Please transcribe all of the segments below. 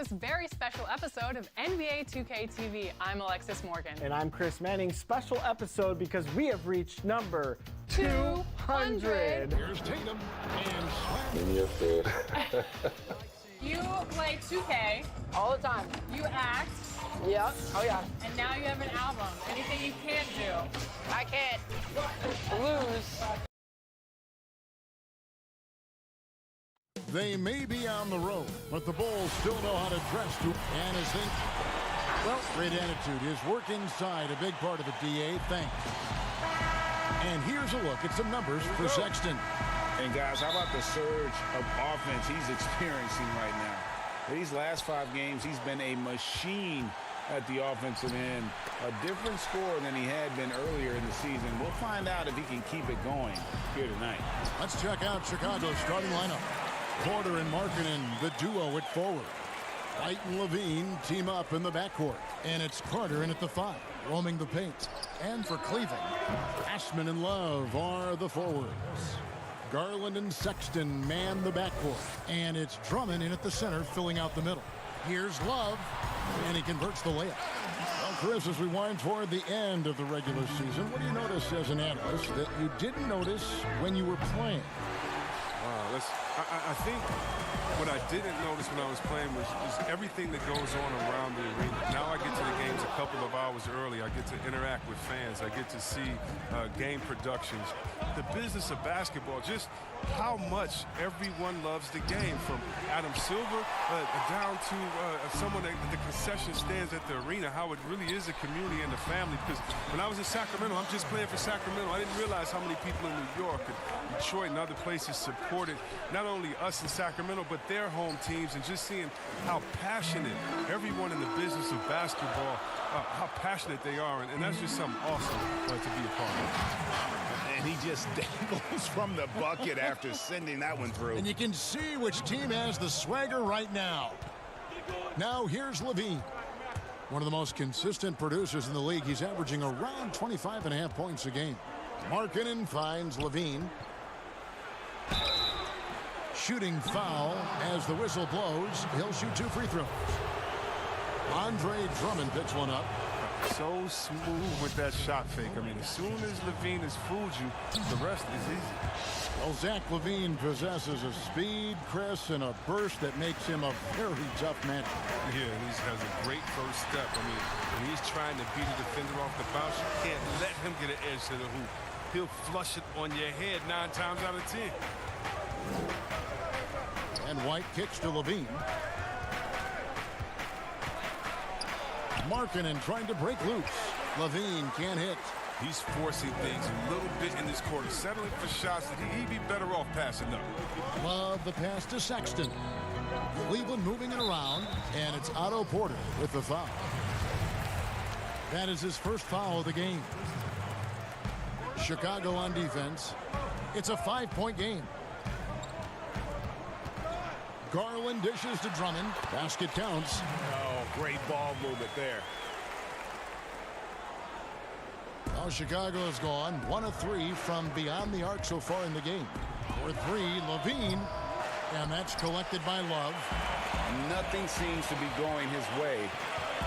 this very special episode of NBA 2K TV. I'm Alexis Morgan. And I'm Chris Manning. Special episode because we have reached number 200. Here's Tatum and Slam. In your face. You play 2K. All the time. You act. Yeah. Oh, yeah. And now you have an album. Anything you can't do? I can't lose. They may be on the road, but the Bulls still know how to dress to. And as they, well, great attitude. His work inside, a big part of it, DA. Thanks. And here's a look at some numbers for Sexton. And guys, how about the surge of offense he's experiencing right now? These last 5 games, he's been a machine at the offensive end. A different score than he had been earlier in the season. We'll find out if he can keep it going here tonight. Let's check out Chicago's starting lineup. Porter and Markkanen, the duo at forward. White and LaVine team up in the backcourt. And it's Carter in at the 5, roaming the paint. And for Cleveland, Ashman and Love are the forwards. Garland and Sexton man the backcourt. And it's Drummond in at the center, filling out the middle. Here's Love, and he converts the layup. Well, Chris, as we wind toward the end of the regular season, what do you notice as an analyst that you didn't notice when you were playing? I think what I didn't notice when I was playing was everything that goes on around the arena. Now I get to the games a couple of hours early. I get to interact with fans. I get to see game productions. The business of basketball, just how much everyone loves the game, from Adam Silver down to someone at the concession stands at the arena, how it really is a community and a family. Because when I was in Sacramento, I'm just playing for Sacramento. I didn't realize how many people in New York and Detroit and other places supported not only us in Sacramento, but their home teams, and just seeing how passionate everyone in the business of basketball, how passionate they are. And that's just something awesome to be a part of. And he just dangles from the bucket after sending that one through. And you can see which team has the swagger right now. Now here's LaVine. One of the most consistent producers in the league. He's averaging around 25.5 points a game. Markkanen finds LaVine. Shooting foul as the whistle blows. He'll shoot 2 free throws. Andre Drummond picks one up. So smooth with that shot fake. I mean, as soon as LaVine has fooled you, the rest is easy. Well, Zach LaVine possesses a speed, Chris, and a burst that makes him a very tough man. Yeah, and he has a great first step. I mean, when he's trying to beat a defender off the bounce, you can't let him get an edge to the hoop. He'll flush it on your head 9 times out of 10. And White kicks to LaVine. Markkanen trying to break loose. LaVine can't hit. He's forcing things a little bit in this quarter, settling for shots that he'd be better off passing up. Love the pass to Sexton. Cleveland moving it around, and it's Otto Porter with the foul. That is his first foul of the game. Chicago on defense. It's a 5-point game. Garland dishes to Drummond. Basket counts. Oh, great ball movement there. Now Chicago has gone 1 of 3 from beyond the arc so far in the game. For 3, LaVine. And that's collected by Love. Nothing seems to be going his way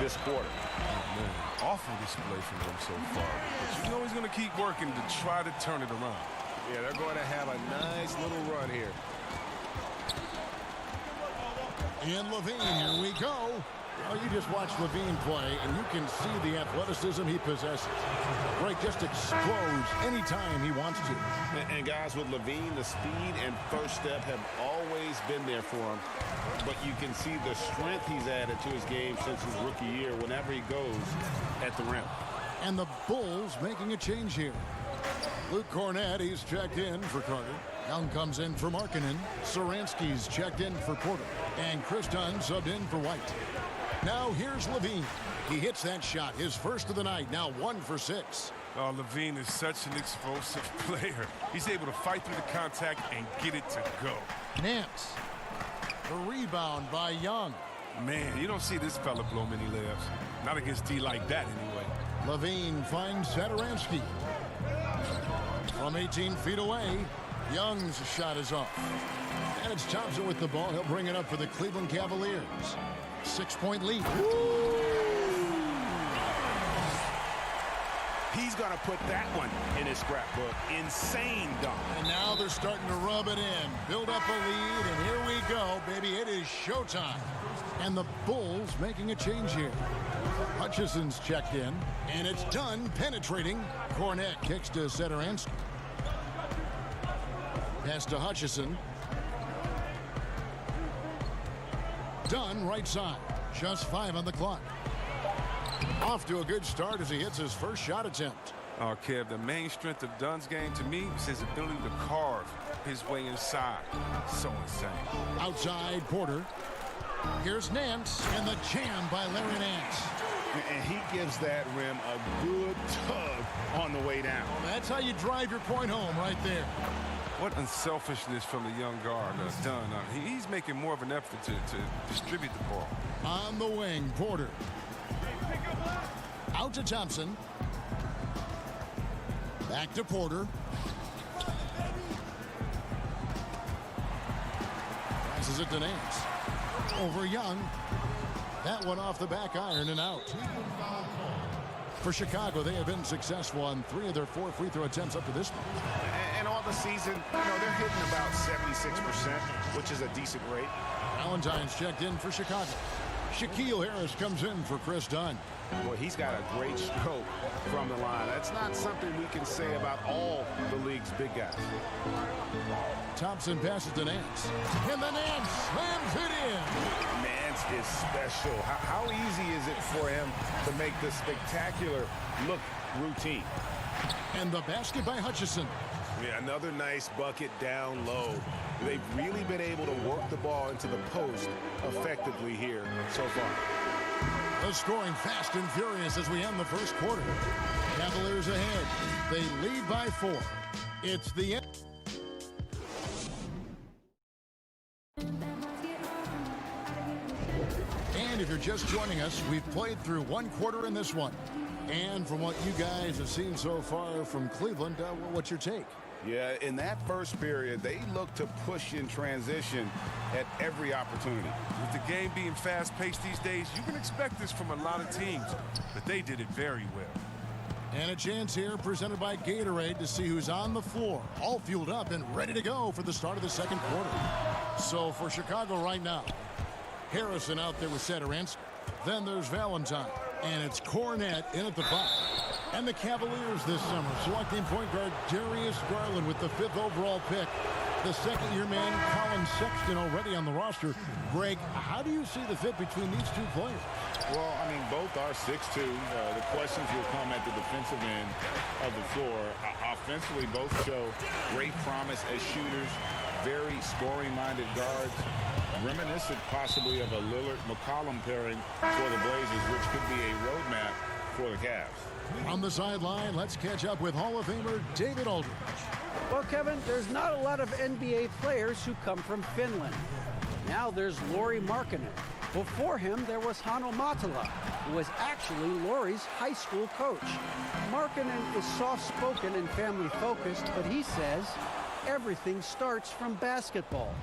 this quarter. Oh, man. Awful display from him so far. But you know he's going to keep working to try to turn it around. Yeah, they're going to have a nice little run here. And LaVine, here we go. Well, you just watch LaVine play, and you can see the athleticism he possesses. Right, just explodes anytime he wants to. And guys, with LaVine, the speed and first step have always been there for him. But you can see the strength he's added to his game since his rookie year whenever he goes at the rim. And the Bulls making a change here. Luke Cornett, he's checked in for Carter. Young comes in for Markkanen. Saransky's checked in for Porter. And Chris Dunn subbed in for White. Now here's LaVine. He hits that shot, his first of the night, now 1 for 6. Oh, LaVine is such an explosive player. He's able to fight through the contact and get it to go. Nance. The rebound by Young. Man, you don't see this fella blow many layups. Not against D like that, anyway. LaVine finds Satoransky. From 18 feet away, Young's shot is off. And it's Thompson with the ball. He'll bring it up for the Cleveland Cavaliers. 6-point lead. He's going to put that one in his scrapbook. Insane dunk. And now they're starting to rub it in. Build up a lead, and here we go, baby. It is showtime. And the Bulls making a change here. Hutchison's checked in, and it's done penetrating. Cornette kicks to Satoransky. Pass to Hutchison. Dunn right side. Just 5 on the clock. Off to a good start as he hits his first shot attempt. Oh, Kev, the main strength of Dunn's game to me is his ability to carve his way inside. So insane. Outside Porter. Here's Nance, and the jam by Larry Nance. And he gives that rim a good tug on the way down. That's how you drive your point home right there. What unselfishness from the young guard, Dunn. He's making more of an effort to distribute the ball. On the wing, Porter. Out to Thompson. Back to Porter. Passes it to Nance. Over Young. That one off the back iron and out. For Chicago, they have been successful on 3 of their 4 free throw attempts up to this point. And all the season, they're hitting about 76%, which is a decent rate. Valentine's checked in for Chicago. Shaquille Harris comes in for Chris Dunn. Well, he's got a great stroke from the line. That's not something we can say about all the league's big guys. Thompson passes to Nance. And the Nance slams it in. Nance is special. How easy is it for him to make the spectacular look routine? And the basket by Hutchison. Yeah, another nice bucket down low. They've really been able to work the ball into the post effectively here so far. The scoring fast and furious as we end the first quarter. Cavaliers ahead. They lead by 4. It's the end. And if you're just joining us, we've played through 1 quarter in this one. And from what you guys have seen so far from Cleveland, what's your take? Yeah, in that first period, they look to push in transition at every opportunity. With the game being fast-paced these days, you can expect this from a lot of teams, but they did it very well. And a chance here presented by Gatorade to see who's on the floor, all fueled up and ready to go for the start of the second quarter. So for Chicago right now, Harrison out there with Satoransky. Then there's Valentine, and it's Cornette in at the 5. And the Cavaliers this summer selecting point guard Darius Garland with the 5th overall pick. The second-year man, Colin Sexton, already on the roster. Greg, how do you see the fit between these 2 players? Well, I mean, both are 6'2". The questions will come at the defensive end of the floor. Offensively, both show great promise as shooters, very scoring-minded guards, reminiscent possibly of a Lillard-McCollum pairing for the Blazers, which could be a roadmap for the Cavs. On the sideline, let's catch up with Hall of Famer David Aldridge. Well, Kevin, there's not a lot of NBA players who come from Finland. Now there's Lauri Markkanen. Before him, there was Hanno Matala, who was actually Lauri's high school coach. Markkanen is soft-spoken and family-focused, but he says everything starts from basketball.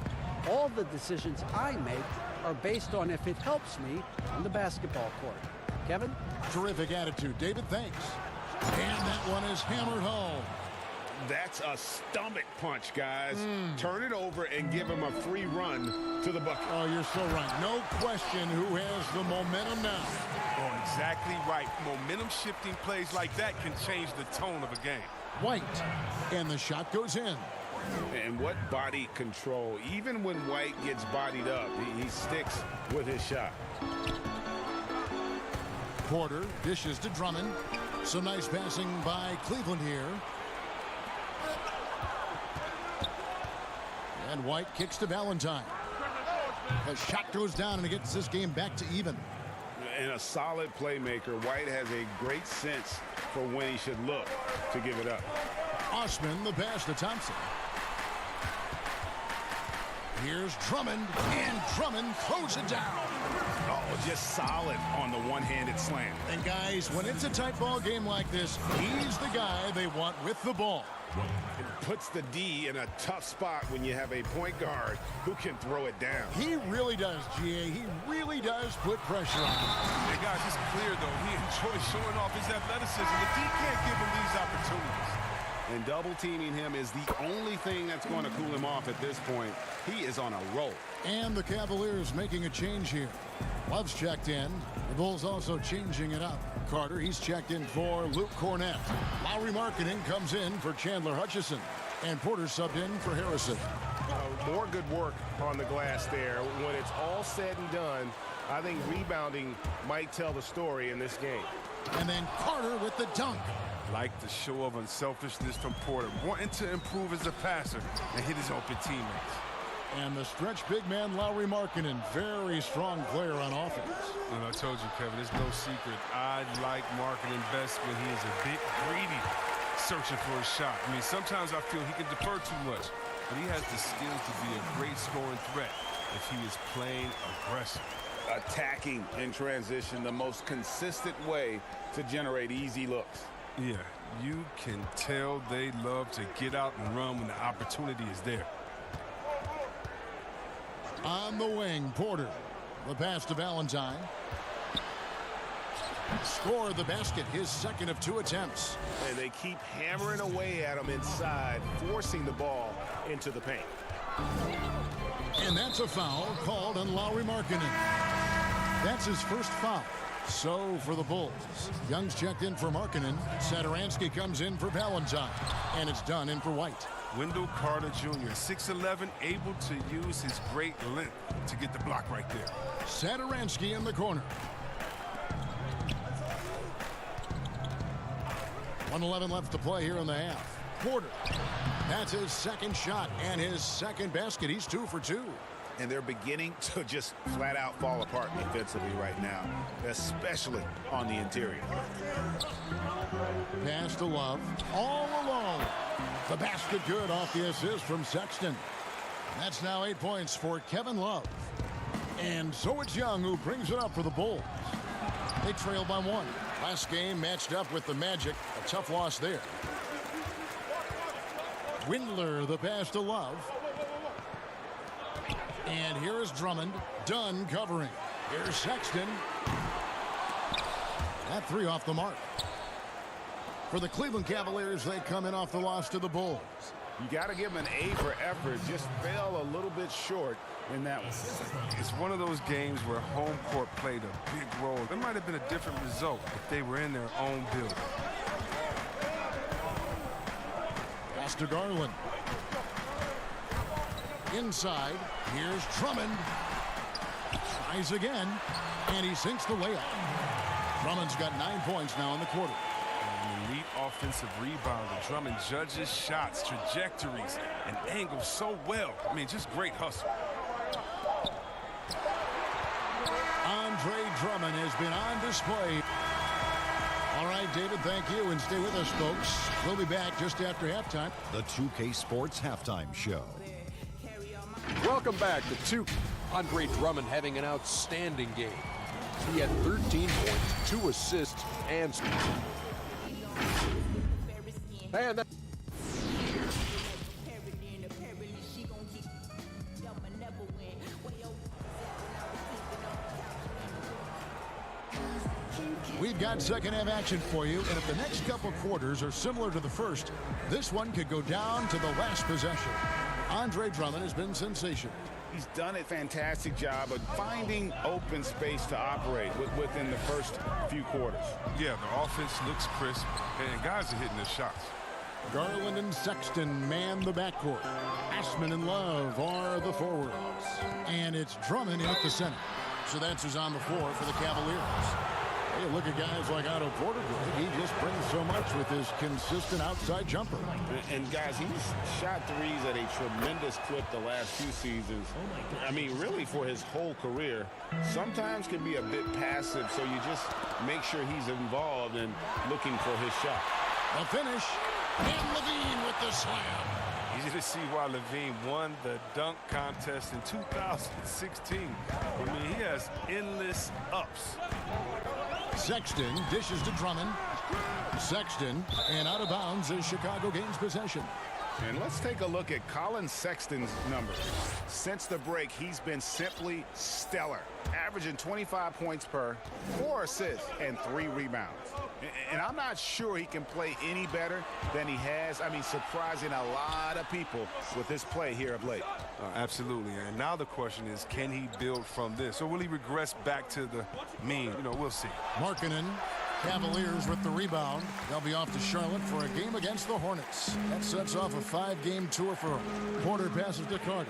All the decisions I make are based on if it helps me on the basketball court. Kevin? Terrific attitude, David. Thanks. And that one is hammered home. That's a stomach punch, guys. Turn it over and give him a free run to the bucket. Oh, you're so right. No question who has the momentum now. Oh, exactly right. Momentum-shifting plays like that can change the tone of a game. White. And the shot goes in. And what body control. Even when White gets bodied up, he sticks with his shot. Porter dishes to Drummond. Some nice passing by Cleveland here. And White kicks to Valentine. The shot goes down and it gets this game back to even. And a solid playmaker, White has a great sense for when he should look to give it up. Osman, the pass to Thompson. Here's Drummond, and Drummond throws it down. just solid on the one-handed slam. And guys, when it's a tight ball game like this, he's the guy they want with the ball. It puts the D in a tough spot when you have a point guard who can throw it down. He really does, GA. He really does put pressure on him. Hey, guys, it's clear, though, he enjoys showing off his athleticism. The D can't give him these opportunities. And double teaming him is the only thing that's going to cool him off at this point. He is on a roll. And the Cavaliers making a change here. Love's checked in. The Bulls also changing it up. Carter, he's checked in for Luke Cornett. Lauri Markkanen comes in for Chandler Hutchison. And Porter subbed in for Harrison. More good work on the glass there. When it's all said and done, I think rebounding might tell the story in this game. And then Carter with the dunk. Like the show of unselfishness from Porter, wanting to improve as a passer and hit his open teammates. And the stretch big man, Lauri Markkanen, very strong player on offense. And I told you, Kevin, it's no secret. I like Markkanen best when he is a bit greedy, searching for a shot. I mean, sometimes I feel he can defer too much, but he has the skills to be a great scoring threat if he is playing aggressive. Attacking in transition, the most consistent way to generate easy looks. Yeah, you can tell they love to get out and run when the opportunity is there. On the wing, Porter. The pass to Valentine. Scored the basket, his second of 2 attempts. And they keep hammering away at him inside, forcing the ball into the paint. And that's a foul called on Lauri Markkanen. That's his first foul. So for the Bulls, Young's checked in for Markkanen. Satoransky comes in for Valentine. And it's done in for White. Wendell Carter Jr., 6'11", able to use his great length to get the block right there. Satoransky in the corner. 1:11 left to play here in the half. Porter. That's his second shot and his second basket. He's 2 for 2. And they're beginning to just flat out fall apart defensively right now, especially on the interior. Pass to Love, all alone. The basket good off the assist from Sexton. That's now 8 points for Kevin Love. And so it's Young who brings it up for the Bulls. They trail by 1. Last game matched up with the Magic. A tough loss there. Windler, the pass to Love. And here is Drummond. Dunn covering. Here's Sexton. That 3 off the mark. For the Cleveland Cavaliers, they come in off the loss to the Bulls. You got to give them an A for effort. Just fell a little bit short in that one. It's one of those games where home court played a big role. There might have been a different result if they were in their own building. Pass to Garland. Inside, here's Drummond. Tries again, and he sinks the layup. Drummond's got 9 points now in the quarter. An elite offensive rebounder. Drummond judges shots, trajectories, and angles so well. I mean, just great hustle. Andre Drummond has been on display. All right, David, thank you, and stay with us, folks. We'll be back just after halftime. The 2K Sports Halftime Show. Welcome back to 2. Andre Drummond having an outstanding game. He had 13 points, 2 assists, and that. We've got second half action for you, and if the next couple quarters are similar to the first, this one could go down to the last possession. Andre Drummond has been sensational. He's done a fantastic job of finding open space to operate within the first few quarters. Yeah, the offense looks crisp, and guys are hitting their shots. Garland and Sexton man the backcourt. Ashman and Love are the forwards. And it's Drummond in at the center. So that's who's on the floor for the Cavaliers. Hey, look at guys like Otto Porter. He just brings so much with his consistent outside jumper. And guys, he's shot threes at a tremendous clip the last few seasons. I mean, really for his whole career. Sometimes can be a bit passive, so you just make sure he's involved and looking for his shot. A finish. And LaVine with the slam. Easy to see why LaVine won the dunk contest in 2016. I mean, he has endless ups. Sexton dishes to Drummond. Sexton, and out of bounds as Chicago gains possession. And let's take a look at Colin Sexton's numbers. Since the break, he's been simply stellar, averaging 25 points per, 4 assists, and 3 rebounds. And I'm not sure he can play any better than he has. I mean, surprising a lot of people with this play here of late. Absolutely. And now the question is, can he build from this? Or will he regress back to the mean? You know, we'll see. Markkanen, Cavaliers with the rebound. They'll be off to Charlotte for a game against the Hornets. That sets off a 5-game tour for Porter. Passes to Carter.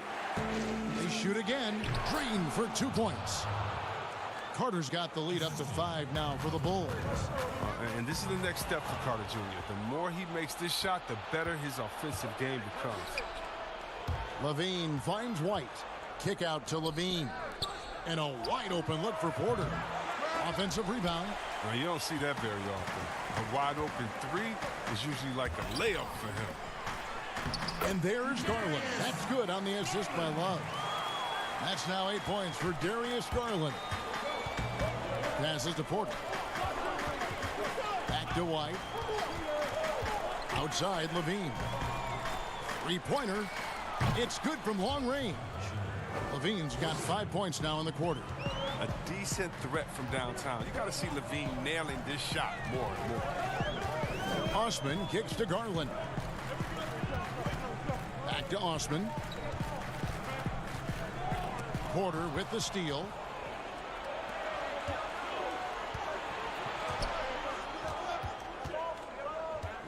They shoot again. Green for 2 points. Carter's got the lead up to 5 now for the Bulls. And this is the next step for Carter Jr. The more he makes this shot, the better his offensive game becomes. LaVine finds White. Kick out to LaVine. And a wide open look for Porter. Offensive rebound. Well, you don't see that very often. A wide open 3 is usually like a layup for him. And there's Garland. That's good on the assist by Love. That's now 8 points for Darius Garland. Passes to Porter. Back to White. Outside LaVine. 3-pointer. It's good from long range. LaVine's got 5 points now in the quarter. A decent threat from downtown. You got to see LaVine nailing this shot more and more. Osman kicks to Garland. Back to Osman. Porter with the steal.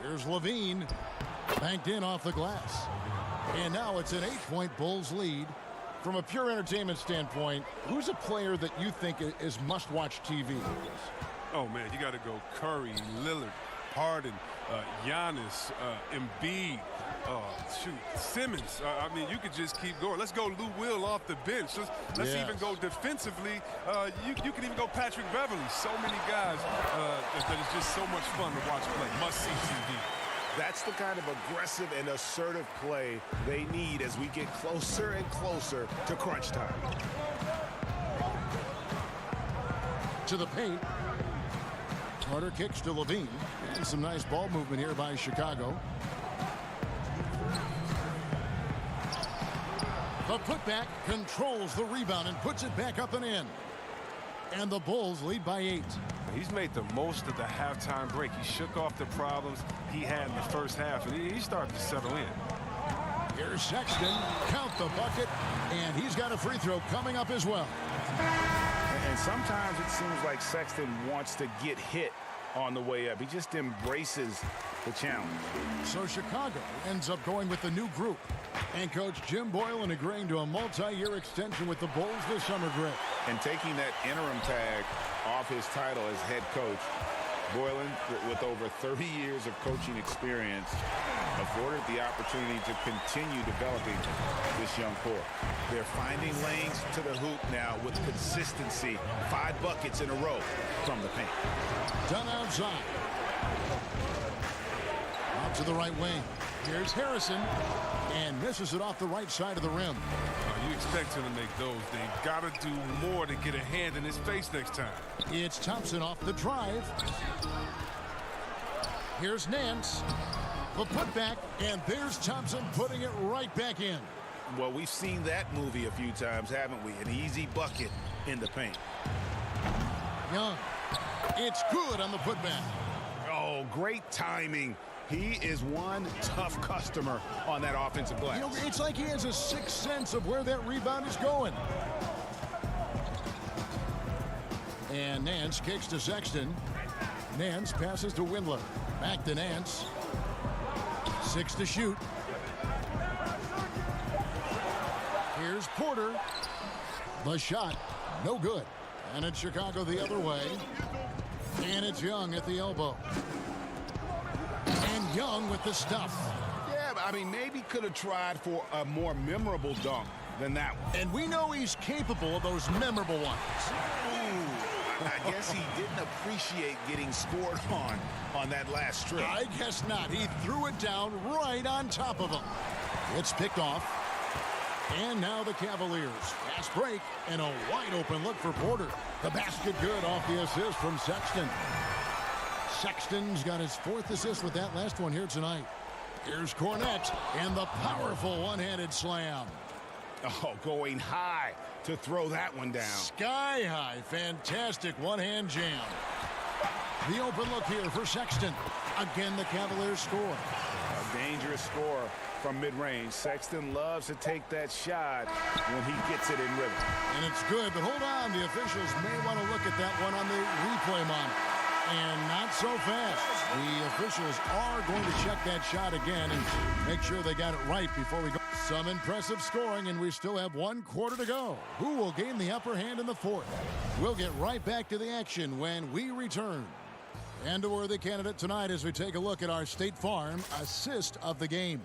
Here's LaVine. Banked in off the glass. And now it's an 8-point Bulls lead. From a pure entertainment standpoint, who's a player that you think is must-watch TV? Oh, man, you got to go Curry, Lillard, Harden, Giannis, Embiid, Simmons. I mean, you could just keep going. Let's go Lou Will off the bench. Let's even go defensively. You can even go Patrick Beverly. So many guys that is just so much fun to watch play. Must-see TV. That's the kind of aggressive and assertive play they need as we get closer and closer to crunch time. To the paint. Carter kicks to LaVine. And some nice ball movement here by Chicago. The putback controls the rebound and puts it back up and in. And the Bulls lead by 8. He's made the most of the halftime break. He shook off the problems he had in the first half, and he started to settle in. Here's Sexton. Count the bucket, and he's got a free throw coming up as well. And sometimes it seems like Sexton wants to get hit on the way up. He just embraces the challenge. So Chicago ends up going with the new group. And Coach Jim Boylan agreeing to a multi-year extension with the Bulls this summer, Greg. And taking that interim tag off his title as head coach, Boylan, with over 30 years of coaching experience, afforded the opportunity to continue developing this young core. They're finding lanes to the hoop now with consistency. 5 buckets in a row from the paint. Done outside. Out to the right wing. Here's Harrison. And misses it off the right side of the rim. You expect him to make those. They've got to do more to get a hand in his face next time. It's Thompson off the drive. Here's Nance. The putback, and there's Thompson putting it right back in. Well, we've seen that movie a few times, haven't we? An easy bucket in the paint. Young. It's good on the putback. Oh, great timing. He is one tough customer on that offensive glass. You know, it's like he has a sixth sense of where that rebound is going. And Nance kicks to Sexton. Nance passes to Windler. Back to Nance. 6 to shoot. Here's Porter. The shot, no good. And it's Chicago the other way. And it's Young at the elbow. And Young with the stuff. Yeah, but I mean, maybe could have tried for a more memorable dunk than that one. And we know he's capable of those memorable ones. Ooh, I guess he didn't appreciate getting scored on that last strip. I guess not. He threw it down right on top of him. It's picked off. And now the Cavaliers. Fast break and a wide open look for Porter. The basket good off the assist from Sexton. Sexton's got his 4th assist with that last one here tonight. Here's Cornette and the powerful one-handed slam. Oh, going high to throw that one down. Sky high. Fantastic one-hand jam. The open look here for Sexton. Again, the Cavaliers score. A dangerous score from mid-range. Sexton loves to take that shot when he gets it in rhythm. And it's good, but hold on. The officials may want to look at that one on the replay monitor. And not so fast. The officials are going to check that shot again and make sure they got it right before we go. Some impressive scoring, and we still have 1 quarter to go. Who will gain the upper hand in the 4th? We'll get right back to the action when we return. And a worthy candidate tonight as we take a look at our State Farm assist of the game.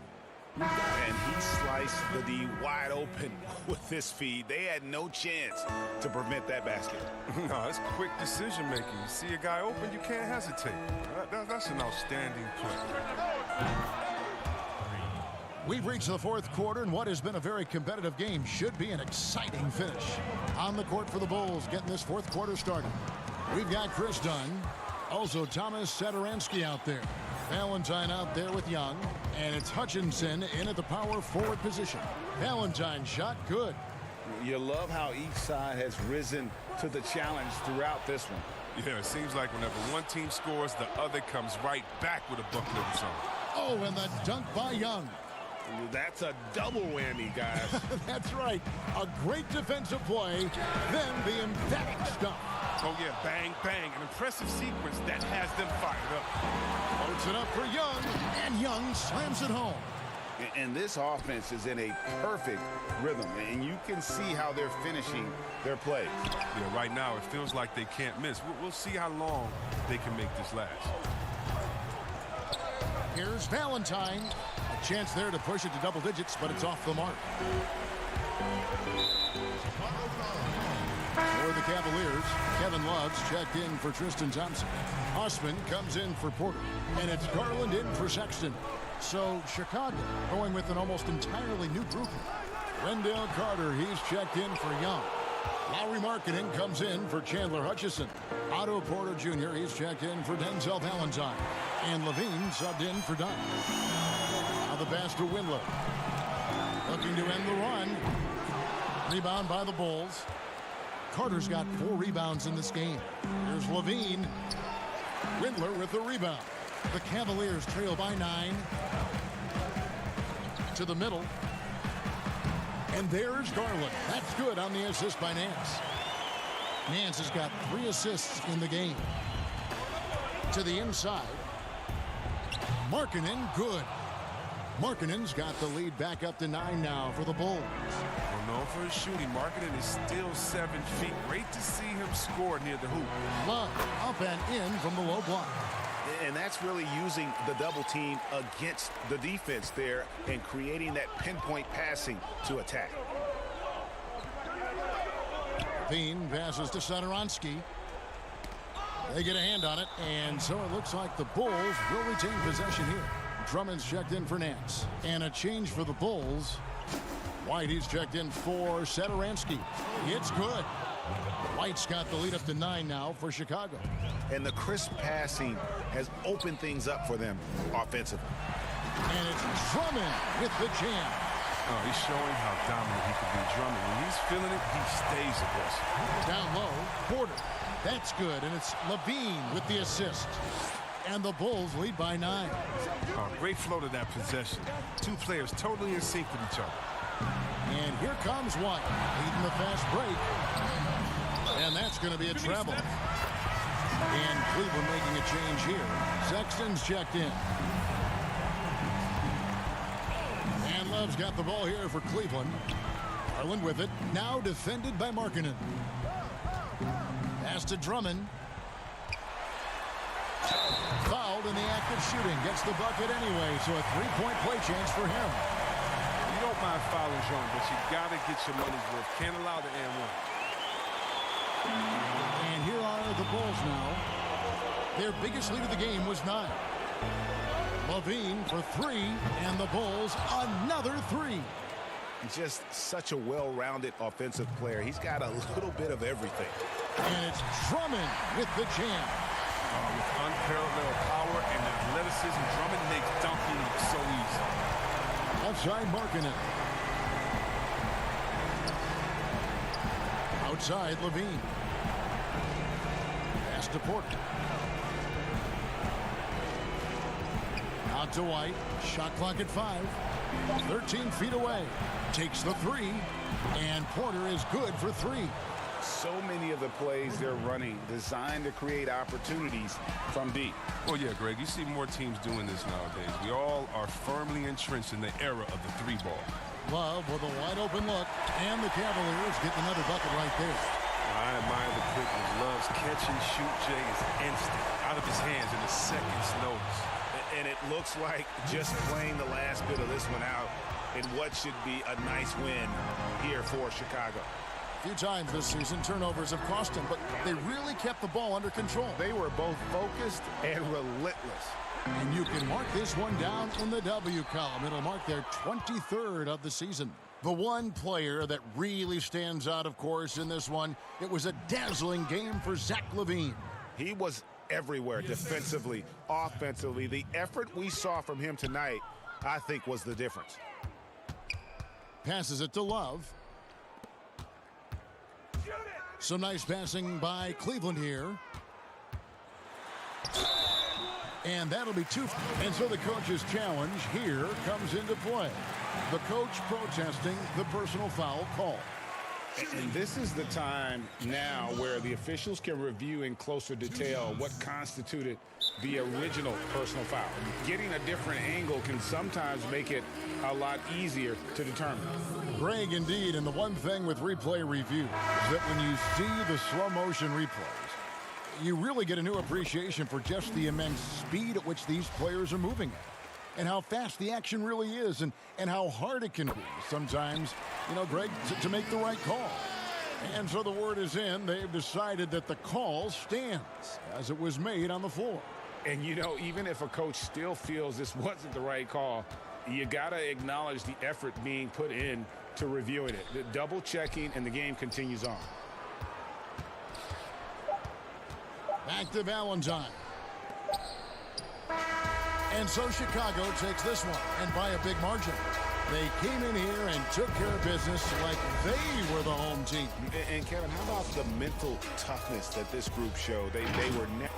And he sliced the D wide open with this feed. They had no chance to prevent that basket. No, it's quick decision making. You see a guy open, you can't hesitate. That's an outstanding play. We've reached the 4th quarter, and what has been a very competitive game should be an exciting finish. On the court for the Bulls, getting this 4th quarter started. We've got Chris Dunn, also Thomas Satoransky out there. Valentine out there with Young, and it's Hutchinson in at the power forward position. Valentine's shot good. You love how each side has risen to the challenge throughout this one. Yeah, it seems like whenever one team scores, the other comes right back with a bucket of its own. Oh, and the dunk by Young. That's a double whammy, guys. That's right. A great defensive play, then the emphatic stuff. Oh, yeah, bang, bang. An impressive sequence that has them fired up. Floats it up for Young, and Young slams it home. And this offense is in a perfect rhythm, and you can see how they're finishing their plays. Yeah, right now it feels like they can't miss. We'll see how long they can make this last. Here's Valentine. A chance there to push it to double digits, but it's off the mark. For the Cavaliers, Kevin Love's checked in for Tristan Thompson. Osman comes in for Porter, and it's Garland in for Sexton. So Chicago going with an almost entirely new group. Wendell Carter, he's checked in for Young. Lauri Markkanen comes in for Chandler Hutchison. Otto Porter Jr., he's checked in for Denzel Valentine. And LaVine subbed in for Dunn. Now the pass to Windler. Looking to end the run. Rebound by the Bulls. Carter's got 4 rebounds in this game. Here's LaVine. Windler with the rebound. The Cavaliers trail by 9. To the middle. And there's Garland. That's good on the assist by Nance. Nance has got 3 assists in the game. To the inside. Markkanen, good. Markkanen's got the lead back up to 9 now for the Bulls. Well, known for his shooting, Markkanen is still 7 feet. Great to see him score near the hoop. Love up and in from the low block. And that's really using the double team against the defense there and creating that pinpoint passing to attack. Veen passes to Satoransky. They get a hand on it, and so it looks like the Bulls will retain possession here. Drummond's checked in for Nance. And a change for the Bulls. White, he's checked in for Satoransky. It's good. White's got the lead up to 9 now for Chicago. And the crisp passing has opened things up for them offensively. And it's Drummond with the jam. Oh, he's showing how dominant he can be. Drummond, when he's feeling it, he stays aggressive. Down low, Porter. That's good, and it's LaVine with the assist. And the Bulls lead by 9. Oh, great flow to that possession. 2 players totally in sync with each other. And here comes White, leading the fast break. And that's going to be a travel. And Cleveland making a change here. Sexton's checked in. And Love's got the ball here for Cleveland. Garland with it. Now defended by Markkanen. Pass to Drummond. Fouled in the act of shooting. Gets the bucket anyway, so a 3-point play chance for him. You don't mind fouling, John, but you got to get your money's worth. Can't allow the and 1. And here are the Bulls now. Their biggest lead of the game was 9. LaVine for three, and the Bulls another three. Just such a well-rounded offensive player. He's got a little bit of everything. And it's Drummond with the jam. With unparalleled power and athleticism, Drummond makes dunking look so easy. Outside Markkanen. Outside LaVine. Pass to Porter. Out to White. Shot clock at 5. 13 feet away. Takes the three. And Porter is good for three. So many of the plays they're running designed to create opportunities from deep. Well, yeah, Greg, you see more teams doing this nowadays. We all are firmly entrenched in the era of the three ball. Love with a wide open look. And the Cavaliers get another bucket right there. I admire the quickness. Love's catch and shoot, Jay, is instant. Out of his hands in a second's notice. And it looks like just playing the last bit of this one out in what should be a nice win here for Chicago. A few times this season, turnovers have cost them, but they really kept the ball under control. They were both focused and relentless. And you can mark this one down in the W column. It'll mark their 23rd of the season. The one player that really stands out, of course, in this one, it was a dazzling game for Zach LaVine. He was everywhere defensively, offensively. The effort we saw from him tonight, I think, was the difference. Passes it to Love. Some nice passing by Cleveland here. And that'll be two. And so the coach's challenge here comes into play. The coach protesting the personal foul call. And this is the time now where the officials can review in closer detail what constituted the original personal foul. Getting a different angle can sometimes make it a lot easier to determine. Greg, indeed, and the one thing with replay review is that when you see the slow motion replays, you really get a new appreciation for just the immense speed at which these players are moving at. And how fast the action really is, and how hard it can be sometimes, you know, Greg, to make the right call. And so the word is in. They've decided that the call stands as it was made on the floor. And, you know, even if a coach still feels this wasn't the right call, you got to acknowledge the effort being put in to reviewing it. The double checking, and the game continues on. Back to Valentine. And so Chicago takes this one, and by a big margin. They came in here and took care of business like they were the home team. And Kevin, how about the mental toughness that this group showed? They were never...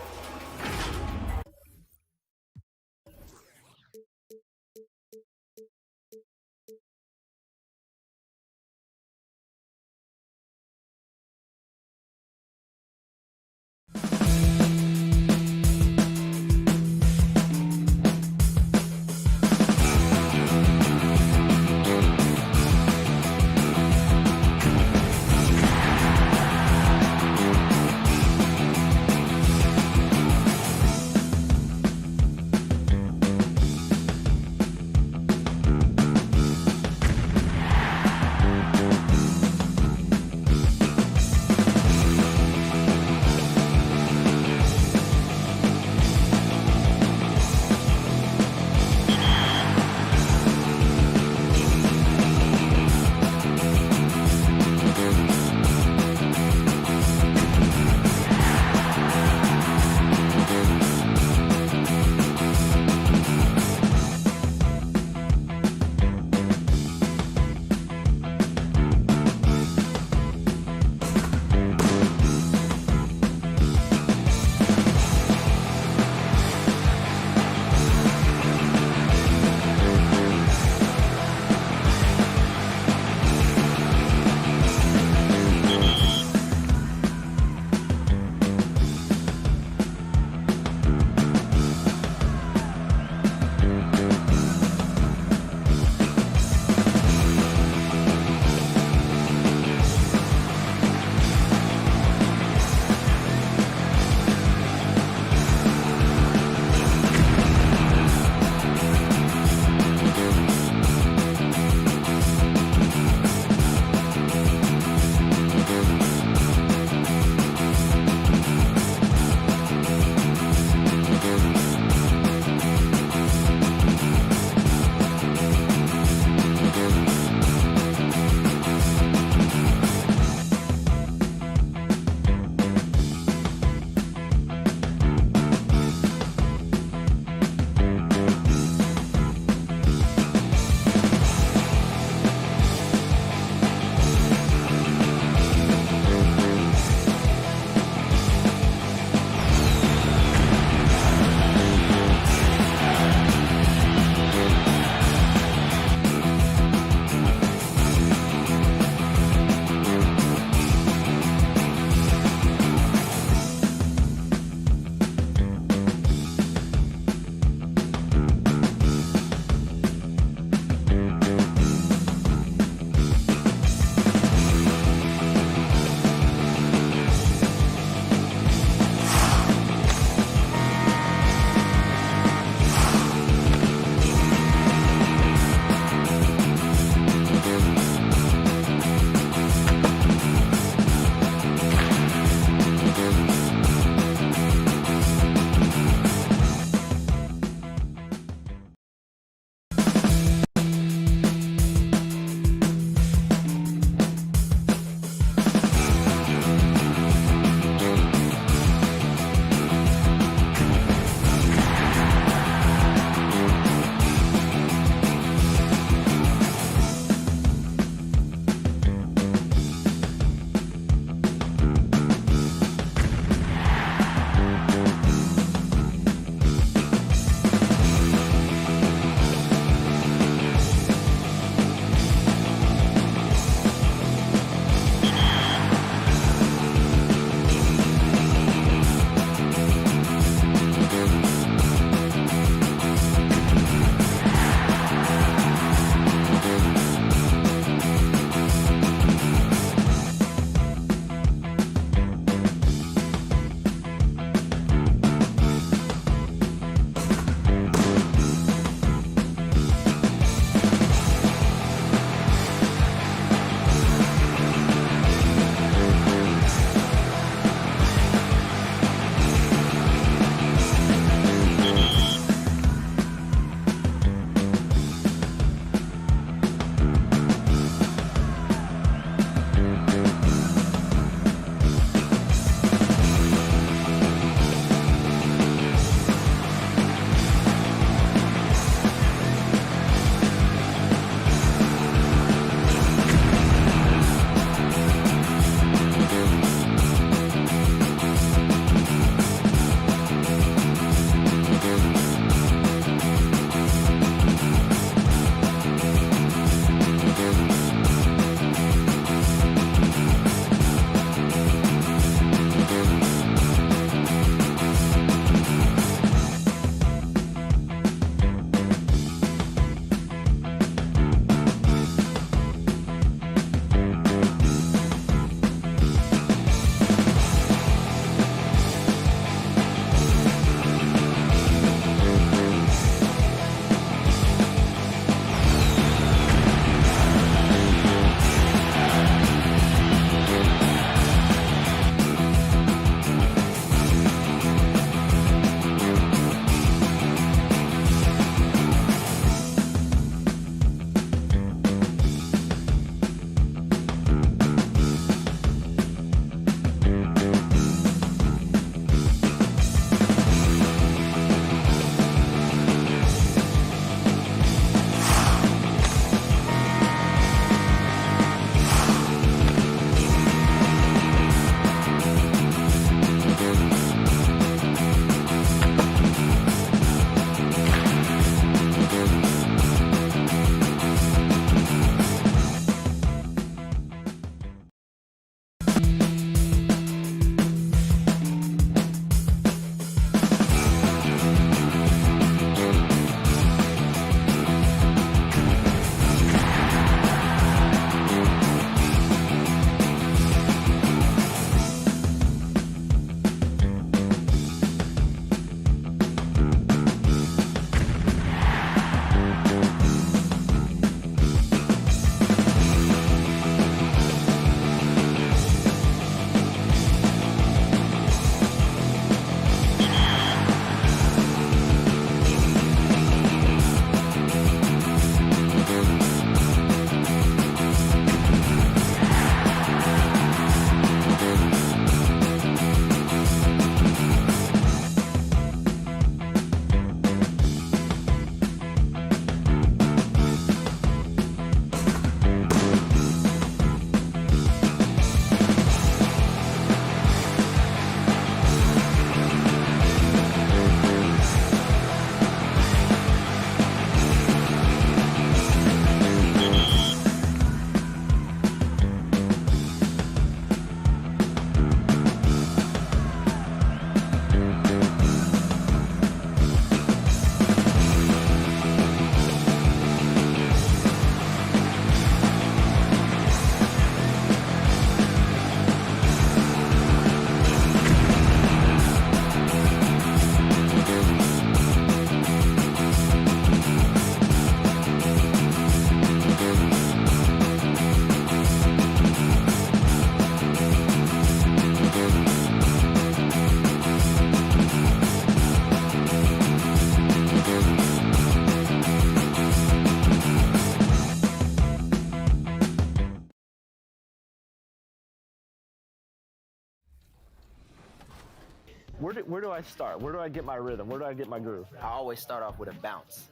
Where do I start? Where do I get my rhythm? Where do I get my groove? I always start off with a bounce.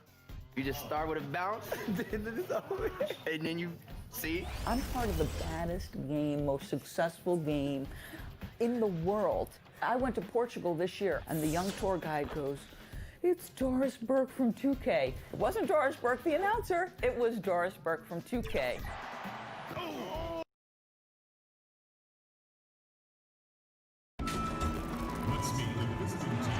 You just start with a bounce, and then you see. I'm part of the baddest game, most successful game in the world. I went to Portugal this year, and the young tour guide goes, "It's Doris Burke from 2K." It wasn't Doris Burke, the announcer. It was Doris Burke from 2K. Let's meet the visiting team.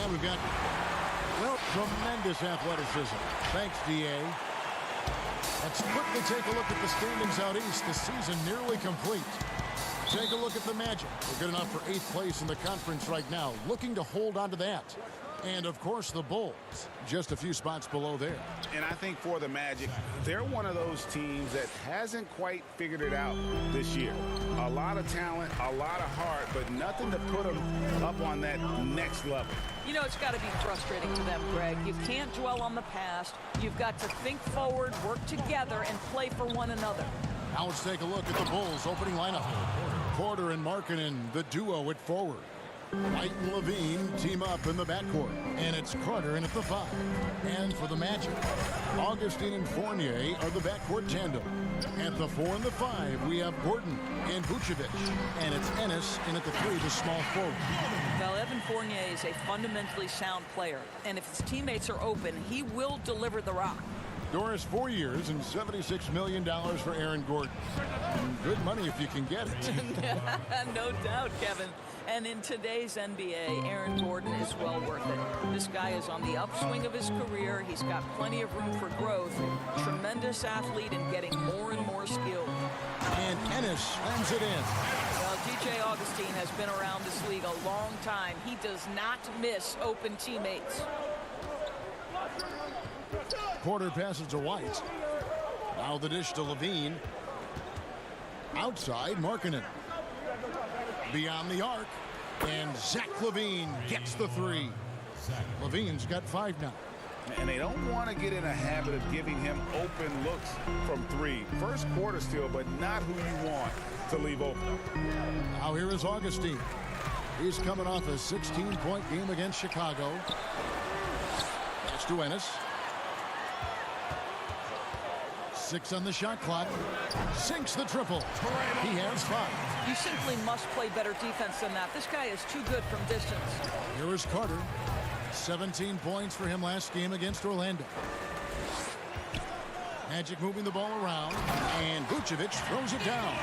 And we've got, well, tremendous athleticism. Thanks, D.A. Let's quickly take a look at the standings out east. The season nearly complete. Take a look at the Magic. They're good enough for 8th place in the conference right now, looking to hold on to that. And, of course, the Bulls, just a few spots below there. And I think for the Magic, they're one of those teams that hasn't quite figured it out this year. A lot of talent, a lot of heart, but nothing to put them up on that next level. You know, it's got to be frustrating to them, Greg. You can't dwell on the past. You've got to think forward, work together, and play for one another. Now let's take a look at the Bulls' opening lineup. Porter and Markkanen, the duo at forward. White and LaVine team up in the backcourt. And it's Carter in at the 5. And for the Magic, Augustine and Fournier are the backcourt tandem. At the 4 and the 5, we have Gordon and Vucevic. And it's Ennis in at the 3, the small forward. Well, Evan Fournier is a fundamentally sound player. And if his teammates are open, he will deliver the rock. Doris, 4 years and $76 million for Aaron Gordon. Good money if you can get it. No doubt, Kevin. And in today's NBA, Aaron Gordon is well worth it. This guy is on the upswing of his career. He's got plenty of room for growth. Tremendous athlete and getting more and more skilled. And Ennis slams it in. Well, DJ Augustine has been around this league a long time. He does not miss open teammates. Porter passes to White. Now the dish to LaVine. Outside, Markkanen. Beyond the arc. And Zach LaVine gets the 3. LaVine's got 5 now. And they don't want to get in a habit of giving him open looks from 3. First quarter still, but not who you want to leave open. Now here is Augustine. He's coming off a 16-point game against Chicago. That's to Ennis. 6 on the shot clock. Sinks the triple. He has 5. You simply must play better defense than that. This guy is too good from distance. Here is Carter. 17 points for him last game against Orlando. Magic moving the ball around, and Vucevic throws it down.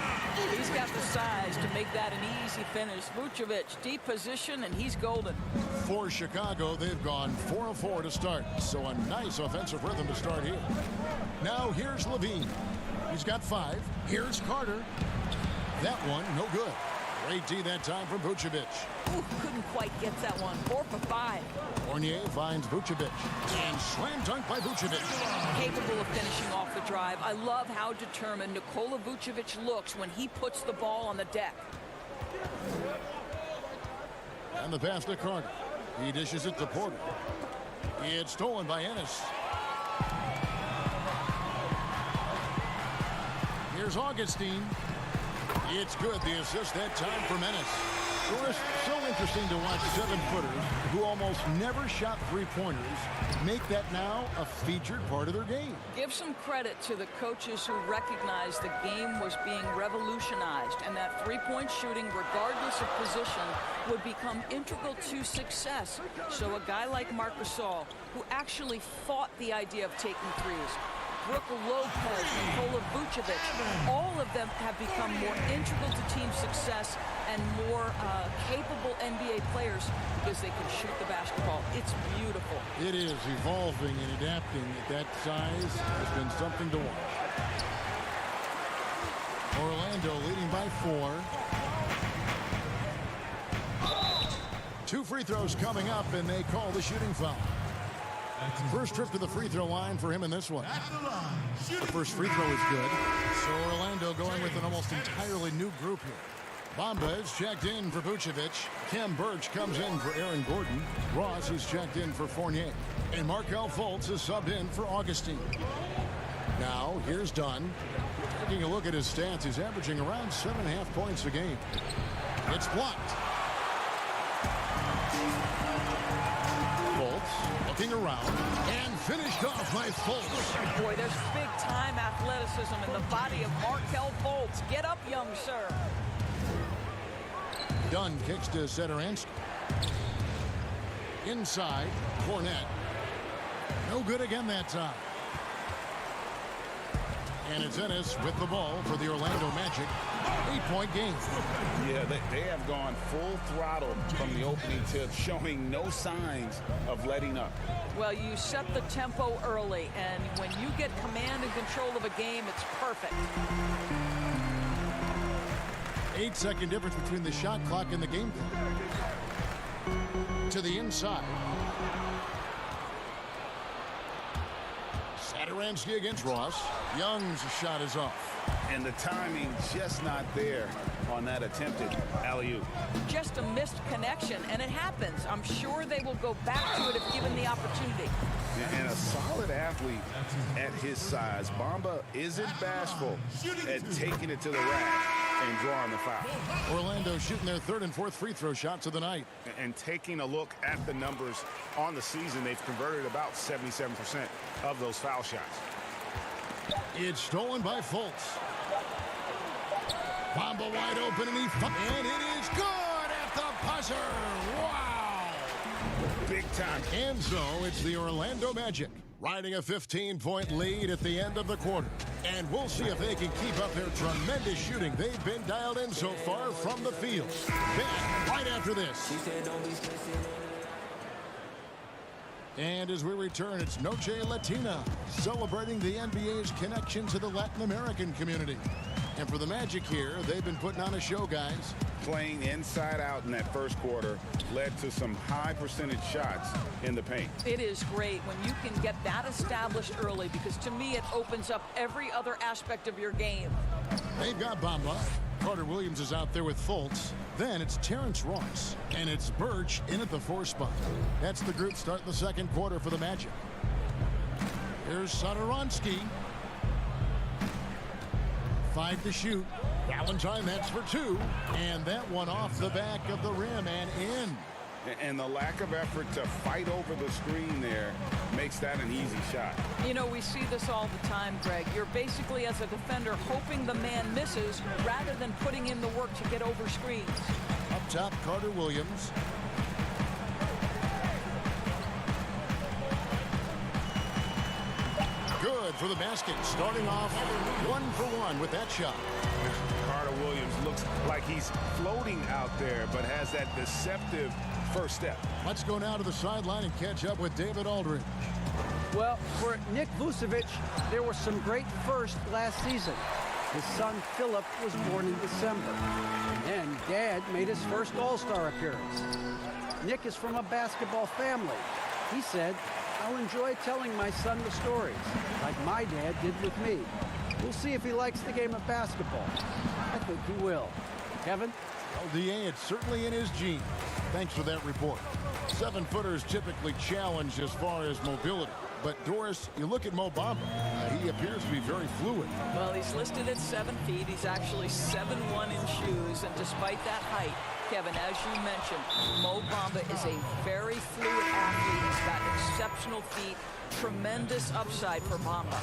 He's got the size to make that an easy finish. Vucevic, deep position, and he's golden. For Chicago, they've gone 4 of 4 to start, so a nice offensive rhythm to start here. Now here's LaVine. He's got 5. Here's Carter. That one, no good. Great D that time from Vucevic. Ooh, couldn't quite get that one. 4 for 5. Fournier finds Vucevic. And slam dunk by Vucevic. Capable of finishing off the drive. I love how determined Nikola Vucevic looks when he puts the ball on the deck. And the pass to Carter. He dishes it to Porter. It's stolen by Ennis. Here's Augustine. It's good. The assist that time for Ennis. Doris, so interesting to watch 7-footers who almost never shot 3-pointers make that now a featured part of their game. Give some credit to the coaches who recognized the game was being revolutionized and that 3-point shooting, regardless of position, would become integral to success. So a guy like Marc Gasol, who actually fought the idea of taking threes, Brook Lopez, Nikola Vucevic, all of them have become more integral to team success and more capable NBA players because they can shoot the basketball. It's beautiful. It is. Evolving and adapting at that size has been something to watch. Orlando leading by 4. 2 free throws coming up, and they call the shooting foul. First trip to the free throw line for him in this one. The first free throw is good. So Orlando going with an almost entirely new group here. Bamba is checked in for Vucevic. Kem Birch comes in for Aaron Gordon. Ross is checked in for Fournier. And Markelle Fultz is subbed in for Augustine. Now here's Dunn. Taking a look at his stats, he's averaging around 7.5 points a game. It's blocked. Fultz looking around and finished off by Fultz. Boy, there's big-time athleticism in the body of Markelle Fultz. Get up, young sir. Dunn kicks to Sederansky. Inside, Cornette. No good again that time. And it's Ennis with the ball for the Orlando Magic. 8-point game. Yeah, they have gone full throttle from the opening tip, showing no signs of letting up. Well, you set the tempo early, and when you get command and control of a game, it's perfect. 8-second difference between the shot clock and the game clock. To the inside. Sadaransky against Ross. Young's shot is off. And the timing just not there on that attempted alley-oop. Just a missed connection, and it happens. I'm sure they will go back to it if given the opportunity. And a solid athlete at his size. Bamba isn't bashful at taking it to the rack and drawing the foul. Orlando shooting their third and fourth free throw shots of the night. And taking a look at the numbers on the season, they've converted about 77% of those foul shots. It's stolen by Fultz. Bamba wide open, and it is good at the buzzer. Wow! Big time. And so it's the Orlando Magic riding a 15-point lead at the end of the quarter. And we'll see if they can keep up their tremendous shooting they've been dialed in so far from the field. Back right after this. And as we return, it's Noche Latina, celebrating the NBA's connection to the Latin American community. And for the Magic here, they've been putting on a show, guys. Playing inside out in that first quarter led to some high percentage shots in the paint. It is great when you can get that established early, because to me it opens up every other aspect of your game. They've got Bamba. Carter Williams is out there with Fultz. Then it's Terrence Ross. And it's Birch in at the 4 spot. That's the group starting the second quarter for the Magic. Here's Sadaransky. 5 to shoot. Valentine, that's for 2. And that one off the back of the rim and in. And the lack of effort to fight over the screen there makes that an easy shot. You know, we see this all the time, Greg. You're basically, as a defender, hoping the man misses rather than putting in the work to get over screens. Up top, Carter Williams. Good for the basket. Starting off 1 for 1 with that shot. Carter Williams looks like he's floating out there, but has that deceptive first step. Let's go now to the sideline and catch up with David Aldridge. Well, for Nick Vucevic, there were some great firsts last season. His son, Philip, was born in December. And then Dad made his first All-Star appearance. Nick is from a basketball family. He said, "I'll enjoy telling my son the stories, like my dad did with me. We'll see if he likes the game of basketball." I think he will. Kevin? LDA, it's certainly in his genes. Thanks for that report. 7-footers typically challenged as far as mobility. But, Doris, you look at Mo Bamba. He appears to be very fluid. Well, he's listed at 7 feet. He's actually 7'1" in shoes. And despite that height, Kevin, as you mentioned, Mo Bamba is a very fluid athlete. He's got exceptional feet. Tremendous upside for Bamba.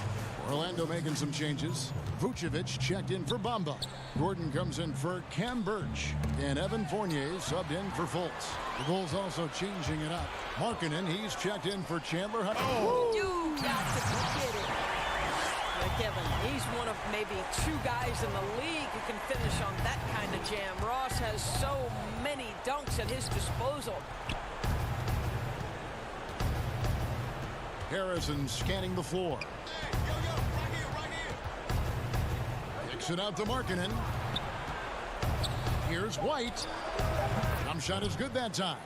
Orlando making some changes. Vucevic checked in for Bamba. Gordon comes in for Cam Birch. And Evan Fournier subbed in for Fultz. The Bulls also changing it up. Markkanen, he's checked in for Chandler Hutton. Oh! You got to be kidding. Yeah, Kevin, he's one of maybe 2 guys in the league who can finish on that kind of jam. Ross has so many dunks at his disposal. Harrison scanning the floor. Kicks it out to Markkanen. Here's White. Jump shot is good that time.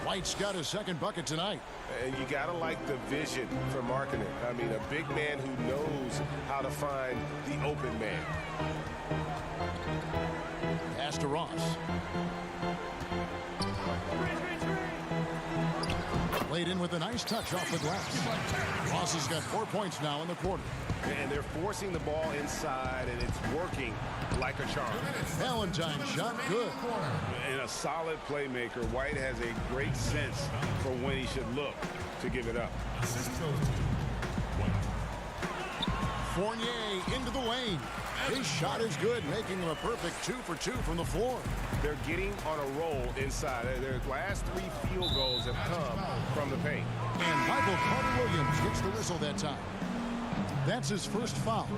White's got his second bucket tonight. And you got to like the vision for Markkanen. I mean, a big man who knows how to find the open man. Pass to Ross. Laid in with a nice touch off the glass. Ross has got 4 points now in the quarter. And they're forcing the ball inside, and it's working like a charm. Valentine shot good. And a solid playmaker. White has a great sense for when he should look to give it up. Fournier into the lane. His shot is good, making him a perfect 2 for 2 from the floor. They're getting on a roll inside. Their last 3 field goals have come from the paint. And Michael Carter-Williams gets the whistle that time. That's his first foul.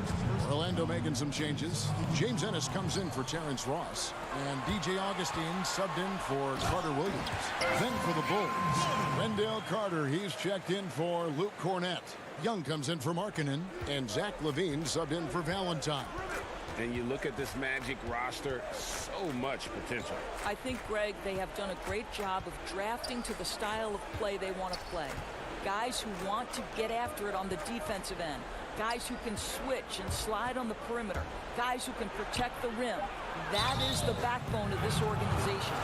Orlando making some changes. James Ennis comes in for Terrence Ross. And DJ Augustine subbed in for Carter-Williams. Then for the Bulls, Wendell Carter, he's checked in for Luke Cornett. Young comes in for Markkanen. And Zach LaVine subbed in for Valentine. And you look at this Magic roster, so much potential. I think, Greg, they have done a great job of drafting to the style of play they want to play. Guys who want to get after it on the defensive end. Guys who can switch and slide on the perimeter. Guys who can protect the rim. That is the backbone of this organization.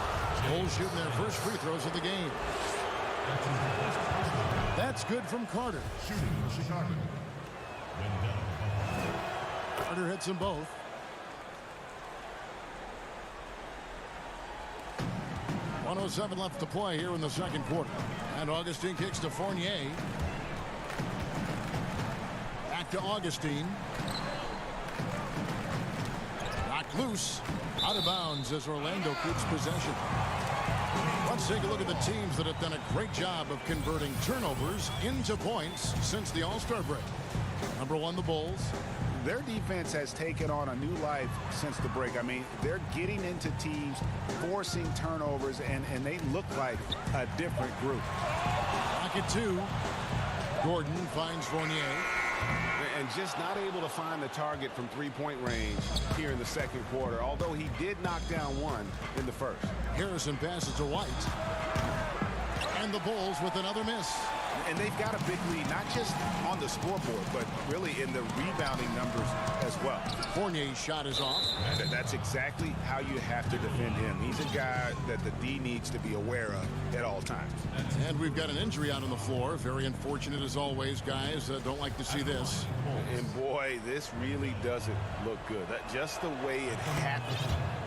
Bulls shooting their first free throws of the game. That's good from Carter. Shooting Chicago. Carter hits them both. .107 left to play here in the second quarter. And Augustine kicks to Fournier. Back to Augustine. Knocked loose. Out of bounds as Orlando keeps possession. Let's take a look at the teams that have done a great job of converting turnovers into points since the All-Star break. Number 1, the Bulls. Their defense has taken on a new life since the break. I mean, they're getting into teams, forcing turnovers, and they look like a different group. Pocket 2. Gordon finds Fournier. And just not able to find the target from three-point range here in the second quarter, although he did knock down one in the first. Harrison passes to White. And the Bulls with another miss. And they've got a big lead, not just on the scoreboard, but really in the rebounding numbers as well. Fournier's shot is off. That's exactly how you have to defend him. He's a guy that the D needs to be aware of at all times. And we've got an injury out on the floor. Very unfortunate as always, guys. Don't like to see this. And boy, this really doesn't look good. Just the way it happened.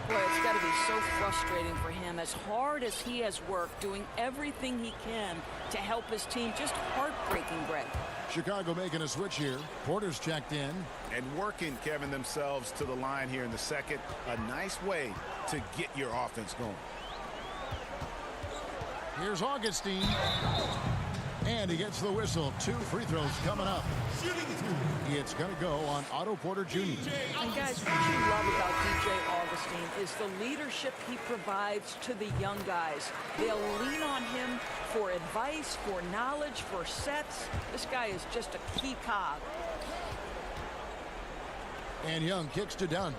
Boy, it's got to be so frustrating for him. As hard as he has worked, doing everything he can to help his team, just heartbreaking, Greg. Chicago making a switch here. Porter's checked in. And working, Kevin, themselves to the line here in the second. A nice way to get your offense going. Here's Augustine. And he gets the whistle. 2 free throws coming up. It's going to go on Otto Porter Jr. And guys, what you love about DJ Augustine is the leadership he provides to the young guys. They'll lean on him for advice, for knowledge, for sets. This guy is just a key cog. And Young kicks to Dunn.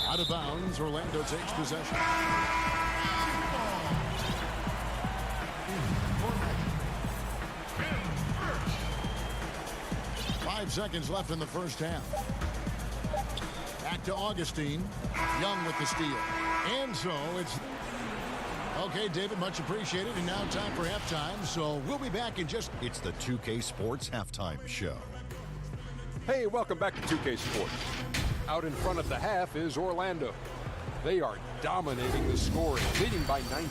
Out of bounds, Orlando takes possession. 5 seconds left in the first half. Back to Augustine. Young with the steal. And so it's... Okay, David, much appreciated. And now time for halftime. So we'll be back in just... It's the 2K Sports Halftime Show. Hey, welcome back to 2K Sports. Out in front at the half is Orlando. They are dominating the scoring, leading by 90.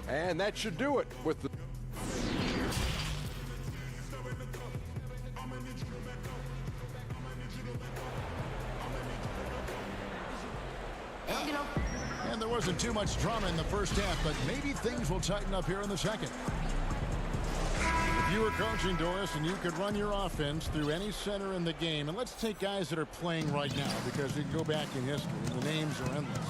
And that should do it with the... And there wasn't too much drama in the first half, but maybe things will tighten up here in the second. If you were coaching, Doris, and you could run your offense through any center in the game, and let's take guys that are playing right now because we can go back in history and the names are endless.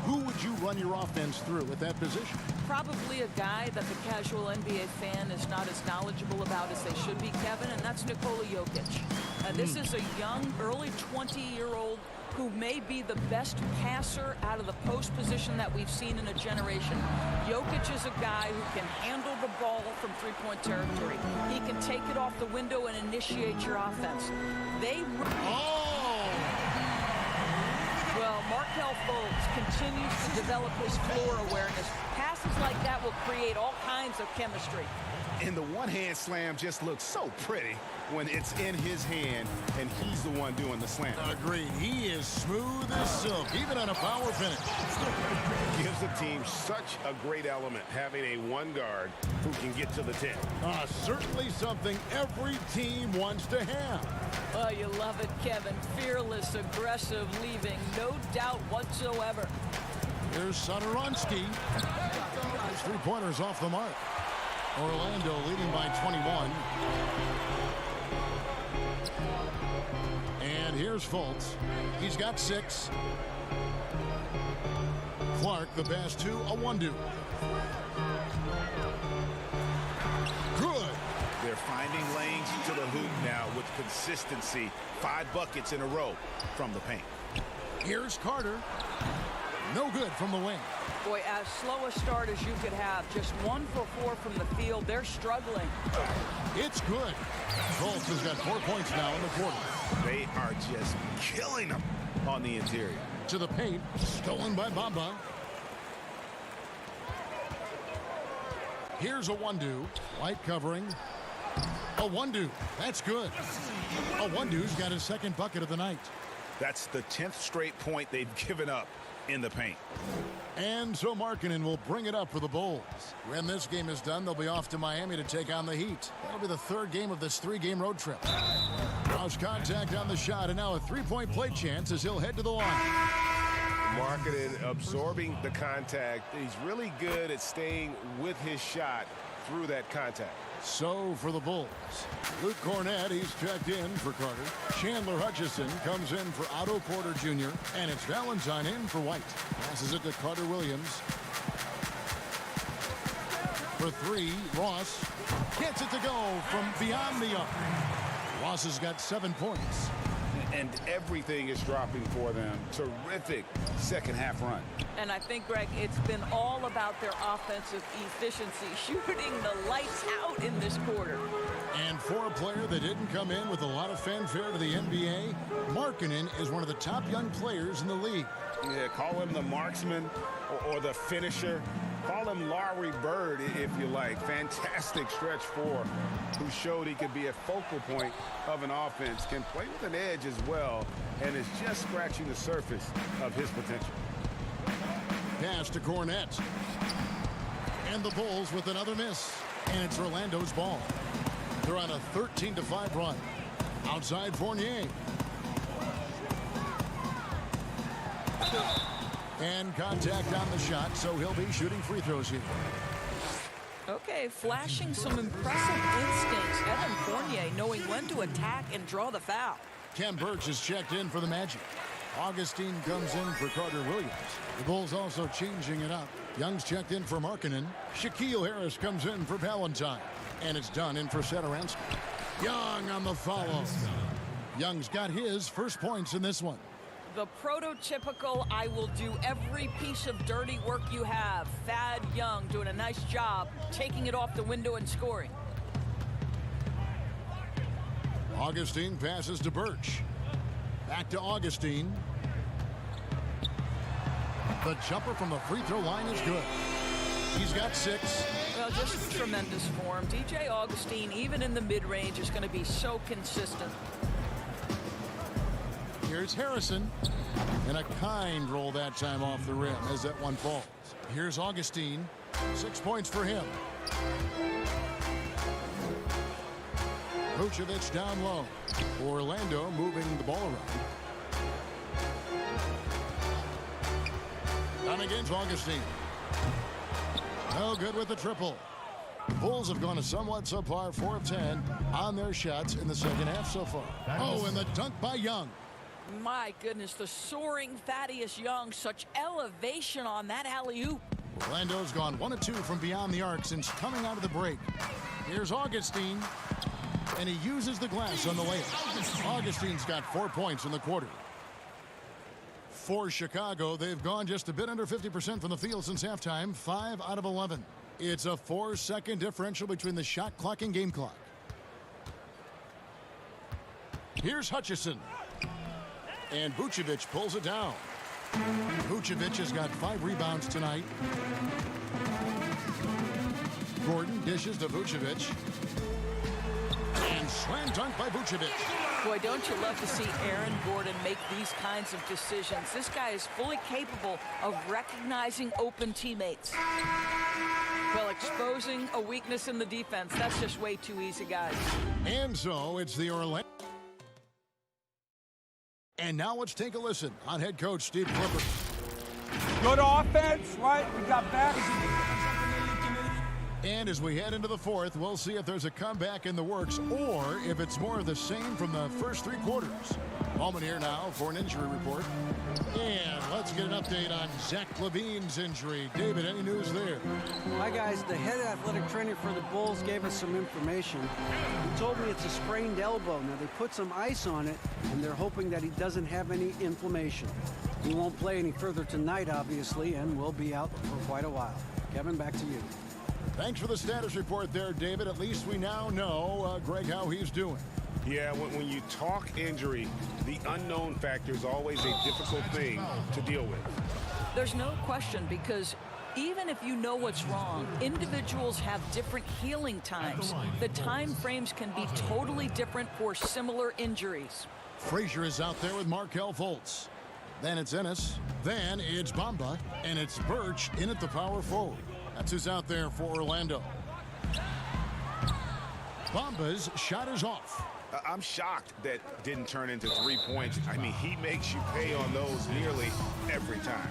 Who would you run your offense through at that position? Probably a guy that the casual NBA fan is not as knowledgeable about as they should be, Kevin, and that's Nikola Jokic. This is a young, early 20-year-old who may be the best passer out of the post position that we've seen in a generation. Jokic is a guy who can handle the ball from three-point territory. He can take it off the window and initiate your offense. Well, Mark Markelle Fultz continues to develop his floor awareness. Passes like that will create all kinds of chemistry. And the one-hand slam just looks so pretty when it's in his hand and he's the one doing the slam. Agreed. He is smooth as silk, even on a power finish. Gives the team such a great element having a one guard who can get to the 10. Certainly something every team wants to have. Oh, you love it, Kevin. Fearless, aggressive, leaving no doubt whatsoever. Here's Satoransky. His three-pointers off the mark. Orlando leading by 21. And here's Fultz. He's got 6. Clark, the pass to Awandu. Good. They're finding lanes to the hoop now with consistency. 5 buckets in a row from the paint. Here's Carter. No good from the wing. Boy, as slow a start as you could have. Just 1 for 4 from the field. They're struggling. It's good. Fultz has got 4 points now in the quarter. They are just killing them on the interior. To the paint. Stolen by Bamba. Here's Awandu. White covering. Awandu. That's good. Awandu's got his second bucket of the night. That's the 10th straight point they've given up in the paint. And so Markkanen will bring it up for the Bulls. When this game is done, they'll be off to Miami to take on the Heat. That'll be the 3rd game of this 3-game road trip. Cross contact on the shot, and now a 3-point play chance as he'll head to the line. Markkanen absorbing the contact. He's really good at staying with his shot through that contact. So for the Bulls, Luke Cornett, he's checked in for Carter. Chandler Hutchison comes in for Otto Porter Jr. And it's Valentine in for White. Passes it to Carter Williams. For 3, Ross gets it to go from beyond the arc. Ross has got 7 points. And everything is dropping for them. Terrific second half run. And I think, Greg, it's been all about their offensive efficiency, shooting the lights out in this quarter. And for a player that didn't come in with a lot of fanfare to the NBA, Markkanen is one of the top young players in the league. Yeah, call him the marksman or the finisher. Call him Lauri Bird, if you like. Fantastic stretch 4, who showed he could be a focal point of an offense, can play with an edge as well, and is just scratching the surface of his potential. Pass to Cornett. And the Bulls with another miss. And it's Orlando's ball. They're on a 13-5 run. Outside Fournier. And contact on the shot, so he'll be shooting free throws here. Okay, flashing some impressive instincts. Evan Fournier knowing when to attack and draw the foul. Ken Birch is checked in for the Magic. Augustine comes in for Carter Williams. The Bulls also changing it up. Young's checked in for Markkanen. Shaquille Harris comes in for Valentine. And it's done in for Satoransky. Young on the follow. Young's got his first points in this one. The prototypical, I will do every piece of dirty work you have. Thad Young doing a nice job, taking it off the window and scoring. Augustine passes to Birch. Back to Augustine. The jumper from the free throw line is good. He's got 6. Well, just tremendous form. DJ Augustine, even in the mid-range, is going to be so consistent. Here's Harrison. And a kind roll that time off the rim as that one falls. Here's Augustine. 6 points for him. Vucevic down low. Orlando moving the ball around. Down against Augustine. No good with the triple. Bulls have gone a somewhat subpar 4 of 10 on their shots in the second half so far. Oh, and the dunk by Young. My goodness, the soaring Thaddeus Young, such elevation on that alley-oop. Orlando's gone 1 of 2 from beyond the arc since coming out of the break. Here's Augustine, and he uses the glass on the layup. Augustine's got 4 points in the quarter. For Chicago, they've gone just a bit under 50% from the field since halftime, 5 out of 11. It's a 4-second differential between the shot clock and game clock. Here's Hutchison. And Vucevic pulls it down. Vucevic has got 5 rebounds tonight. Gordon dishes to Vucevic. And slam dunk by Vucevic. Boy, don't you love to see Aaron Gordon make these kinds of decisions. This guy is fully capable of recognizing open teammates. Well, exposing a weakness in the defense, that's just way too easy, guys. And so it's the Orlando. And now let's take a listen on head coach Steve Clifford. Good offense, right? We got back. And as we head into the fourth, we'll see if there's a comeback in the works or if it's more of the same from the first 3 quarters. Moment here now for an injury report. And let's get an update on Zach LaVine's injury. David, any news there? Hi, guys. The head athletic trainer for the Bulls gave us some information. He told me it's a sprained elbow. Now, they put some ice on it, and they're hoping that he doesn't have any inflammation. He won't play any further tonight, obviously, and will be out for quite a while. Kevin, back to you. Thanks for the status report there, David. At least we now know, Greg, how he's doing. Yeah, when you talk injury, the unknown factor is always a difficult thing to deal with. There's no question, because even if you know what's wrong, individuals have different healing times. The time frames can be totally different for similar injuries. Frazier is out there with Markelle Fultz. Then it's Ennis. Then it's Bamba. And it's Birch in at the power forward. That's who's out there for Orlando. Bamba's shot is off. I'm shocked that didn't turn into 3 points. I mean, he makes you pay on those nearly every time.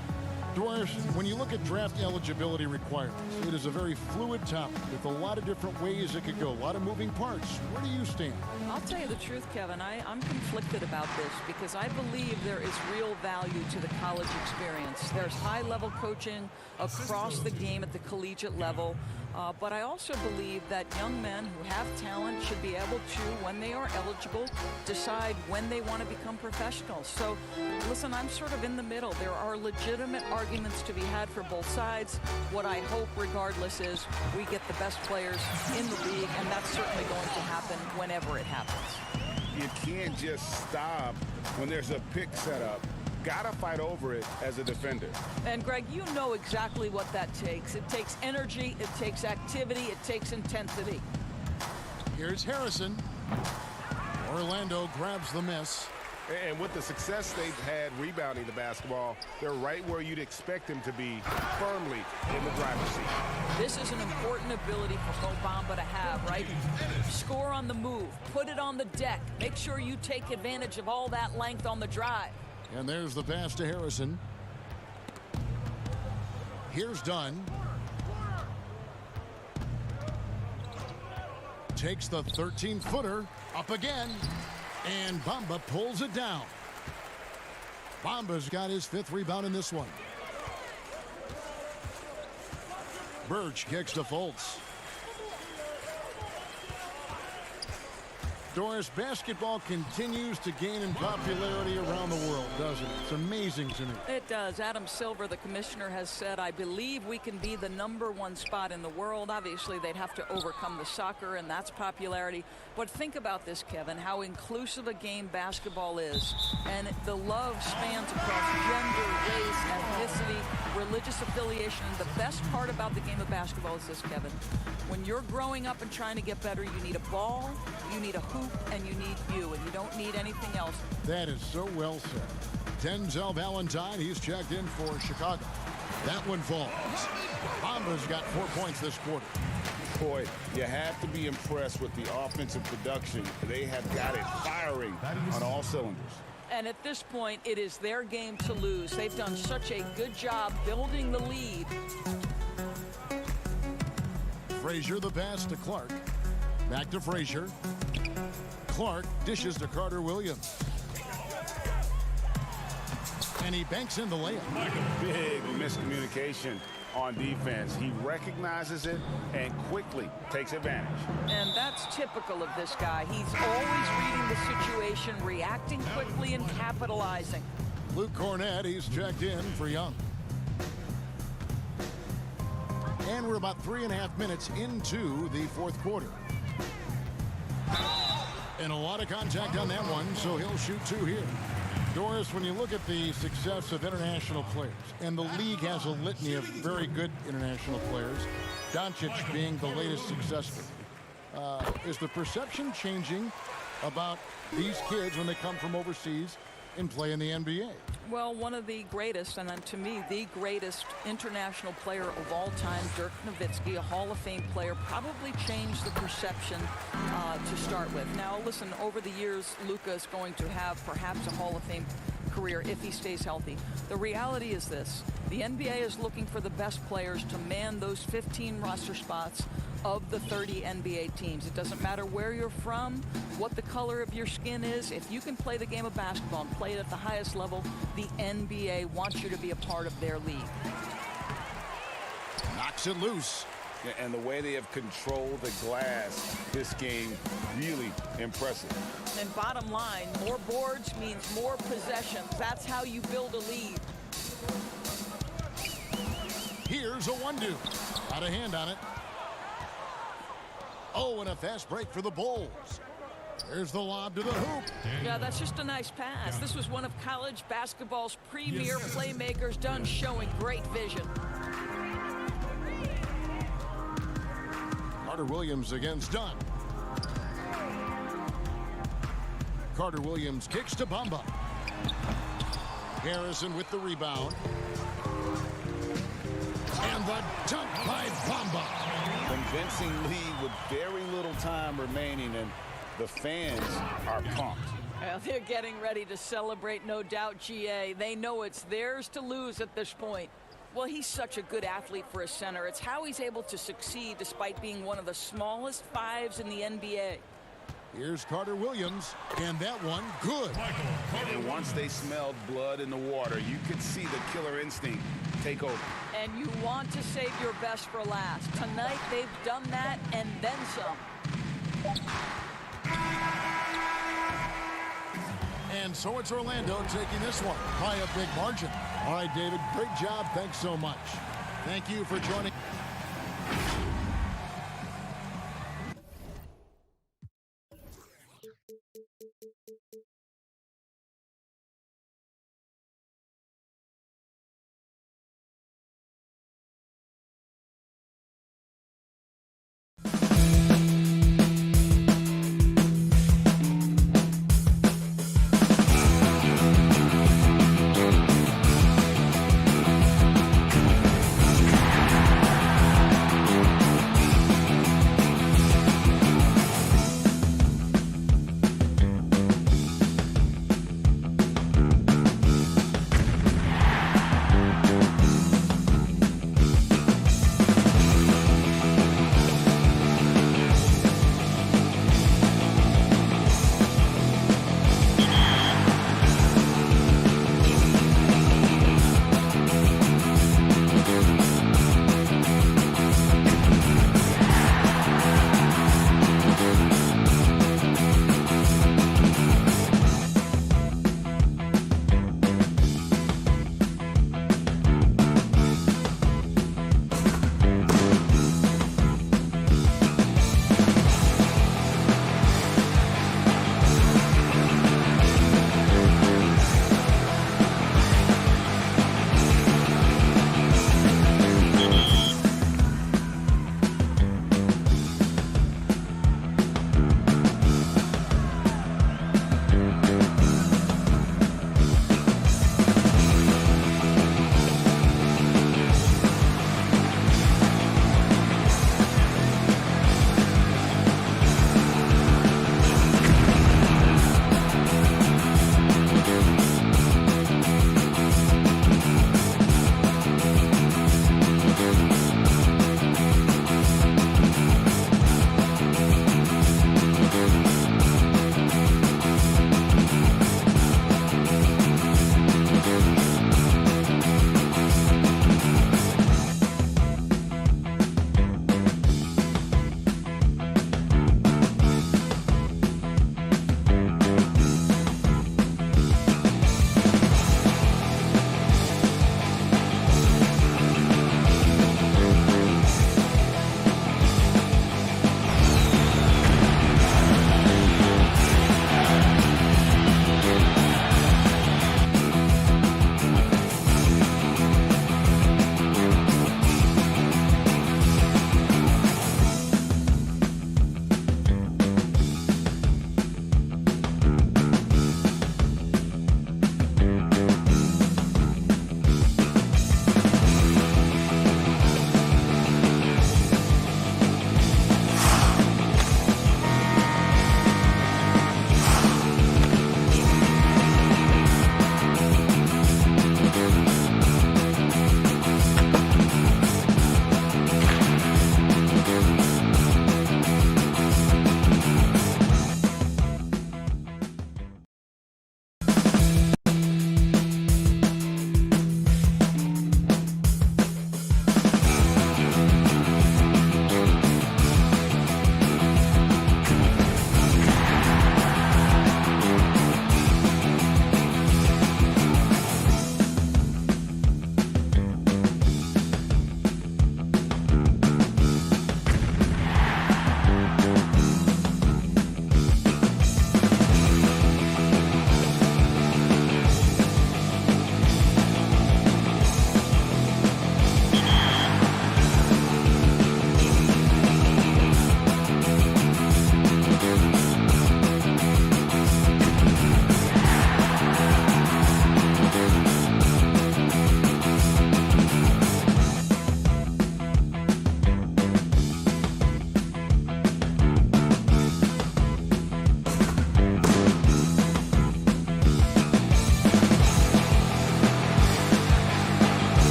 Doris, when you look at draft eligibility requirements, it is a very fluid topic with a lot of different ways it could go, a lot of moving parts. Where do you stand? I'll tell you the truth, Kevin. I'm conflicted about this because I believe there is real value to the college experience. There's high-level coaching across the game at the collegiate level. But I also believe that young men who have talent should be able to, when they are eligible, decide when they want to become professionals. So, listen, I'm sort of in the middle. There are legitimate arguments to be had for both sides. What I hope, regardless, is we get the best players in the league, and that's certainly going to happen whenever it happens. You can't just stop when there's a pick set up. Gotta fight over it as a defender. And Greg, you know exactly what that takes. It takes energy, it takes activity, it takes intensity. Here's Harrison. Orlando grabs the miss. And with the success they've had rebounding the basketball, they're right where you'd expect them to be, firmly in the driver's seat. This is an important ability for Mo Bamba to have, right? Score on the move, put it on the deck, make sure you take advantage of all that length on the drive. And there's the pass to Harrison. Here's Dunn. Takes the 13-footer up again. And Bamba pulls it down. Bamba's got his 5th rebound in this one. Birch kicks to Fultz. Doris, basketball continues to gain in popularity around the world, doesn't it? It's amazing to me. It does. Adam Silver, the commissioner, has said, I believe we can be the #1 spot in the world. Obviously, they'd have to overcome the soccer, and that's popularity. But think about this, Kevin, how inclusive a game basketball is. And the love spans across gender, race, ethnicity, religious affiliation. And the best part about the game of basketball is this, Kevin. When you're growing up and trying to get better, you need a ball, you need a hoop, and you need you, and you don't need anything else. That is so well said. Denzel Valentine, he's checked in for Chicago. That one falls. Bamba's got 4 points this quarter. Boy, you have to be impressed with the offensive production. They have got it firing on all cylinders. And at this point, it is their game to lose. They've done such a good job building the lead. Frazier, the pass to Clark. Back to Frazier. Clark dishes to Carter Williams. And he banks in the layup. Big miscommunication on defense. He recognizes it and quickly takes advantage. And that's typical of this guy. He's always reading the situation, reacting quickly, and capitalizing. Luke Cornett, he's checked in for Young. And we're about 3.5 minutes into the fourth quarter. And a lot of contact on that one, so he'll shoot 2 here. Doris, when you look at the success of international players, and the league has a litany of very good international players, Doncic being the latest success story, is the perception changing about these kids when they come from overseas and play in the NBA? Well, one of the greatest, and to me, the greatest international player of all time, Dirk Nowitzki, a Hall of Fame player, probably changed the perception to start with. Now, listen, over the years, Luka is going to have perhaps a Hall of Fame career if he stays healthy. The reality is this. The NBA is looking for the best players to man those 15 roster spots of the 30 NBA teams. It doesn't matter where you're from, what the color of your skin is. If you can play the game of basketball and play it at the highest level, the NBA wants you to be a part of their league. Knocks it loose. Yeah, and the way they have controlled the glass this game, really impressive. And bottom line, more boards means more possessions. That's how you build a lead. Here's a 1-2. Got a hand on it. Oh, and a fast break for the Bulls. There's the lob to the hoop. Yeah, that's just a nice pass. This was one of college basketball's premier playmakers, done showing great vision. Carter Williams against Dunn. Carter Williams kicks to Bamba. Harrison with the rebound. And the dunk by Bamba. Convincing lead with very little time remaining, and the fans are pumped. Well, they're getting ready to celebrate, no doubt, GA. They know it's theirs to lose at this point. Well, he's such a good athlete for a center. It's how he's able to succeed despite being one of the smallest fives in the NBA. Here's Carter Williams, and that one good. And once they smelled blood in the water, you could see the killer instinct take over. And you want to save your best for last. Tonight, they've done that and then some. And so it's Orlando taking this one by a big margin. All right, David, great job. Thanks so much. Thank you for joining.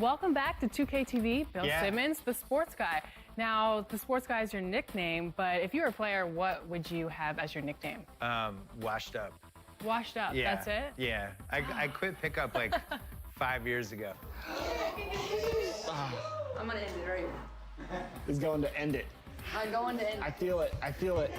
Welcome back to 2K TV. Bill Simmons, the sports guy. Now, the sports guy is your nickname, but if you were a player, what would you have as your nickname? Washed up. Washed up, Yeah. that's it? Yeah. I quit pickup like 5 years ago. I'm gonna end it right. He's going to end it. I'm going to end I feel it. I feel it.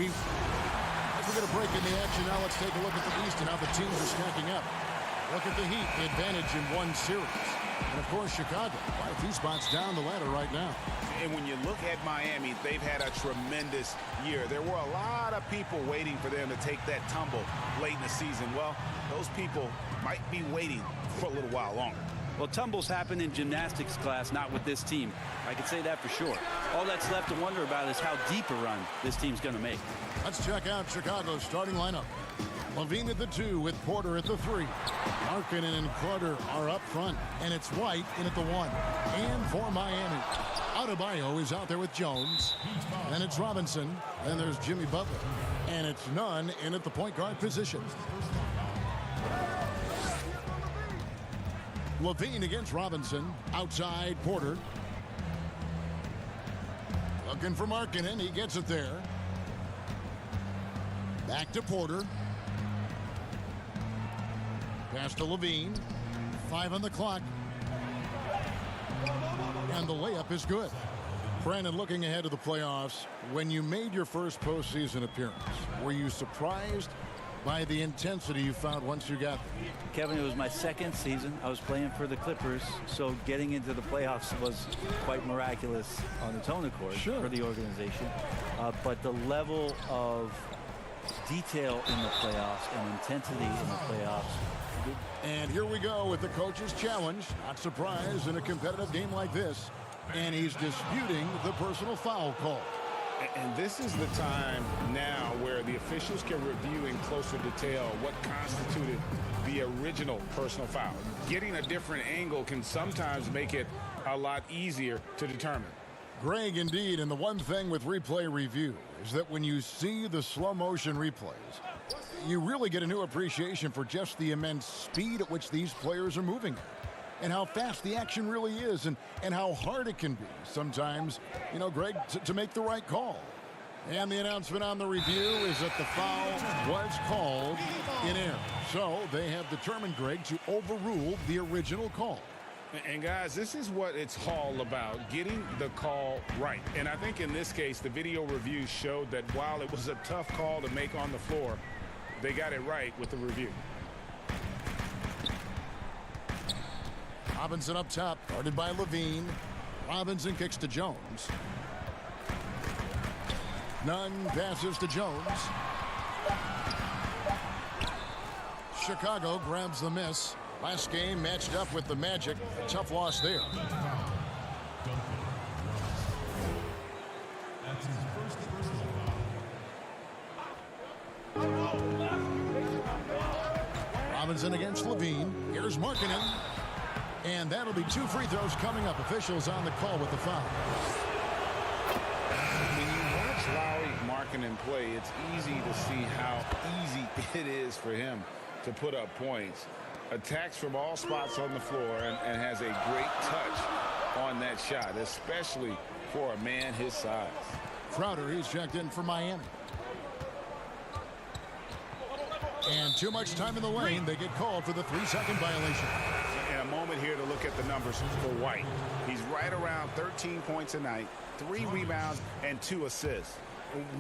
As we're going to break in the action now, let's take a look at the East and how the teams are stacking up. Look at the Heat, the advantage in one series. And, of course, Chicago, quite a few spots down the ladder right now. And when you look at Miami, they've had a tremendous year. There were a lot of people waiting for them to take that tumble late in the season. Well, those people might be waiting for a little while longer. Well, tumbles happen in gymnastics class, not with this team. I can say that for sure. All that's left to wonder about is how deep a run this team's going to make. Let's check out Chicago's starting lineup. LaVine at the 2 with Porter at the 3. Markkanen and Carter are up front, and it's White in at the 1. And for Miami, Adebayo is out there with Jones. Then it's Robinson. Then there's Jimmy Butler. And it's Nunn in at the point guard position. LaVine against Robinson. Outside Porter. Looking for Markkanen. He gets it there. Back to Porter. Pass to LaVine. 5 on the clock. And the layup is good. Brandon, looking ahead to the playoffs, when you made your first postseason appearance, were you surprised by the intensity you found once you got there? Kevin, it was my second season. I was playing for the Clippers, so getting into the playoffs was quite miraculous on its own accord for the organization. But the level of detail in the playoffs and intensity in the playoffs. And here we go with the coach's challenge. Not surprised in a competitive game like this. And he's disputing the personal foul call. And this is the time now where the officials can review in closer detail what constituted the original personal foul. Getting a different angle can sometimes make it a lot easier to determine. Greg, indeed, and the one thing with replay review is that when you see the slow motion replays, you really get a new appreciation for just the immense speed at which these players are moving and how fast the action really is and how hard it can be sometimes, you know, Greg, to make the right call. And the announcement on the review is that the foul was called in error. So they have determined, Greg, to overrule the original call. And guys, this is what it's all about, getting the call right. And I think in this case, the video review showed that while it was a tough call to make on the floor, they got it right with the review. Robinson up top, guarded by LaVine. Robinson kicks to Jones. Nunn passes to Jones. Chicago grabs the miss. Last game matched up with the Magic. A tough loss there. Robinson against LaVine. Here's Markkanen. And that'll be 2 free throws coming up. Officials on the call with the foul. When you watch Lauri Markkanen play, it's easy to see how easy it is for him to put up points. Attacks from all spots on the floor and has a great touch on that shot, especially for a man his size. Crowder, he's checked in for Miami. And too much time in the lane. They get called for the 3-second violation. And a moment here to look at the numbers for White. He's right around 13 points a night, 3 rebounds, and 2 assists.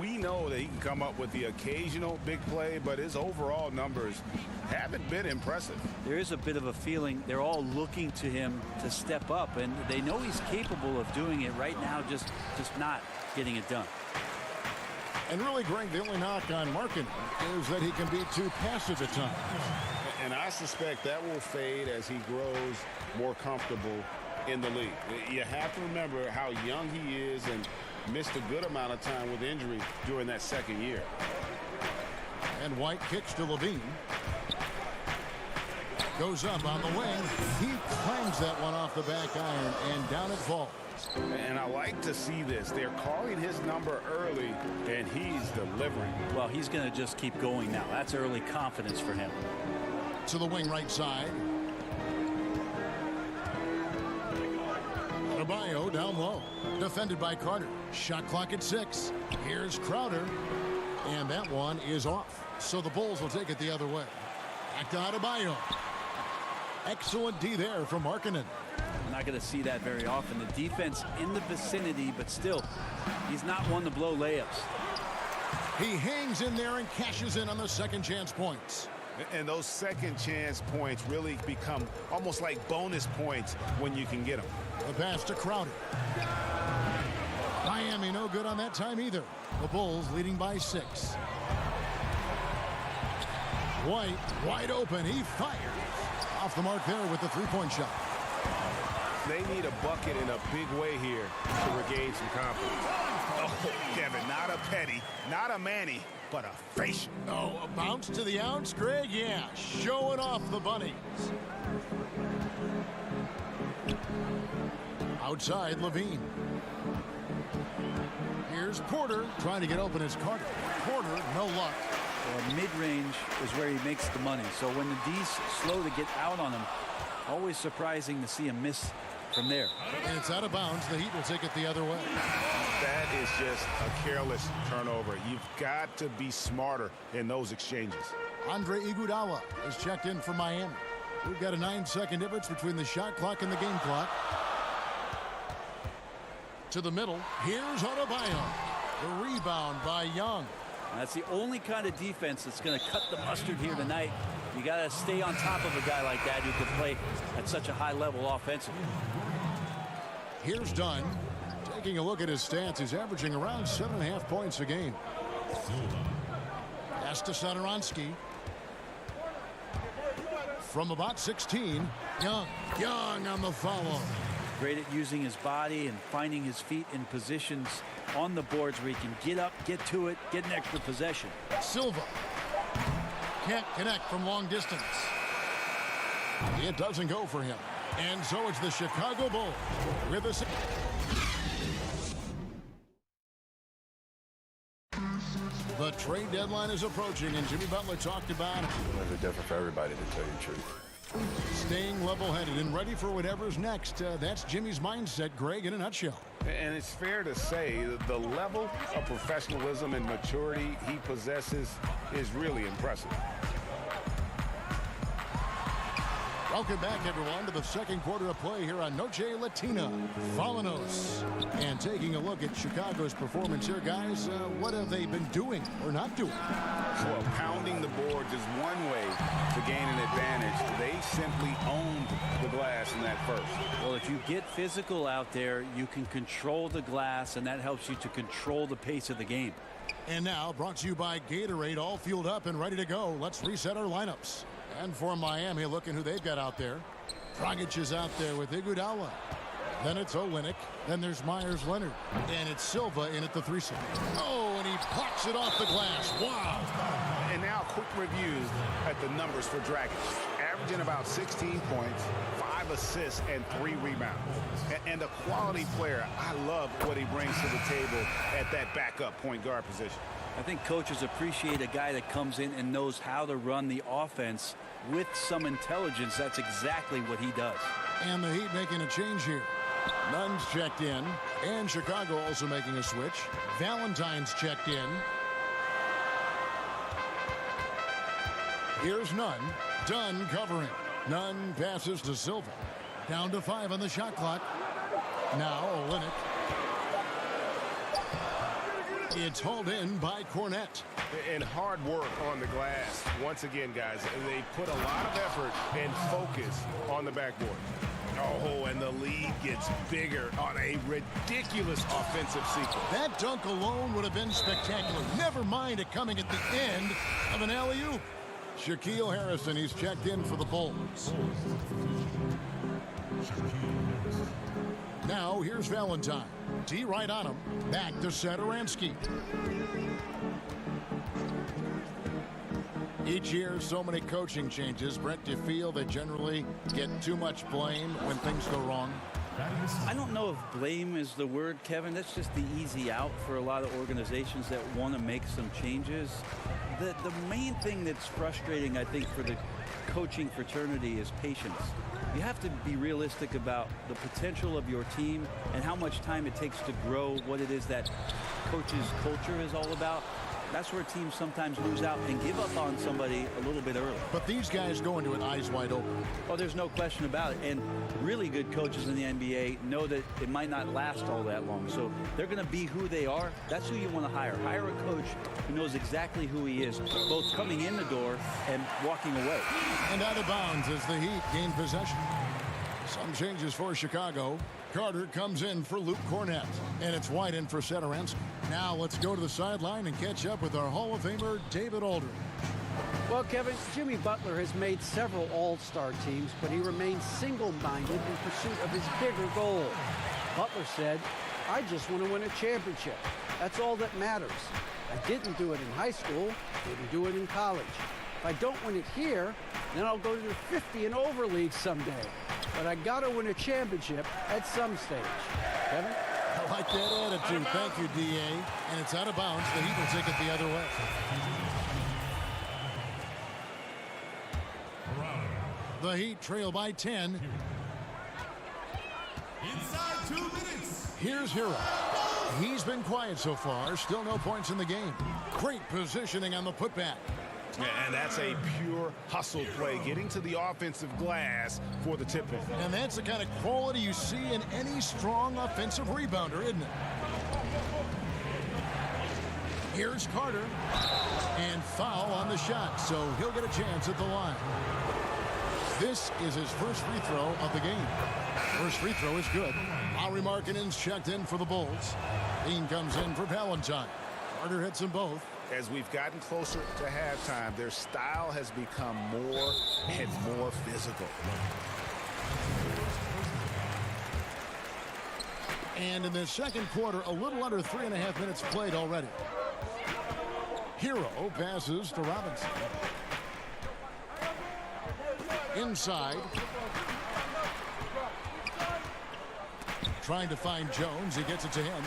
We know that he can come up with the occasional big play, but his overall numbers haven't been impressive. There is a bit of a feeling they're all looking to him to step up, and they know he's capable of doing it right now, just not getting it done. And really, Greg, the only knock on Markkanen is that he can be too passive at times. And I suspect that will fade as he grows more comfortable in the league. You have to remember how young he is and missed a good amount of time with injury during that second year. And White kicks to LaVine. Goes up on the wing. He clangs that one off the back iron, and down it falls. And I like to see this. They're calling his number early, and he's delivering. Well, he's going to just keep going now. That's early confidence for him. To the wing right side. Adebayo down low. Defended by Carter. Shot clock at 6. Here's Crowder. And that one is off. So the Bulls will take it the other way. Back to Adebayo. Excellent D there from Markkanen. We're not going to see that very often. The defense in the vicinity, but still, he's not one to blow layups. He hangs in there and cashes in on the second chance points. And those second chance points really become almost like bonus points when you can get them. The pass to Crowder. Miami no good on that time either. The Bulls leading by 6. White wide open. He fires. Off the mark there with the three-point shot. They need a bucket in a big way here to regain some confidence. Oh, Kevin, not a Petty, not a Manny, but a facial. Oh, a bounce to the ounce, Greg? Yeah, showing off the bunnies. Outside, LaVine. Here's Porter trying to get open as Carter. Porter, no luck. Well, mid-range is where he makes the money. So when the D's slow to get out on him, always surprising to see him miss from there. And it's out of bounds. The Heat will take it the other way. That is just a careless turnover. You've got to be smarter in those exchanges. Andre Iguodala is checked in for Miami. We've got a 9-second difference between the shot clock and the game clock. To the middle. Here's Adebayo. The rebound by Young. That's the only kind of defense that's going to cut the mustard here tonight. You got to stay on top of a guy like that who can play at such a high level offensively. Here's Dunn. Taking a look at his stats, he's averaging around 7.5 points a game. Pass to Satoransky. From about 16, Young. Young on the follow. Great at using his body and finding his feet in positions on the boards where he can get up, get to it, get an extra possession. Silva can't connect from long distance. It doesn't go for him. And so it's the Chicago Bulls with a... The trade deadline is approaching, and Jimmy Butler talked about it. Things are different for everybody, to tell you the truth. Staying level-headed and ready for whatever's next. That's Jimmy's mindset, Greg, in a nutshell. And it's fair to say the level of professionalism and maturity he possesses is really impressive. Welcome back, everyone, to the second quarter of play here on Noche Latina. Vamonos. And taking a look at Chicago's performance here, guys, what have they been doing or not doing? Well, pounding the boards is one way to gain an advantage. They simply owned the glass in that first. Well, if you get physical out there, you can control the glass, and that helps you to control the pace of the game. And now, brought to you by Gatorade, all fueled up and ready to go. Let's reset our lineups. And for Miami, looking who they've got out there. Dragic is out there with Iguodala. Then it's Olynyk. Then there's Myers-Leonard. And it's Silva in at the 3-side. Oh, and he pops it off the glass. Wow. And now quick reviews at the numbers for Dragic. Averaging about 16 points, 5 assists, and 3 rebounds. And a quality player. I love what he brings to the table at that backup point guard position. I think coaches appreciate a guy that comes in and knows how to run the offense with some intelligence. That's exactly what he does. And the Heat making a change here. Nunn's checked in. And Chicago also making a switch. Valentine's checked in. Here's Nunn. Dunn covering. Nunn passes to Silva. Down to 5 on the shot clock. Now Olynyk. It's hauled in by Cornette. And hard work on the glass. Once again, guys, they put a lot of effort and focus on the backboard. Oh, and the lead gets bigger on a ridiculous offensive sequence. That dunk alone would have been spectacular. Never mind it coming at the end of an alley-oop. Shaquille Harrison, he's checked in for the Bulls. Now, here's Valentine. T right on him. Back to Satoransky. Each year, so many coaching changes. Brent, do you feel they generally get too much blame when things go wrong? I don't know if blame is the word, Kevin. That's just the easy out for a lot of organizations that want to make some changes. The main thing that's frustrating, I think, for the coaching fraternity is patience. You have to be realistic about the potential of your team and how much time it takes to grow what it is that coach's culture is all about. That's where teams sometimes lose out and give up on somebody a little bit early. But these guys go into it eyes wide open. Oh, there's no question about it. And really good coaches in the NBA know that it might not last all that long. So they're going to be who they are. That's who you want to hire. Hire a coach who knows exactly who he is, both coming in the door and walking away. And out of bounds as the Heat gain possession. Some changes for Chicago. Carter comes in for Luke Cornett. And it's White in for Satoransky. Now let's go to the sideline and catch up with our Hall of Famer, David Aldridge. Well, Kevin, Jimmy Butler has made several all-star teams, but he remains single-minded in pursuit of his bigger goal. Butler said, "I just want to win a championship. That's all that matters. I didn't do it in high school, didn't do it in college. If I don't win it here, then I'll go to the 50 and over league someday. But I got to win a championship at some stage." Kevin? I like that attitude. Thank you, D.A. And it's out of bounds. The Heat will take it the other way. The Heat trail by 10. Inside 2 minutes. Here's Hero. He's been quiet so far. Still no points in the game. Great positioning on the putback. And that's a pure hustle play, getting to the offensive glass for the tip-in. And that's the kind of quality you see in any strong offensive rebounder, isn't it? Here's Carter. And foul on the shot, so he'll get a chance at the line. This is his first free throw of the game. First free throw is good. Lauri Markkanen's checked in for the Bulls. Dean comes in for Valentine. Carter hits them both. As we've gotten closer to halftime, their style has become more and more physical. And in the second quarter, a little under 3.5 minutes played already. Hero passes to Robinson. Inside. Trying to find Jones. He gets it to him.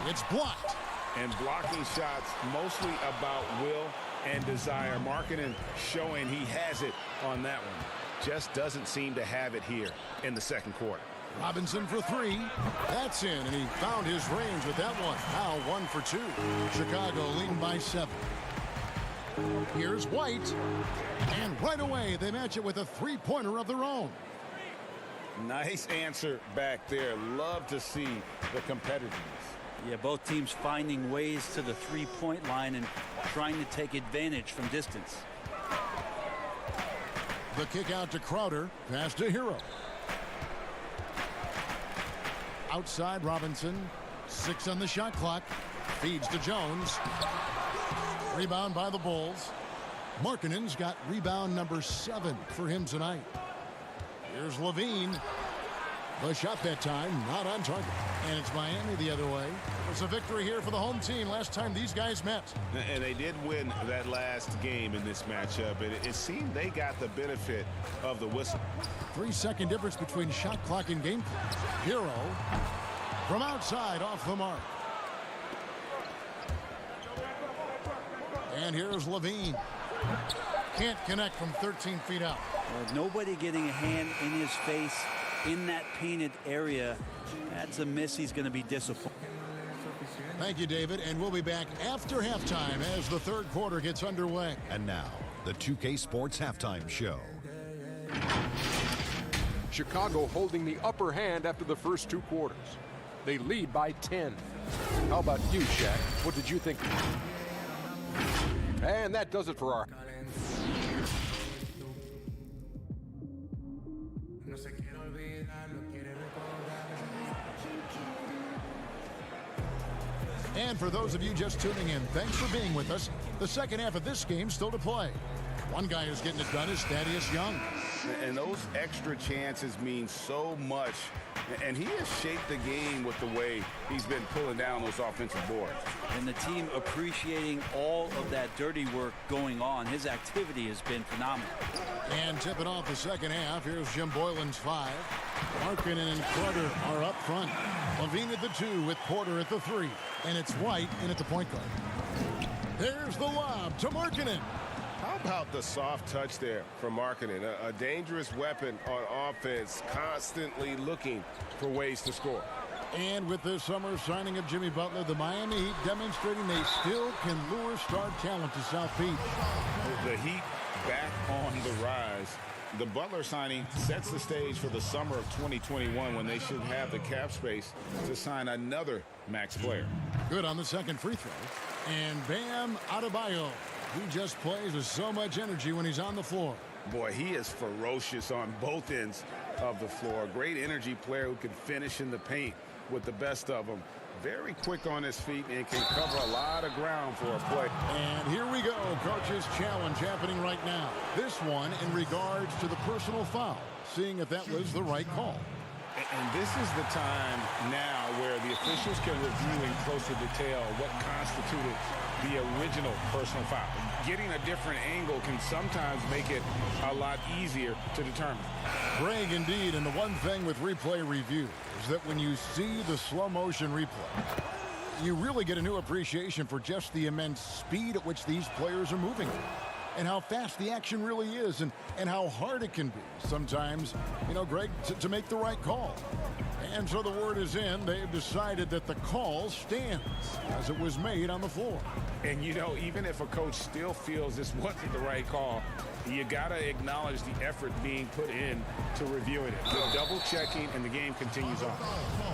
It's blocked. And blocking shots mostly about will and desire. Markkanen showing he has it on that one. Just doesn't seem to have it here in the second quarter. Robinson for three. That's in, and he found his range with that one. Now 1 for 2. Chicago leading by 7. Here's White. And right away, they match it with a three-pointer of their own. Nice answer back there. Love to see the competitiveness. Yeah, both teams finding ways to the three-point line and trying to take advantage from distance. The kick out to Crowder. Pass to Hero. Outside Robinson. 6 on the shot clock. Feeds to Jones. Rebound by the Bulls. Markkanen's got rebound number 7 for him tonight. Here's LaVine. The shot that time, not on target. And it's Miami the other way. It's a victory here for the home team last time these guys met. And they did win that last game in this matchup. It seemed they got the benefit of the whistle. 3-second difference between shot clock and game clock. Hero from outside off the mark. And here's LaVine. Can't connect from 13 feet out. Nobody getting a hand in his face in that painted area. That's a miss. He's going to be disappointed. Thank you, David. And we'll be back after halftime as the third quarter gets underway. And now, the 2K Sports Halftime Show. Chicago holding the upper hand after the first 2 quarters. They lead by 10. How about you, Shaq? What did you think? And that does it for our... And for those of you just tuning in, thanks for being with us. The second half of this game still to play. One guy who's getting it done is Thaddeus Young. And those extra chances mean so much. And he has shaped the game with the way he's been pulling down those offensive boards. And the team appreciating all of that dirty work going on. His activity has been phenomenal. And tipping off the second half, here's Jim Boylan's 5. Markkanen and Carter are up front. LaVine at the 2 with Porter at the 3. And it's White in at the point guard. There's the lob to Markkanen. How about the soft touch there from Markkanen? A dangerous weapon on offense, constantly looking for ways to score. And with this summer signing of Jimmy Butler, the Miami Heat demonstrating they still can lure star talent to South Beach. The Heat back on the rise. The Butler signing sets the stage for the summer of 2021 when they should have the cap space to sign another max player. Good on the second free throw. And Bam Adebayo. He just plays with so much energy when he's on the floor. Boy, he is ferocious on both ends of the floor. Great energy player who can finish in the paint with the best of them. Very quick on his feet and can cover a lot of ground for a play. And here we go. Coach's challenge happening right now. This one in regards to the personal foul. Seeing if that was the right call. And this is the time now where the officials can review in closer detail what constituted the original personal foul. Getting a different angle can sometimes make it a lot easier to determine. Greg, indeed, and the one thing with replay review is that when you see the slow motion replay, you really get a new appreciation for just the immense speed at which these players are moving. And how fast the action really is and how hard it can be sometimes, Greg, to make the right call. And so the word is in. They've decided that the call stands as it was made on the floor. And, even if a coach still feels this wasn't the right call, you got to acknowledge the effort being put in to reviewing it. The double checking, and the game continues on.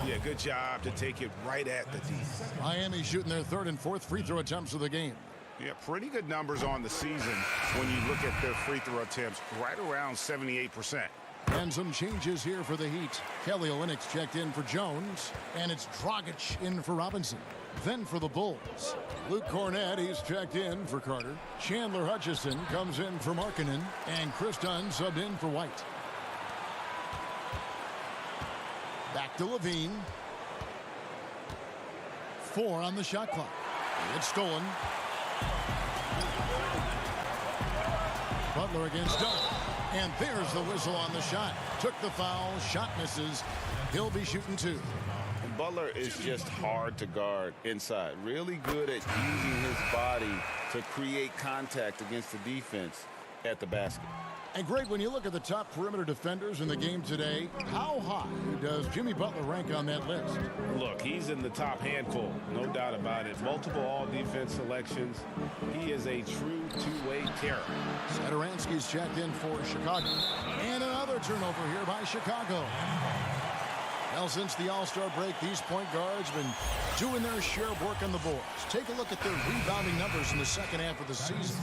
Yeah, good job to take it right at the D. Miami shooting their third and fourth free throw attempts of the game. Yeah, pretty good numbers on the season when you look at their free throw attempts, right around 78%. And some changes here for the Heat. Kelly Olynyk's checked in for Jones, and it's Dragic in for Robinson. Then for the Bulls, Luke Cornett, he's checked in for Carter. Chandler Hutchison comes in for Markkanen, and Chris Dunn subbed in for White. Back to LaVine. 4 on the shot clock. It's stolen. Butler against Dunn. And there's the whistle on the shot. Took the foul. Shot misses. He'll be shooting 2. And Butler is just hard to guard inside. Really good at using his body to create contact against the defense at the basket. And Greg, when you look at the top perimeter defenders in the game today, how high does Jimmy Butler rank on that list? Look, he's in the top handful, no doubt about it. Multiple all-defense selections. He is a true two-way terror. Satoransky's checked in for Chicago. And another turnover here by Chicago. Well, since the All-Star break, these point guards have been doing their share of work on the boards. Take a look at their rebounding numbers in the second half of the season.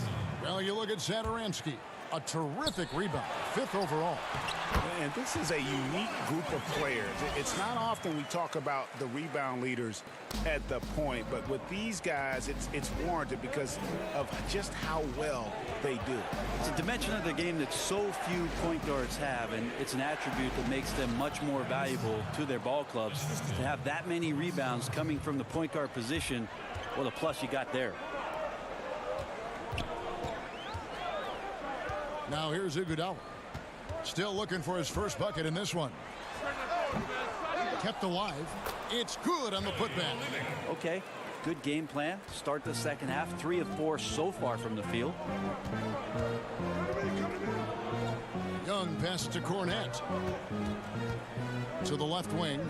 Well, you look at Satoransky. A terrific rebound, 5th overall. And this is a unique group of players. It's not often we talk about the rebound leaders at the point, but with these guys, it's warranted because of just how well they do. It's a dimension of the game that so few point guards have, and it's an attribute that makes them much more valuable to their ball clubs. To have that many rebounds coming from the point guard position, what a plus you got there. Now here's Iguodala. Still looking for his first bucket in this one. Kept alive. It's good on the putback. Okay, good game plan. Start the second half. 3 of 4 so far from the field. Young pass to Cornett. To the left wing.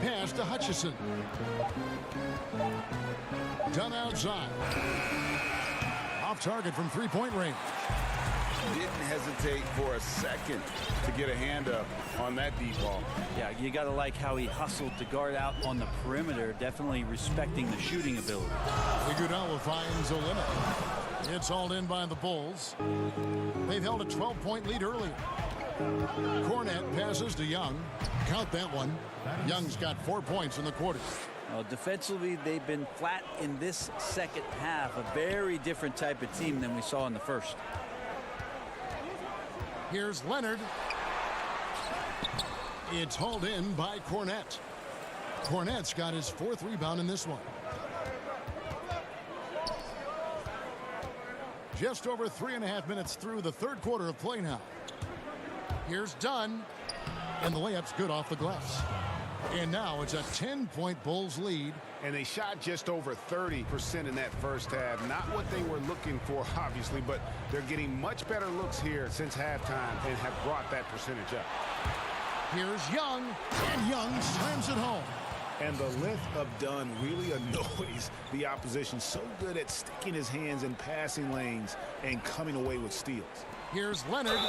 Pass to Hutchison. Done outside. Off target from three-point range. Didn't hesitate for a second to get a hand up on that deep ball. Yeah, you got to like how he hustled to guard out on the perimeter, definitely respecting the shooting ability. Iguodala finds a limit. It's hauled in by the Bulls. They've held a 12-point lead earlier. Cornett passes to Young. Count that one. Young's got 4 points in the quarter. Defensively, they've been flat in this second half. A very different type of team than we saw in the first. Here's Leonard. It's hauled in by Cornette. Cornette's got his 4th rebound in this one. Just over 3.5 minutes through the 3rd quarter of play now. Here's Dunn. And the layup's good off the glass. And now it's a 10-point Bulls lead. And they shot just over 30% in that first half. Not what they were looking for, obviously, but they're getting much better looks here since halftime and have brought that percentage up. Here's Young, and Young slams it home. And the length of Dunn really annoys the opposition. So good at sticking his hands in passing lanes and coming away with steals. Here's Leonard.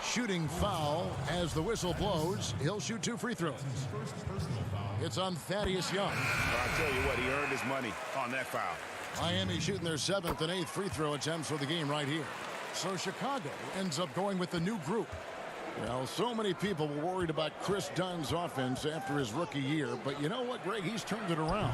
Shooting foul as the whistle blows. He'll shoot 2 free throws. It's on Thaddeus Young. I'll tell you what, he earned his money on that foul. Miami shooting their 7th and 8th free throw attempts for the game right here. So Chicago ends up going with the new group. Well, so many people were worried about Chris Dunn's offense after his rookie year, but you know what, Greg? He's turned it around.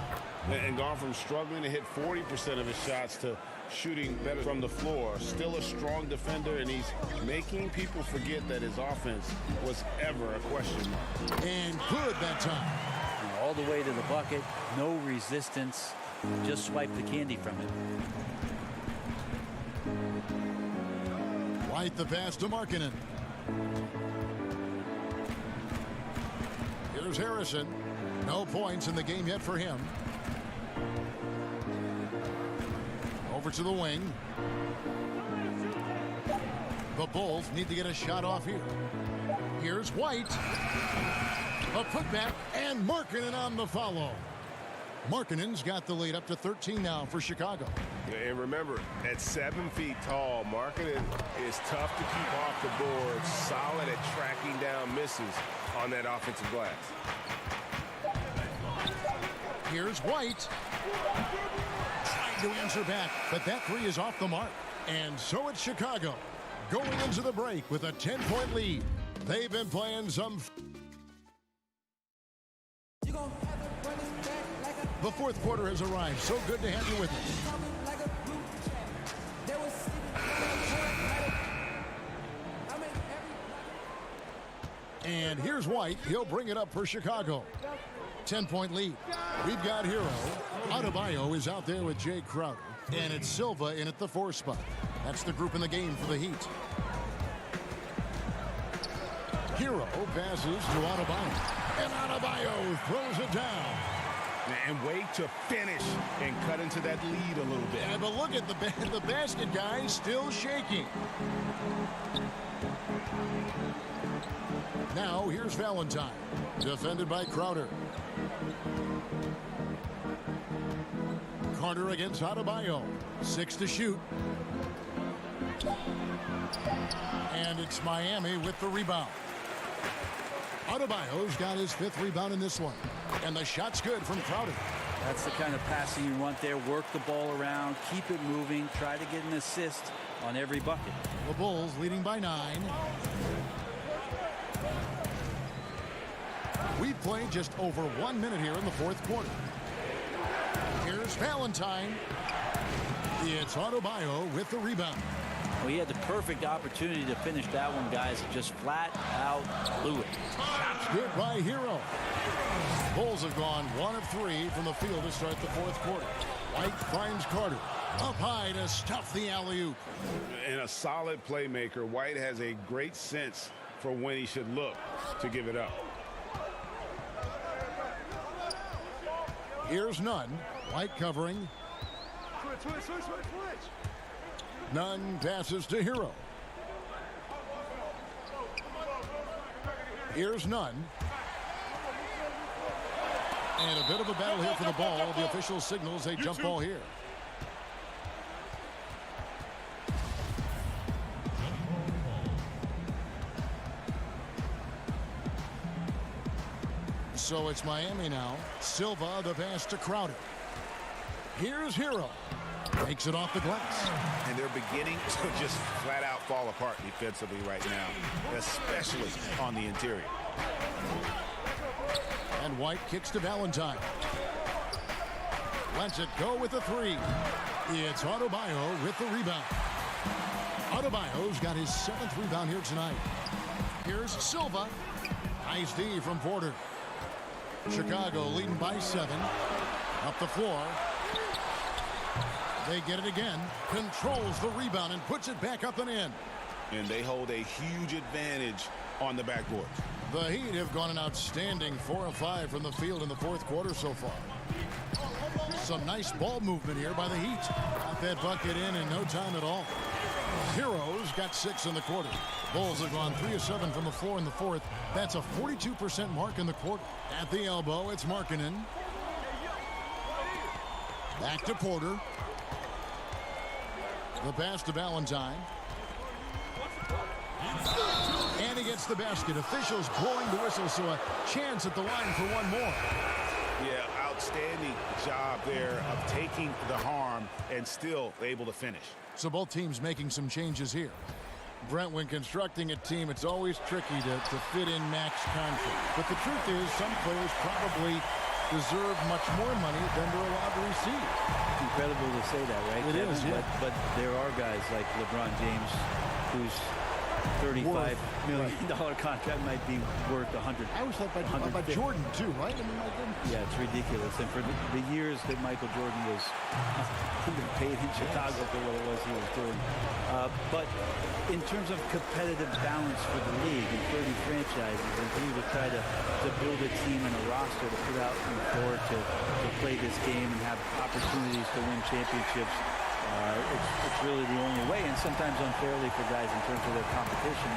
And gone from struggling to hit 40% of his shots to shooting better from the floor. Still a strong defender, and he's making people forget that his offense was ever a question mark. And good that time. All the way to the bucket, no resistance, just swipe the candy from it. White the pass to Markkanen. Here's Harrison. No points in the game yet for him. Over to the wing. The Bulls need to get a shot off here. Here's White. A putback, and Markkanen on the follow. Markkanen's got the lead up to 13 now for Chicago. And remember, at 7 feet tall, Markkanen is tough to keep off the board, solid at tracking down misses on that offensive glass. Here's White. Trying to answer back, but that 3 is off the mark. And so it's Chicago going into the break with a 10-point lead. They've been playing some... The 4th quarter has arrived. So good to have you with us. And here's White. He'll bring it up for Chicago. 10-point lead. We've got Hero. Adebayo is out there with Jay Crowder. And it's Silva in at the 4 spot. That's the group in the game for the Heat. Hero passes to Adebayo. And Adebayo throws it down. And wait to finish and cut into that lead a little bit. Yeah, but look at the basket guy still shaking. Now here's Valentine, defended by Crowder. Carter against Adebayo. 6 to shoot. And it's Miami with the rebound. Adebayo's got his 5th rebound in this one. And the shot's good from Crowder. That's the kind of passing you want there. Work the ball around, keep it moving, try to get an assist on every bucket. The Bulls leading by 9. We've played just over 1 minute here in the 4th quarter. Here's Valentine. It's Adebayo with the rebound. Well, he had the perfect opportunity to finish that one, guys. Just flat out blew it. Shots good by Hero. Bulls have gone 1 of 3 from the field to start the 4th quarter. White finds Carter. Up high to stuff the alley-oop. And a solid playmaker. White has a great sense for when he should look to give it up. Here's Nunn. White covering. Switch. Nunn passes to Hero. Here's Nunn. And a bit of a battle here for the ball. The official signals a jump ball here. So it's Miami now. Silva, the pass to Crowder. Here's Hero. Takes it off the glass. And they're beginning to just flat out fall apart defensively right now, especially on the interior. And White kicks to Valentine. Lets it go with the three. It's Adebayo with the rebound. Adebayo's got his 7th rebound here tonight. Here's Silva. Nice D from Porter. Chicago leading by 7. Up the floor. They get it again. Controls the rebound and puts it back up and in. And they hold a huge advantage on the backboard. The Heat have gone an outstanding 4 of 5 from the field in the 4th quarter so far. Some nice ball movement here by the Heat. Got that bucket in no time at all. Heroes got 6 in the quarter. Bulls have gone 3 of 7 from the floor in the 4th. That's a 42% mark in the quarter. At the elbow, it's Markkanen. Back to Porter. The pass to Valentine. And he gets the basket. Officials blowing the whistle, so a chance at the line for one more. Yeah, outstanding job there of taking the harm and still able to finish. So both teams making some changes here. Brent, when constructing a team, it's always tricky to fit in max contract. But the truth is, some players probably deserve much more money than they're allowed to receive. Incredible to say that, right? It is, yeah. But there are guys like LeBron James whose $35 million contract might be worth 100. I always thought about Jordan too, right? I mean, yeah, it's ridiculous. And for the years that Michael Jordan was underpaid in Chicago for what it was he was doing. But in terms of competitive balance for the league and 30 franchises, and for you to try to build a team and a roster to put out on the floor to play this game and have opportunities to win championships, it's really the only way, and sometimes unfairly for guys in terms of their competition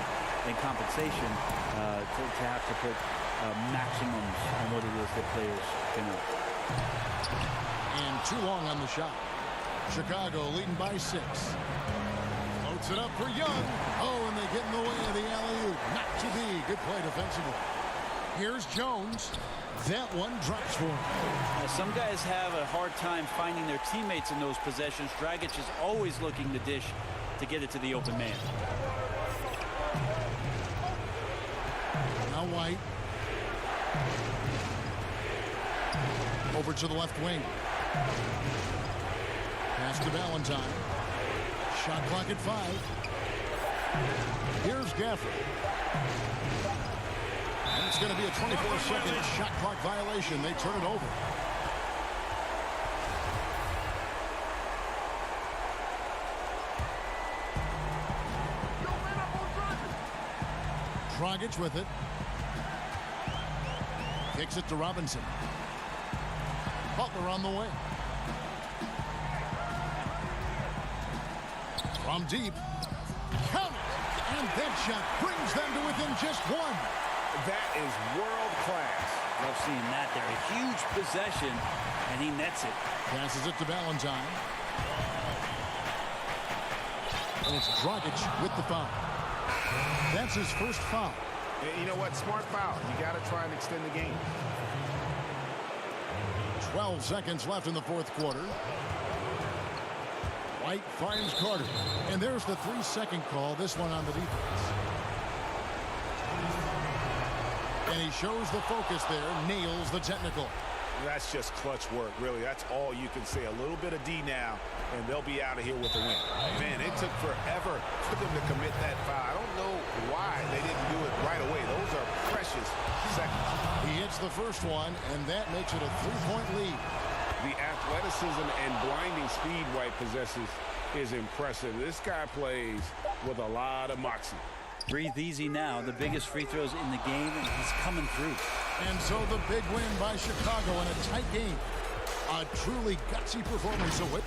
and compensation to have to put maximums on what it is that players can earn. And too long on the shot. Chicago leading by 6. Floats it up for Young. Oh, and they get in the way of the alley-oop. Not to be. Good play defensively. Here's Jones. That one drops for him. Some guys have a hard time finding their teammates in those possessions. Dragic is always looking to dish to get it to the open man. Now White. Over to the left wing. Pass to Valentine. Shot clock at 5. Here's Gafford. And it's going to be a 24-second shot clock violation. They turn it over. Dragic with it. Kicks it to Robinson. Butler on the way. From deep. Count it. And that shot brings them to within just 1. That is world class. Love seeing that there. A huge possession, and he nets it. Passes it to Valentine. And it's Dragic with the foul. That's his first foul. You know what? Smart foul. You got to try and extend the game. 12 seconds left in the 4th quarter. White finds Carter. And there's the 3-second call. This one on the defense. And he shows the focus there. Nails the technical. That's just clutch work, really. That's all you can say. A little bit of D now, and they'll be out of here with the win. Man, it took forever for them to commit that foul. I don't know why they didn't do it right away. Those are precious seconds. He hits the first one, and that makes it a 3-point lead. The athleticism and blinding speed White possesses is impressive. This guy plays with a lot of moxie. Breathe easy now. The biggest free throws in the game, and he's coming through. And so the big win by Chicago in a tight game. A truly gutsy performance. So what?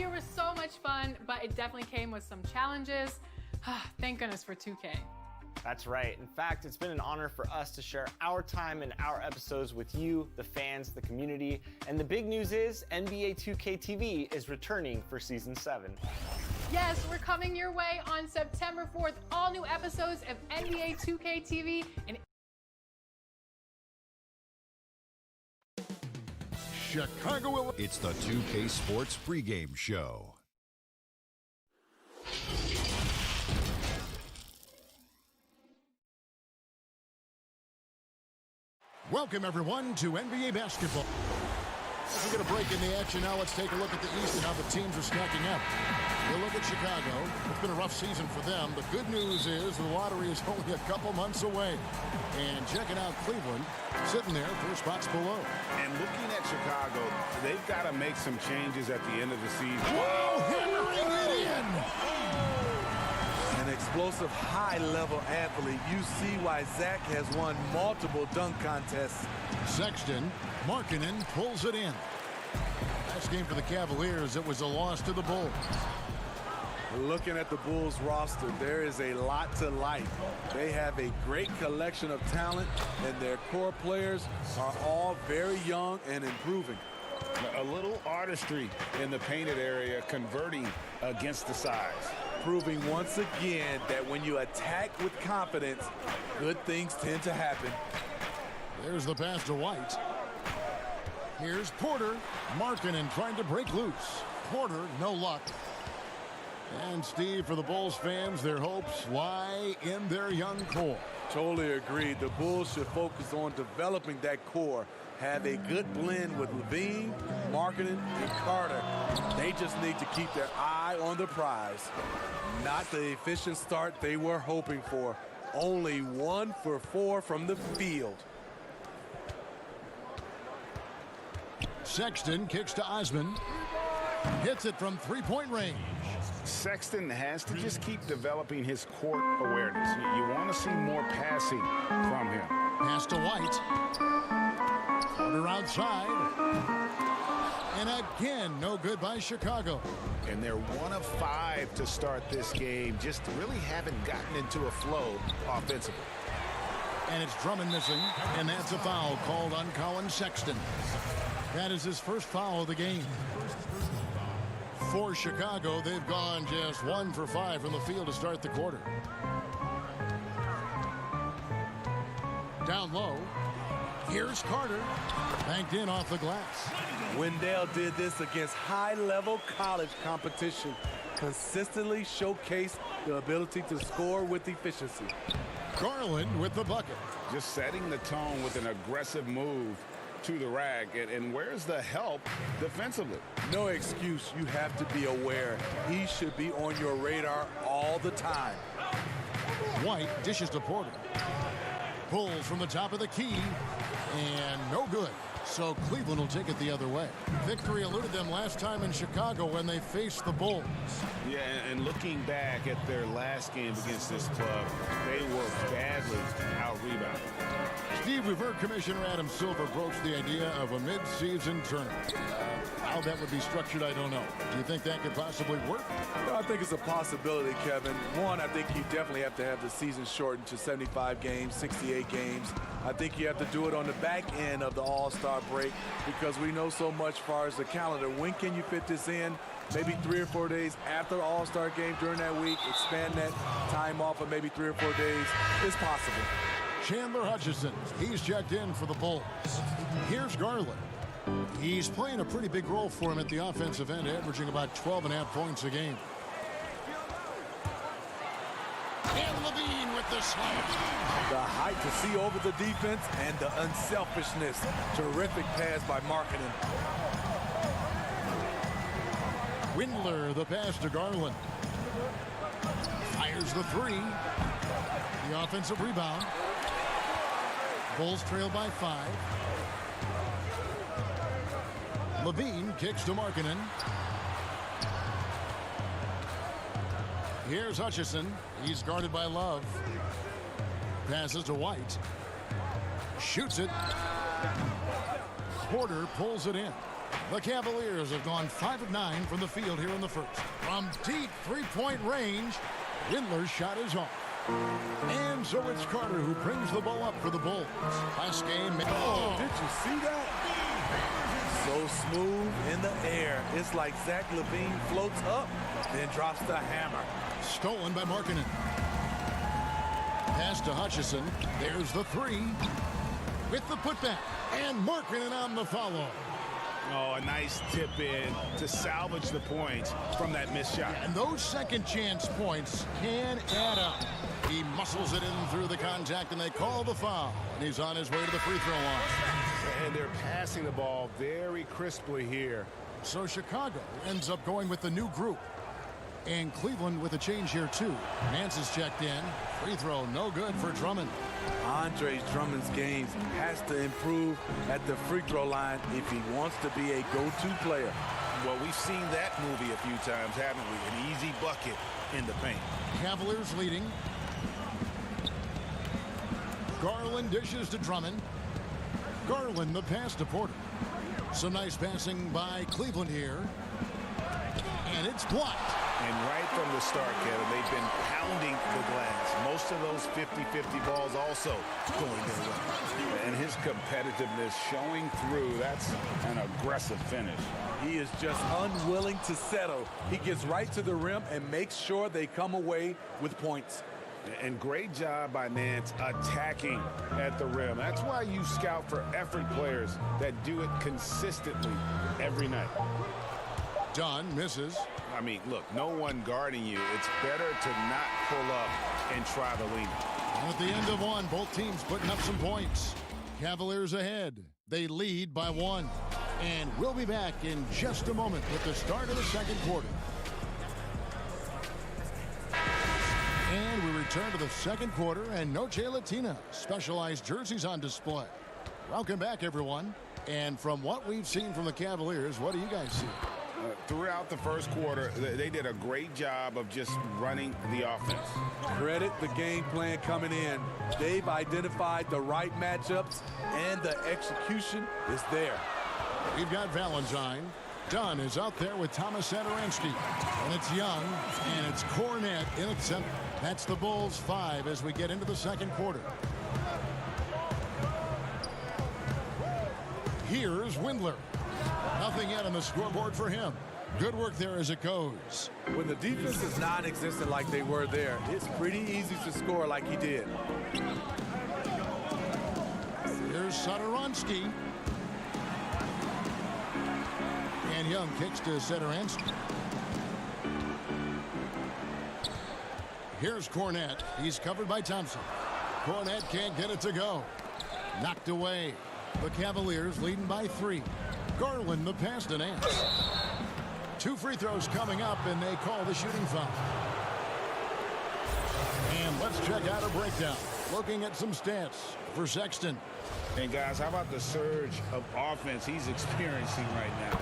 year was so much fun, but it definitely came with some challenges. Thank goodness for 2K. That's right. In fact, it's been an honor for us to share our time and our episodes with you, the fans, the community. And the big news is NBA 2K TV is returning for Season 7. Yes, we're coming your way on September 4th. All new episodes of NBA 2K TV and Chicago. It's the 2K Sports pregame show. Welcome, everyone, to NBA basketball. As we get a break in the action now, let's take a look at the East and how the teams are stacking up. We'll look at Chicago. It's been a rough season for them. The good news is the lottery is only a couple months away. And checking out Cleveland, sitting there 4 spots below. And looking at Chicago, they've got to make some changes at the end of the season. Whoa, hammering it in! An explosive, high-level athlete. You see why Zach has won multiple dunk contests. Sexton, Markkanen pulls it in. Last game for the Cavaliers, it was a loss to the Bulls. Looking at the Bulls roster, there is a lot to like. They have a great collection of talent, and their core players are all very young and improving. A little artistry in the painted area, converting against the size. Proving once again that when you attack with confidence, good things tend to happen. There's the pass to White. Here's Porter. Markkanen trying to break loose. Porter, no luck. And Steve, for the Bulls fans, their hopes lie in their young core. Totally agreed. The Bulls should focus on developing that core. Have a good blend with LaVine, Markkanen, and Carter. They just need to keep their eye on the prize. Not the efficient start they were hoping for. Only 1 for 4 from the field. Sexton kicks to Osman. Hits it from three-point range. Sexton has to just keep developing his court awareness. You want to see more passing from him. Pass to White. Porter outside. And again, no good by Chicago. And they're 1 of 5 to start this game. Just really haven't gotten into a flow offensively. And it's Drummond missing, and that's a foul called on Colin Sexton. That is his first foul of the game. For Chicago, they've gone just 1 for 5 from the field to start the quarter. Down low. Here's Carter. Banked in off the glass. Wendell did this against high-level college competition. Consistently showcased the ability to score with efficiency. Garland with the bucket. Just setting the tone with an aggressive move to the rack. And where's the help defensively? No excuse. You have to be aware. He should be on your radar all the time. White dishes to Porter. Pulls from the top of the key. And no good. So Cleveland will take it the other way. Victory eluded them last time in Chicago when they faced the Bulls. Yeah, and looking back at their last game against this club, they were badly out-rebounded. Steve, we've heard Commissioner Adam Silver broach the idea of a mid-season tournament. How that would be structured, I don't know. Do you think that could possibly work? No, I think it's a possibility, Kevin. One, I think you definitely have to have the season shortened to 75 games, 68 games. I think you have to do it on the back end of the All-Star break because we know so much as far as the calendar. When can you fit this in? Maybe 3 or 4 days after the All-Star game during that week. Expand that time off of maybe 3 or 4 days. It's possible. Chandler Hutchison, he's checked in for the Bulls. Here's Garland. He's playing a pretty big role for him at the offensive end, averaging about 12.5 points a game. And LaVine with the slam. The height to see over the defense and the unselfishness. Terrific pass by Markkanen. Windler, the pass to Garland. Fires the 3. The offensive rebound. Bulls trail by 5. LaVine kicks to Markkanen. Here's Hutchison. He's guarded by Love. Passes to White. Shoots it. Porter pulls it in. The Cavaliers have gone 5 of 9 from the field here in the first. From deep three-point range, Windler's shot is off. And so it's Carter who brings the ball up for the Bulls. Last game. Oh, did you see that? So smooth in the air. It's like Zach LaVine floats up, then drops the hammer. Stolen by Markkanen. Pass to Hutchison. There's the three. With the putback. And Markkanen on the follow. Oh, a nice tip in to salvage the points from that missed shot. And those second chance points can add up. He muscles it in through the contact, and they call the foul. And he's on his way to the free throw line. And they're passing the ball very crisply here. So Chicago ends up going with the new group. And Cleveland with a change here, too. Nance is checked in. Free throw, no good for Drummond. Andre Drummond's game has to improve at the free throw line if he wants to be a go-to player. Well, we've seen that movie a few times, haven't we? An easy bucket in the paint. Cavaliers leading. Garland dishes to Drummond. Garland the pass to Porter. Some nice passing by Cleveland here. And it's blocked. And right from the start, Kevin, they've been pounding the glass. Most of those 50-50 balls also going their way. And his competitiveness showing through. That's an aggressive finish. He is just unwilling to settle. He gets right to the rim and makes sure they come away with points. And great job by Nance attacking at the rim. That's why you scout for effort players that do it consistently every night. Dunn misses. I mean, look, no one guarding you. It's better to not pull up and try the lean. At the end of one, both teams putting up some points. Cavaliers ahead. They lead by 1. And we'll be back in just a moment with the start of the second quarter. And we return to the second quarter, and Noche Latina specialized jerseys on display. Welcome back, everyone. And from what we've seen from the Cavaliers, what do you guys see? Throughout the first quarter, they did a great job of just running the offense. Credit the game plan coming in. They've identified the right matchups, and the execution is there. We've got Valentine. Dunn is out there with Thomas Satoransky. And it's Young, and it's Cornette in at center. That's the Bulls 5 as we get into the second quarter. Here's Windler. Nothing yet on the scoreboard for him. Good work there as it goes. When the defense is non-existent like they were there, it's pretty easy to score like he did. Here's Satoransky. And Young kicks to Satoransky. Here's Cornette. He's covered by Thompson. Cornette can't get it to go. Knocked away. The Cavaliers leading by 3. Garland the pass to Nance. 2 free throws coming up, and they call the shooting foul. And let's check out a breakdown. Looking at some stats for Sexton. And guys, how about the surge of offense he's experiencing right now?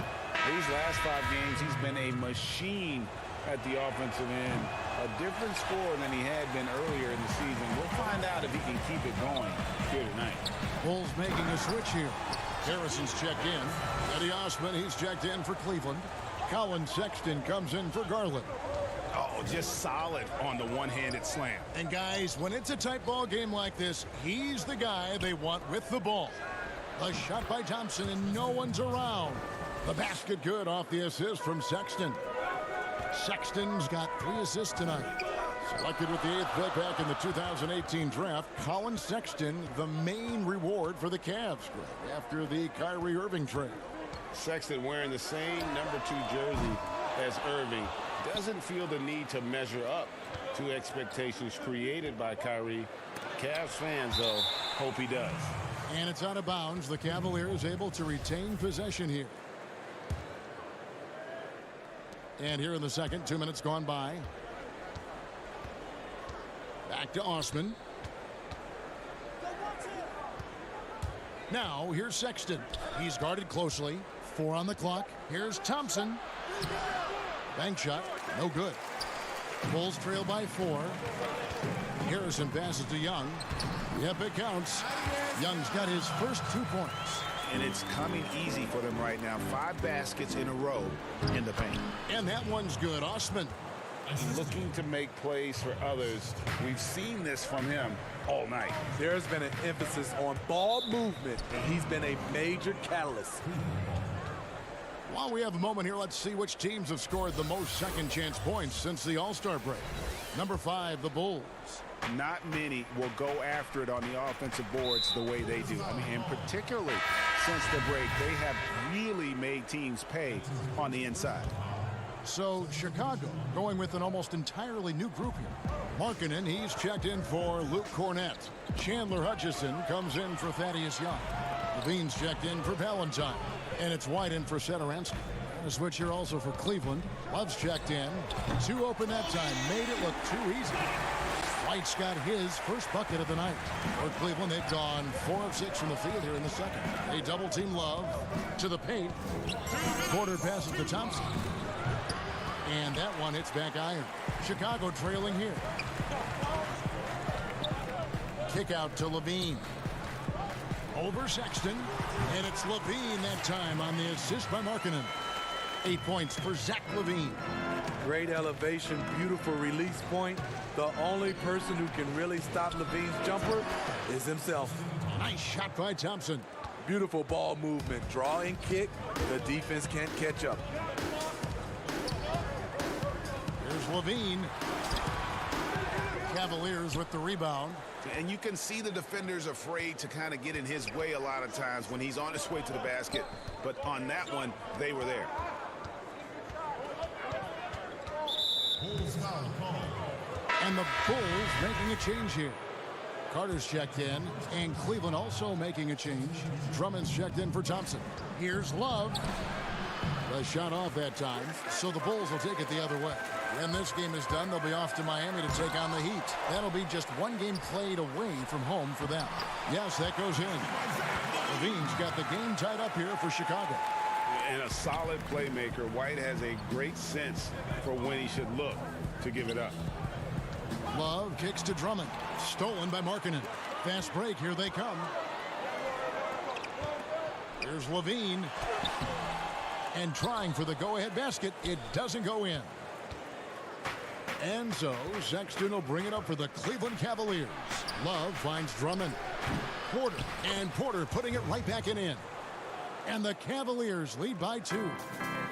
These last 5 games, he's been a machine at the offensive end. A different score than he had been earlier in the season. We'll find out if he can keep it going here tonight. Bulls making a switch here. Harrison's checked in. Eddie Osman, he's checked in for Cleveland. Colin Sexton comes in for Garland. Oh, just solid on the one-handed slam. And guys, when it's a tight ball game like this, he's the guy they want with the ball. A shot by Thompson, and no one's around. The basket good off the assist from Sexton. Sexton's got 3 assists tonight. Selected with the 8th pick back in the 2018 draft, Colin Sexton, the main reward for the Cavs after the Kyrie Irving trade. Sexton wearing the same number 2 jersey as Irving. Doesn't feel the need to measure up to expectations created by Kyrie. Cavs fans, though, hope he does. And it's out of bounds. The Cavaliers able to retain possession here. And here in the second, 2 minutes gone by. Back to Osman. Now, here's Sexton. He's guarded closely. 4 on the clock. Here's Thompson. Bank shot. No good. Bulls trail by 4. Harrison passes to Young. Yep, it counts. Young's got his first 2 points. and it's coming easy for them right now. 5 baskets in a row in the paint. And that one's good. Osman. Looking to make plays for others. We've seen this from him all night. There's been an emphasis on ball movement, and he's been a major catalyst. While we have a moment here, let's see which teams have scored the most second chance points since the All-Star break. Number 5, the Bulls. Not many will go after it on the offensive boards the way they do. I mean, and particularly since the break, they have really made teams pay on the inside. So Chicago going with an almost entirely new group here. Markkanen, he's checked in for Luke Cornett. Chandler Hutchison comes in for Thaddeus Young. LaVine's checked in for Valentine. And it's White in for Satoransky. And a switch here also for Cleveland. Love's checked in. 2 open that time. Made it look too easy. White's got his first bucket of the night. For Cleveland, they've gone 4 of 6 from the field here in the second. They double-team Love to the paint. Porter passes to Thompson. And that one hits back iron. Chicago trailing here. Kick out to LaVine. Over Sexton. And it's LaVine that time on the assist by Markkanen. 8 points for Zach LaVine. Great elevation, beautiful release point. The only person who can really stop LaVine's jumper is himself. Nice shot by Thompson. Beautiful ball movement. Draw and kick. The defense can't catch up. Here's LaVine. Cavaliers with the rebound. And you can see the defenders afraid to kind of get in his way a lot of times when he's on his way to the basket. But on that one, they were there. And the Bulls making a change here. Carter's checked in, and Cleveland also making a change. Drummond's checked in for Thompson. Here's Love. The shot off that time, so the Bulls will take it the other way. When this game is done, they'll be off to Miami to take on the Heat. That'll be just 1 game played away from home for them. Yes, that goes in. LaVine's got the game tied up here for Chicago. And a solid playmaker. White has a great sense for when he should look to give it up. Love kicks to Drummond. Stolen by Markkanen. Fast break. Here they come. Here's LaVine. And trying for the go-ahead basket. It doesn't go in. And so Sexton will bring it up for the Cleveland Cavaliers. Love finds Drummond. Porter. And Porter putting it right back in. And the Cavaliers lead by 2.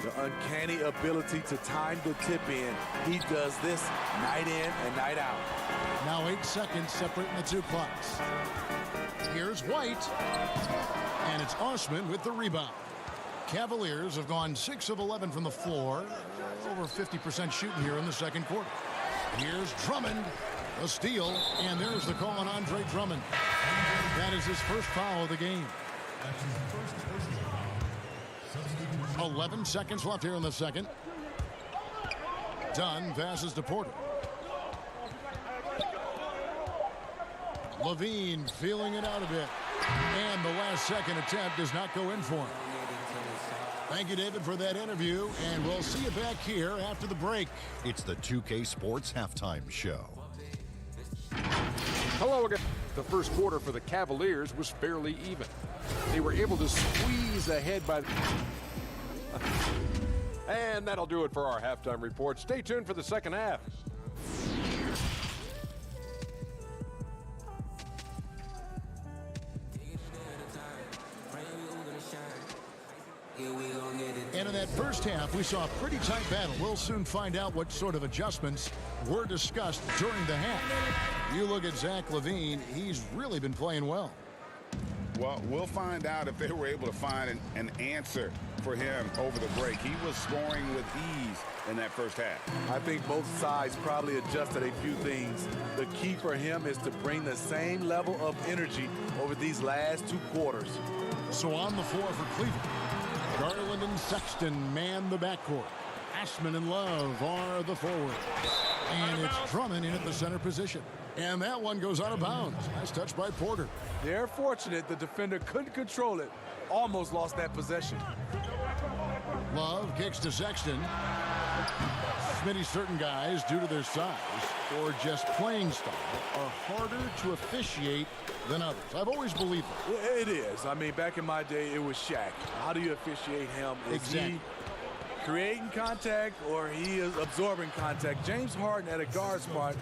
The uncanny ability to time the tip in. He does this night in and night out. Now 8 seconds separating the 2 clocks. Here's White. And it's Osman with the rebound. Cavaliers have gone 6 of 11 from the floor. Over 50% shooting here in the second quarter. Here's Drummond. A steal. And there's the call on Andre Drummond. That is his first foul of the game. 11 seconds left here in the second. Dunn passes to Porter. LaVine feeling it out a bit. And the last second attempt does not go in for him. Thank you, David, for that interview. And we'll see you back here after the break. It's the 2K Sports Halftime Show. Hello again. The first quarter for the Cavaliers was fairly even. They were able to squeeze ahead by... And that'll do it for our halftime report. Stay tuned for the second half. And in that first half, we saw a pretty tight battle. We'll soon find out what sort of adjustments were discussed during the half. You look at Zach LaVine, he's really been playing well. Well, we'll find out if they were able to find an answer for him over the break. He was scoring with ease in that first half. I think both sides probably adjusted a few things. The key for him is to bring the same level of energy over these last 2 quarters. So on the floor for Cleveland, Garland and Sexton man the backcourt. Ashman and Love are the forward. And it's Drummond in at the center position. And that one goes out of bounds. Nice touch by Porter. They're fortunate the defender couldn't control it. Almost lost that possession. Love kicks to Sexton. Smitty, certain guys, due to their size or just playing style, are harder to officiate than others. I've always believed that. It is. I mean, back in my day, it was Shaq. How do you officiate him? Is he creating contact or he is absorbing contact? James Harden at a guard spot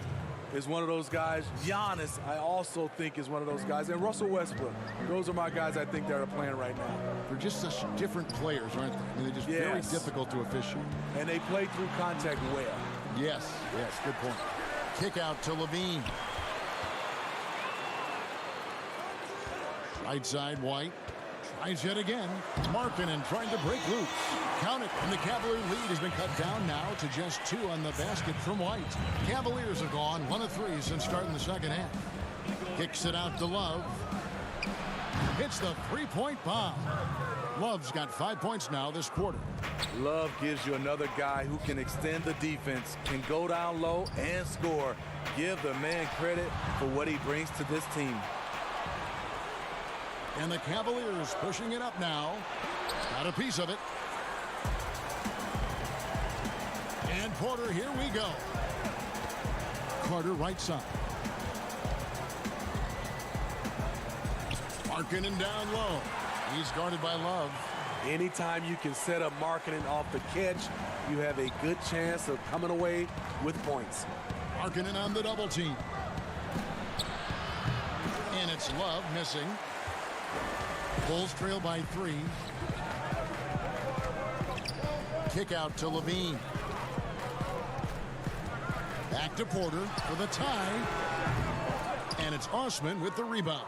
is one of those guys. Giannis, I also think, is one of those guys. And Russell Westbrook. Those are my guys I think that are playing right now. They're just such different players, aren't they? I mean, they're just very difficult to officiate. And they play through contact well. Yes, good point. Kick out to LaVine. Right side, White. Tries yet again. Markkanen trying to break loose. Count it, and the Cavalier lead has been cut down now to just 2 on the basket from White. Cavaliers have gone 1 of 3 since starting the second half. Kicks it out to Love. Hits the three-point bomb. Love's got 5 points now this quarter. Love gives you another guy who can extend the defense, can go down low and score. Give the man credit for what he brings to this team. And the Cavaliers pushing it up now. Got a piece of it. And Porter, here we go. Carter right side. Markkanen down low. He's guarded by Love. Anytime you can set up Markkanen off the catch, you have a good chance of coming away with points. Markkanen on the double team. And it's Love missing. Bulls trail by 3. Kick out to LaVine. Back to Porter for the tie. And it's Osman with the rebound.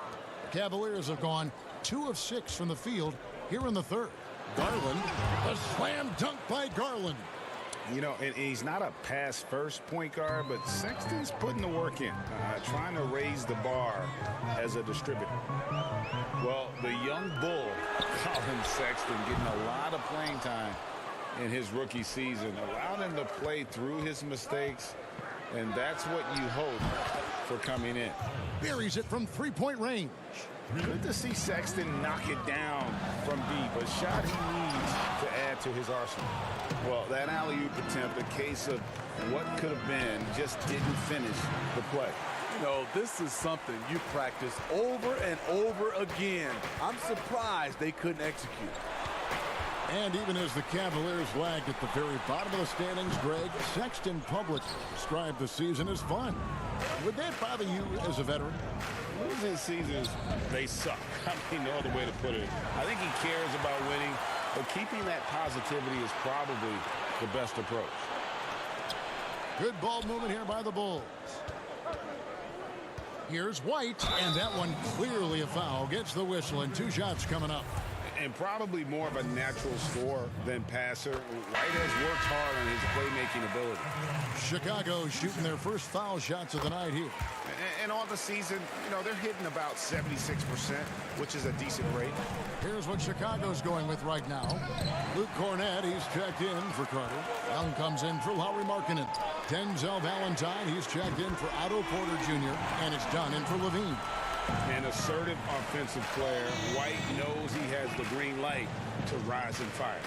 The Cavaliers have gone 2 of 6 from the field here in the third. Garland, a slam dunk by Garland. You know, and he's not a pass-first point guard, but Sexton's putting the work in, trying to raise the bar as a distributor. Well, the young bull, Colin Sexton, getting a lot of playing time in his rookie season, allowed him to play through his mistakes, and that's what you hope for coming in. Buries it from three-point range. Good to see Sexton knock it down from deep, a shot he needs to add to his arsenal. Well, that alley-oop attempt, a case of what could have been, just didn't finish the play. You know, this is something you practice over and over again. I'm surprised they couldn't execute. And even as the Cavaliers lagged at the very bottom of the standings, Greg, Sexton publicly described the season as fun. Would that bother you as a veteran? Losing seasons, they suck. I mean, no other way to put it. I think he cares about winning, but keeping that positivity is probably the best approach. Good ball movement here by the Bulls. Here's White, and that one clearly a foul. Gets the whistle, and 2 shots coming up. And probably more of a natural scorer than passer. White has worked hard on his playmaking ability. Chicago shooting their first foul shots of the night here. And on the season, you know, they're hitting about 76%, which is a decent rate. Here's what Chicago's going with right now. Luke Cornett, he's checked in for Carter. Young comes in for Lauri Markkanen. Denzel Valentine, he's checked in for Otto Porter Jr. And it's done in for LaVine. An assertive offensive player. White knows he has the green light to rise and fire.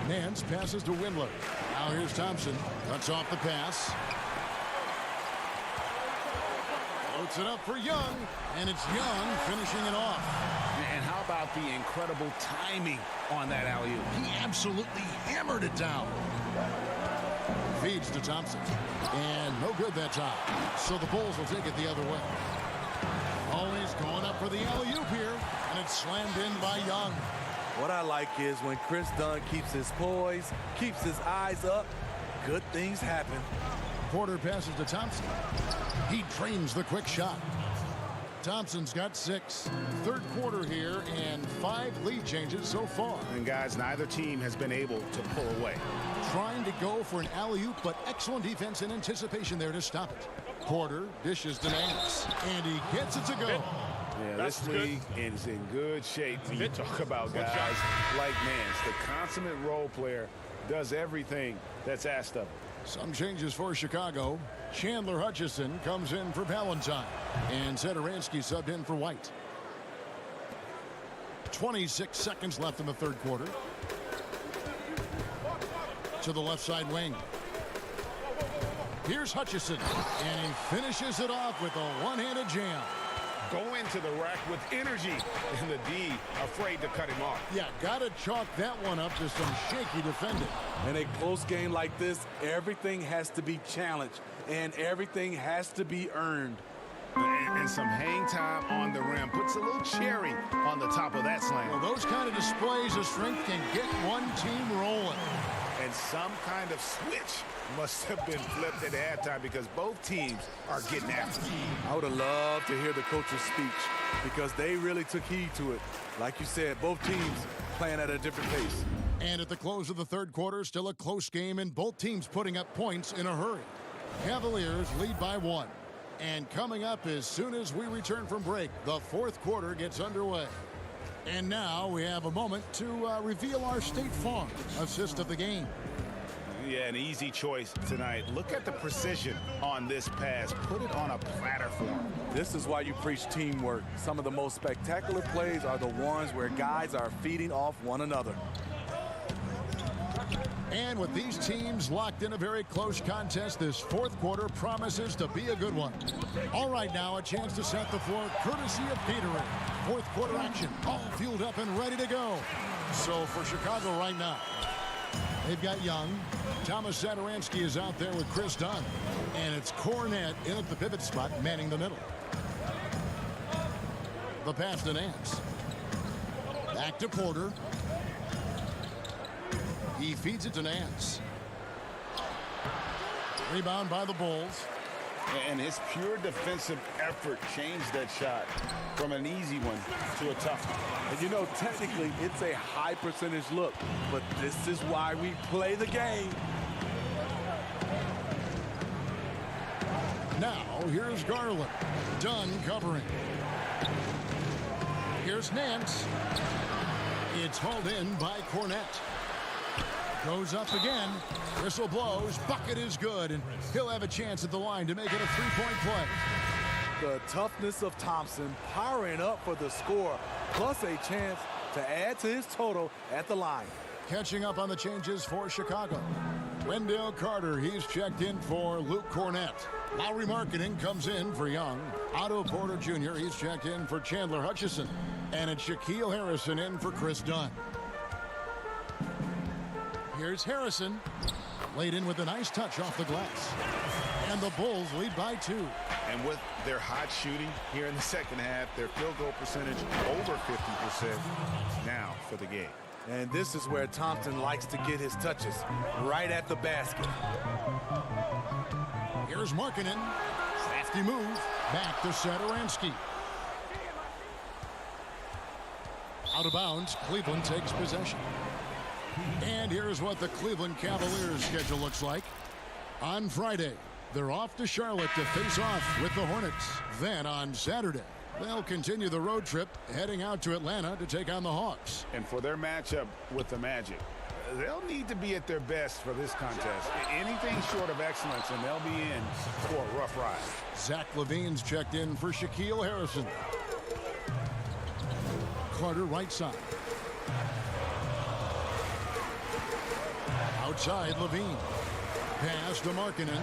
Nance passes to Windler. Now here's Thompson. Cuts off the pass. Floats it up for Young. And it's Young finishing it off. And how about the incredible timing on that alley-oop? He absolutely hammered it down. Feeds to Thompson. And no good that time. So the Bulls will take it the other way. Always going up for the alley-oop here, and it's slammed in by Young. What I like is when Chris Dunn keeps his poise, keeps his eyes up, good things happen. Porter passes to Thompson. He trains the quick shot. Thompson's got 6. Third quarter here, and 5 lead changes so far. And guys, neither team has been able to pull away. Trying to go for an alley-oop, but excellent defense and anticipation there to stop it. Porter dishes to Nance, and he gets it to go. Yeah, this league is in good shape when you talk about guys like Nance, the consummate role player, does everything that's asked of him. Some changes for Chicago. Chandler Hutchison comes in for Valentine. And Satoransky subbed in for White. 26 seconds left in the third quarter. To the left side wing. Here's Hutchison. And he finishes it off with a one-handed jam. Go into the rack with energy. And the D afraid to cut him off. Yeah, got to chalk that one up to some shaky defending. In a close game like this, everything has to be challenged. And everything has to be earned. And some hang time on the rim. Puts a little cherry on the top of that slam. Well, those kind of displays of strength can get one team rolling. And some kind of switch must have been flipped at halftime because both teams are getting after it. I would have loved to hear the coach's speech because they really took heed to it. Like you said, both teams playing at a different pace. And at the close of the third quarter, still a close game and both teams putting up points in a hurry. Cavaliers lead by 1. And coming up as soon as we return from break, the fourth quarter gets underway. And now we have a moment to reveal our State Farm assist of the game. Yeah, an easy choice tonight. Look at the precision on this pass. Put it on a platter for him. This is why you preach teamwork. Some of the most spectacular plays are the ones where guys are feeding off one another. And with these teams locked in a very close contest, this fourth quarter promises to be a good one. All right, now a chance to set the floor courtesy of Gatorade. Fourth quarter action, all fueled up and ready to go. So for Chicago right now, they've got Young. Thomas Satoransky is out there with Chris Dunn. And it's Cornette in at the pivot spot, manning the middle. The pass to Nance. Back to Porter. He feeds it to Nance. Rebound by the Bulls. And his pure defensive effort changed that shot from an easy one to a tough one. And you know, technically, it's a high percentage look, but this is why we play the game. Now, here's Garland. Dunn covering. Here's Nance. It's hauled in by Cornette. Goes up again. Whistle blows. Bucket is good. And he'll have a chance at the line to make it a three-point play. The toughness of Thompson powering up for the score, plus a chance to add to his total at the line. Catching up on the changes for Chicago. Wendell Carter, he's checked in for Luke Cornette. Lauri Markkanen comes in for Young. Otto Porter Jr., he's checked in for Chandler Hutchison. And it's Shaquille Harrison in for Chris Dunn. Here's Harrison. Laid in with a nice touch off the glass. And the Bulls lead by 2. And with their hot shooting here in the second half, their field goal percentage over 50% now for the game. And this is where Thompson likes to get his touches, right at the basket. Here's Markkanen. Crafty move. Back to Satoransky. Out of bounds, Cleveland takes possession. And here's what the Cleveland Cavaliers schedule looks like. On Friday, they're off to Charlotte to face off with the Hornets. Then on Saturday, they'll continue the road trip, heading out to Atlanta to take on the Hawks. And for their matchup with the Magic, they'll need to be at their best for this contest. Anything short of excellence, and they'll be in for a rough ride. Zach LaVine's checked in for Shaquille Harrison. Carter right side. Outside, LaVine. Pass to Markkanen.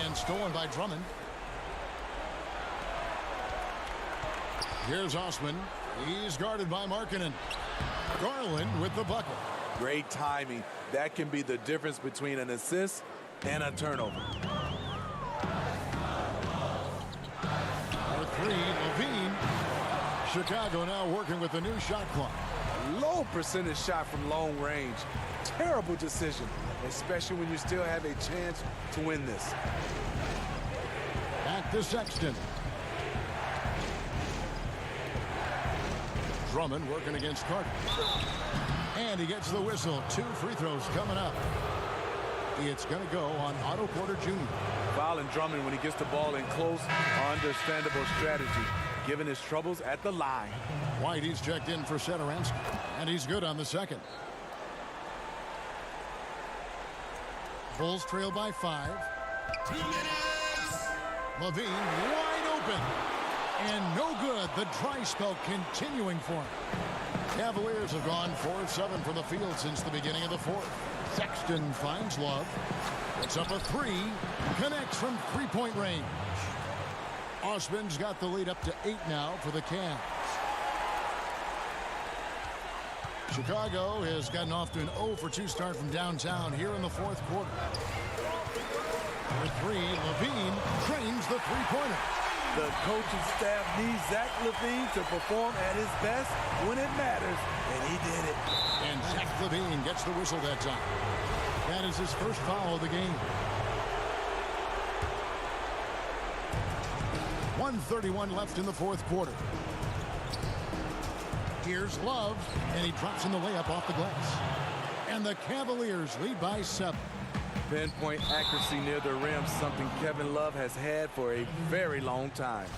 And stolen by Drummond. Here's Osman. He's guarded by Markkanen. Garland with the bucket. Great timing. That can be the difference between an assist and a turnover. For 3, LaVine. Chicago now working with the new shot clock. Low percentage shot from long range. Terrible decision, especially when you still have a chance to win this. Back to Sexton. Drummond working against Carter. And he gets the whistle. 2 free throws coming up. It's going to go on Otto Porter Jr. Fouling Drummond when he gets the ball in close, understandable strategy, given his troubles at the line. White, he's checked in for Satoransky, and he's good on the second. Bulls trail by 5. 2 minutes. LaVine wide open. And no good. The dry spell continuing for him. Cavaliers have gone 4 of 7 from the field since the beginning of the fourth. Sexton finds Love. It's up a 3. Connects from three-point range. Osman's got the lead up to 8 now for the Cavs. Chicago has gotten off to an 0 for 2 start from downtown here in the fourth quarter. For 3, LaVine trains the three-pointer. The coaching staff needs Zach LaVine to perform at his best when it matters, and he did it. And Zach LaVine gets the whistle that time. That is his first foul of the game. 1:31 left in the fourth quarter. Here's Love, and he drops in the layup off the glass. And the Cavaliers lead by 7. Pinpoint accuracy near the rim, something Kevin Love has had for a very long time.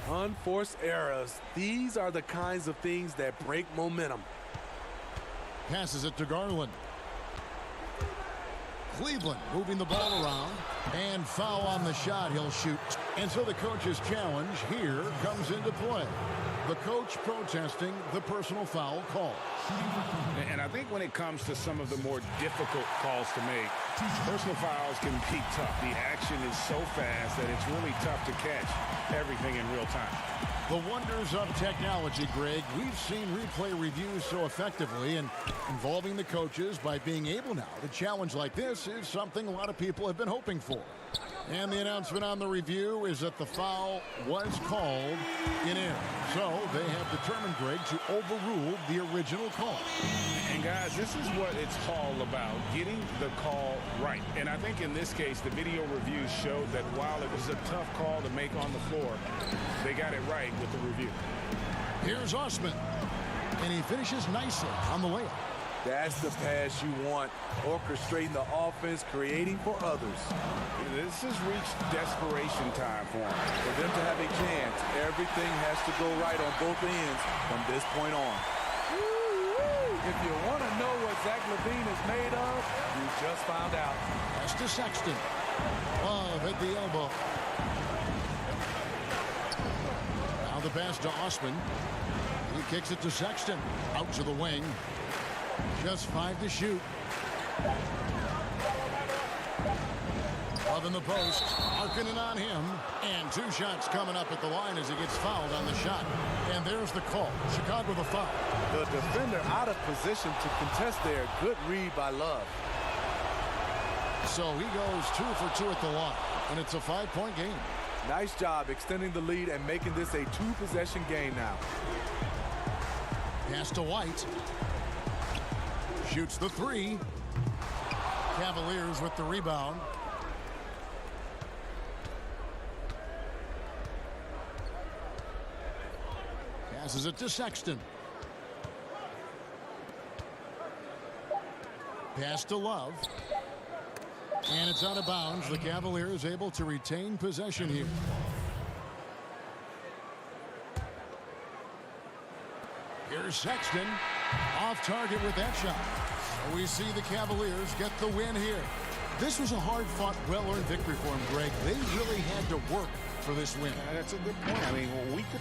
Unforced errors. These are the kinds of things that break momentum. Passes it to Garland. Cleveland moving the ball around. And foul on the shot. He'll shoot. And so the coach's challenge here comes into play. The coach protesting the personal foul call. And I think when it comes to some of the more difficult calls to make, personal fouls can be tough. The action is so fast that it's really tough to catch everything in real time. The wonders of technology, Greg. We've seen replay reviews so effectively, and involving the coaches by being able now to challenge like this is something a lot of people have been hoping for. And the announcement on the review is that the foul was called in error. So they have determined, Greg, to overrule the original call. And guys, this is what it's all about, getting the call right. And I think in this case, the video review showed that while it was a tough call to make on the floor, they got it right with the review. Here's Osman, and he finishes nicely on the layup. That's the pass you want, orchestrating the offense, creating for others. This has reached desperation time for them. For them to have a chance, everything has to go right on both ends from this point on. If you want to know what Zach LaVine is made of, you just found out. Pass to Sexton. Love at the elbow. Now the pass to Osman. He kicks it to Sexton. Out to the wing. Just 5 to shoot. Love in the post. Markkanen on him. And 2 shots coming up at the line as he gets fouled on the shot. And there's the call. Chicago the foul. The defender out of position to contest there. Good read by Love. So he goes 2 for 2 at the line. And it's a 5-point game. Nice job extending the lead and making this a 2-possession game now. Pass to White. Shoots the 3. Cavaliers with the rebound. Passes it to Sexton. Pass to Love. And it's out of bounds. The Cavaliers able to retain possession here. Here's Sexton. Off target with that shot. We see the Cavaliers get the win here. This was a hard-fought, well-earned victory for them, Greg. They really had to work for this win. That's a good point. I mean, we could...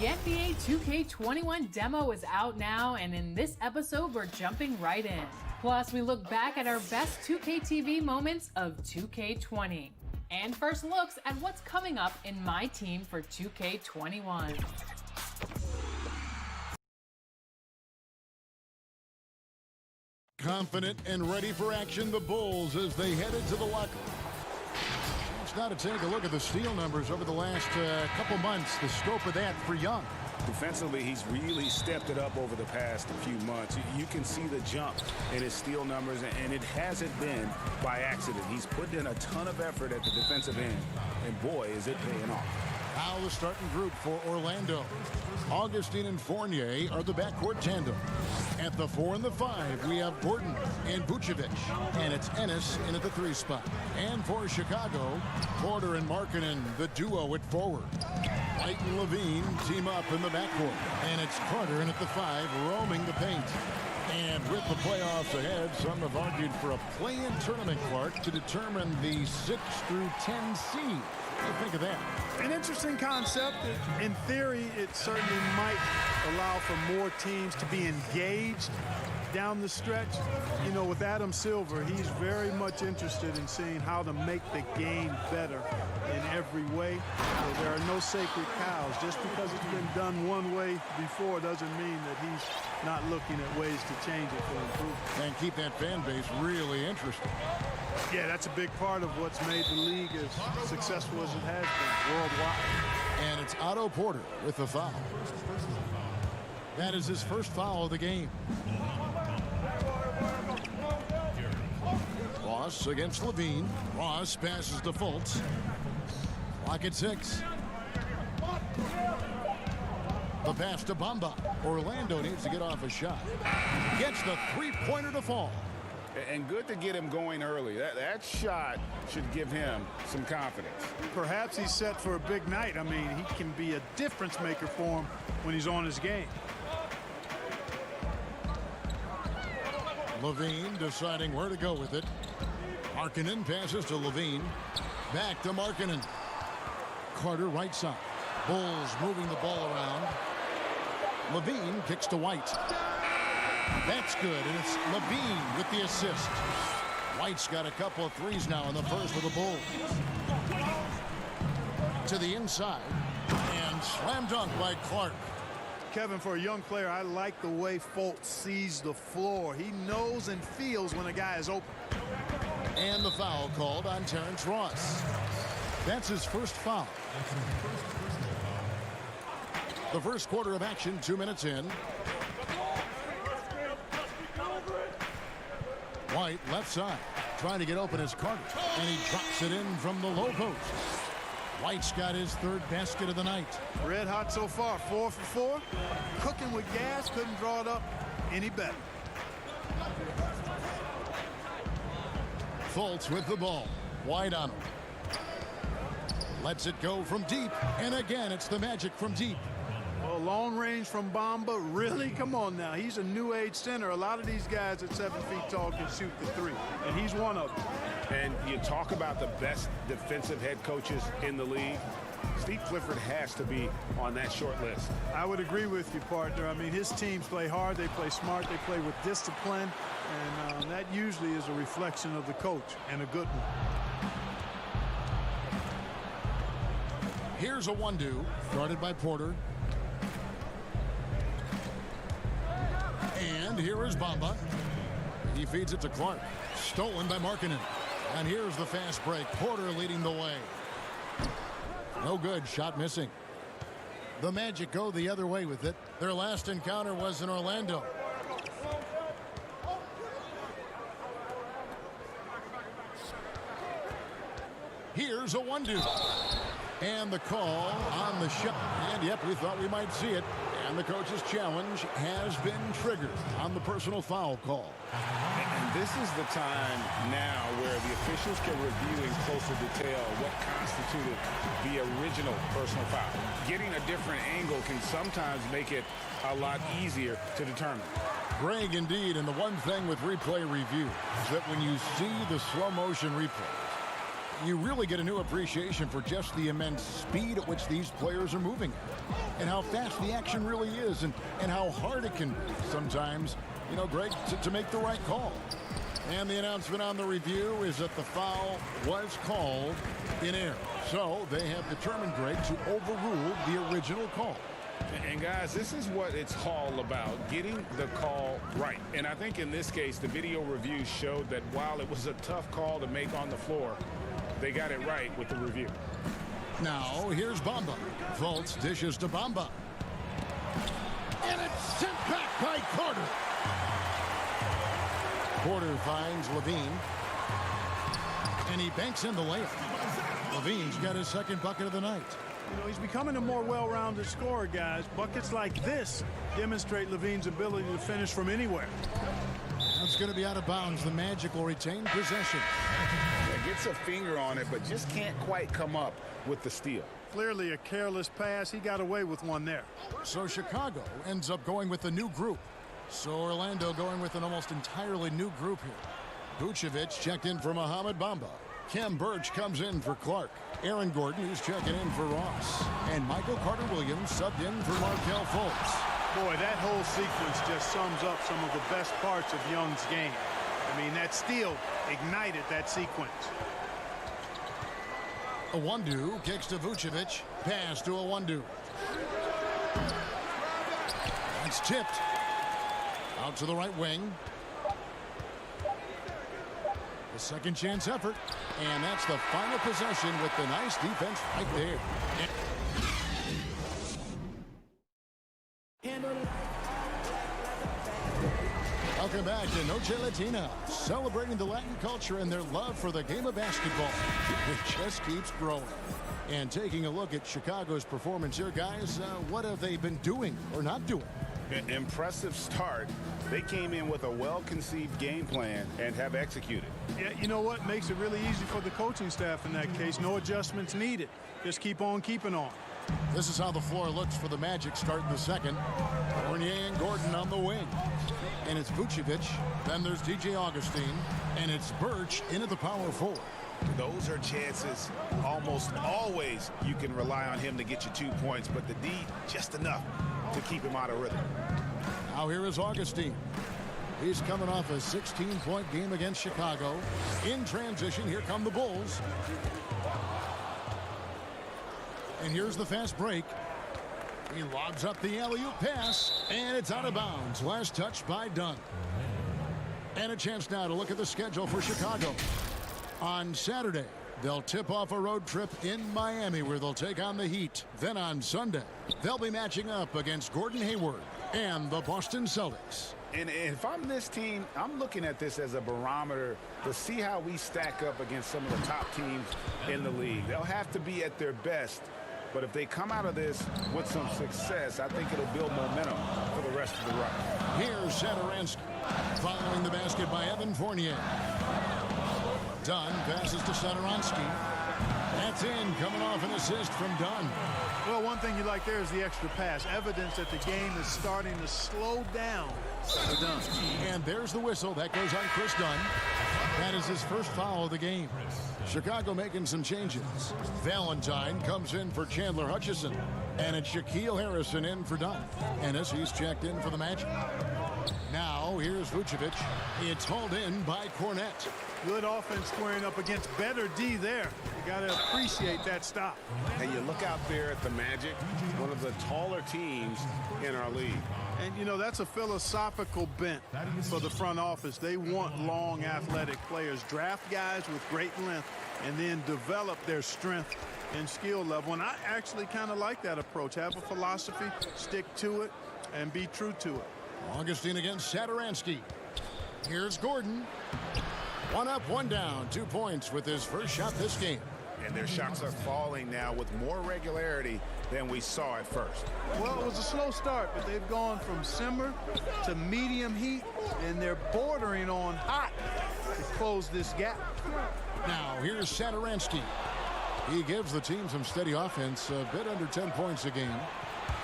The NBA 2K21 demo is out now, and in this episode, we're jumping right in. Plus, we look back at our best 2K TV moments of 2K20. And first looks at what's coming up in my team for 2K21. Confident and ready for action, the Bulls as they head into the locker room. It's now to take a look at the steal numbers over the last couple months, the scope of that for Young. Defensively, he's really stepped it up over the past few months. You can see the jump in his steal numbers, and it hasn't been by accident. He's put in a ton of effort at the defensive end, and boy, is it paying off. Now the starting group for Orlando. Augustine and Fournier are the backcourt tandem. At the 4 and the 5, we have Gordon and Vucevic. And it's Ennis in at the 3 spot. And for Chicago, Porter and Markkanen, the duo at forward. White and LaVine team up in the backcourt. And it's Carter in at the 5, roaming the paint. And with the playoffs ahead, some have argued for a play-in tournament, Clark, to determine the 6 through 10 seed. What do you think of that? An interesting concept. In theory, it certainly might allow for more teams to be engaged down the stretch. You know, with Adam Silver, he's very much interested in seeing how to make the game better in every way. So there are no sacred cows. Just because it's been done one way before doesn't mean that he's not looking at ways to change it for improvement. And keep that fan base really interested. Yeah, that's a big part of what's made the league as successful as it has been worldwide. And it's Otto Porter with the foul. That is his first foul of the game. Ross against LaVine. Ross passes to Fultz. Clock at 6. The pass to Bamba. Orlando needs to get off a shot. Gets the three-pointer to fall. And good to get him going early. That shot should give him some confidence. Perhaps he's set for a big night. I mean, he can be a difference maker for him when he's on his game. LaVine deciding where to go with it. Markkanen passes to LaVine. Back to Markkanen. Carter right side. Bulls moving the ball around. LaVine kicks to White. That's good, and it's LaVine with the assist. White's got a couple of threes now in the first with the Bulls. To the inside, and slam dunk by Clark. Kevin, for a young player, I like the way Fultz sees the floor. He knows and feels when a guy is open. And the foul called on Terrence Ross. That's his first foul. The first quarter of action, 2 minutes in. White left side, trying to get open as Carter, and he drops it in from the low post. White's got his third basket of the night. Red hot so far, 4 for 4. Cooking with gas, couldn't draw it up any better. Fultz with the ball. White on him. Lets it go from deep, and again it's the Magic from deep. Well, long range from Bamba, really? Come on now. He's a new age center. A lot of these guys at 7 feet tall can shoot the 3, and he's one of them. And you talk about the best defensive head coaches in the league. Steve Clifford has to be on that short list. I would agree with you, partner. I mean, his teams play hard, they play smart, they play with discipline, and that usually is a reflection of the coach, and a good one. Here's a 1-2, guarded by Porter. And here is Bamba. He feeds it to Clark. Stolen by Markkanen. And here's the fast break. Porter leading the way. No good. Shot missing. The Magic go the other way with it. Their last encounter was in Orlando. Here's a 1-2. And the call on the shot. And yep, we thought we might see it. And the coach's challenge has been triggered on the personal foul call. And this is the time now where the officials can review in closer detail what constituted the original personal foul. Getting a different angle can sometimes make it a lot easier to determine. Greg, indeed, and the one thing with replay review is that when you see the slow motion replay, you really get a new appreciation for just the immense speed at which these players are moving and how fast the action really is and how hard it can be sometimes, you know, Greg, to make the right call. And the announcement on the review is that the foul was called in air. So they have determined, Greg, to overrule the original call. And guys, this is what it's all about, getting the call right. And I think in this case, the video review showed that while it was a tough call to make on the floor, they got it right with the review. Now, here's Bamba. Fultz dishes to Bamba. And it's sent back by Carter. Porter finds LaVine. And he banks in the layup. LaVine's got his second bucket of the night. You know, he's becoming a more well-rounded scorer, guys. Buckets like this demonstrate LaVine's ability to finish from anywhere. That's going to be out of bounds. The Magic will retain possession. Yeah, gets a finger on it, but just can't quite come up with the steal. Clearly a careless pass. He got away with one there. So Chicago ends up going with a new group. So Orlando going with an almost entirely new group here. Vucevic checked in for Mohamed Bamba. Kem Birch comes in for Clark. Aaron Gordon, who's checking in for Ross. And Michael Carter-Williams subbed in for Markelle Fultz. Boy, that whole sequence just sums up some of the best parts of Young's game. I mean, that steal ignited that sequence. Awundu kicks to Vucevic. Pass to Awundu. It's tipped. Out to the right wing. A second chance effort. And that's the final possession with the nice defense right there. Welcome back to Noche Latina, celebrating the Latin culture and their love for the game of basketball. It just keeps growing. And taking a look at Chicago's performance here, guys, what have they been doing or not doing? Impressive start. They came in with a well-conceived game plan and have executed. Yeah, you know what? Makes it really easy for the coaching staff in that case. No adjustments needed. Just keep on keeping on. This is how the floor looks for the Magic starting the second. Fournier and Gordon on the wing. And it's Vucevic. Then there's DJ Augustine. And it's Birch in at the power forward. Those are chances almost always you can rely on him to get you 2 points, but the D just enough to keep him out of rhythm. Now here is Augustine. He's coming off a 16-point game against Chicago. In transition, here come the Bulls. And here's the fast break. He lobs up the alley-oop pass, and it's out of bounds. Last touch by Dunn. And a chance now to look at the schedule for Chicago. On Saturday, they'll tip off a road trip in Miami where they'll take on the Heat. Then on Sunday, they'll be matching up against Gordon Hayward and the Boston Celtics. And if I'm this team, I'm looking at this as a barometer to see how we stack up against some of the top teams in the league. They'll have to be at their best, but if they come out of this with some success, I think it'll build momentum for the rest of the run. Here's Satoransky following the basket by Evan Fournier. Dunn passes to Satoransky. That's in, coming off an assist from Dunn. Well, one thing you like there is the extra pass. Evidence that the game is starting to slow down for Dunn. And there's the whistle. That goes on Chris Dunn. That is his first foul of the game. Chicago making some changes. Valentine comes in for Chandler Hutchison. And it's Shaquille Harrison in for Dunn. Ennis, he's checked in for the Magic. Now, here's Vucevic. It's hauled in by Cornette. Good offense squaring up against better D there. You got to appreciate that stop. And you look out there at the Magic, one of the taller teams in our league. And, you know, that's a philosophical bent for the front office. They want long, athletic players. Draft guys with great length and then develop their strength and skill level. And I actually kind of like that approach. Have a philosophy, stick to it, and be true to it. Augustine against Satoransky. Here's Gordon. One up, one down. 2 points with his first shot this game. And their shots are falling now with more regularity than we saw at first. Well, it was a slow start, but they've gone from simmer to medium heat, and they're bordering on hot to close this gap. Now, here's Satoransky. He gives the team some steady offense, a bit under 10 points a game.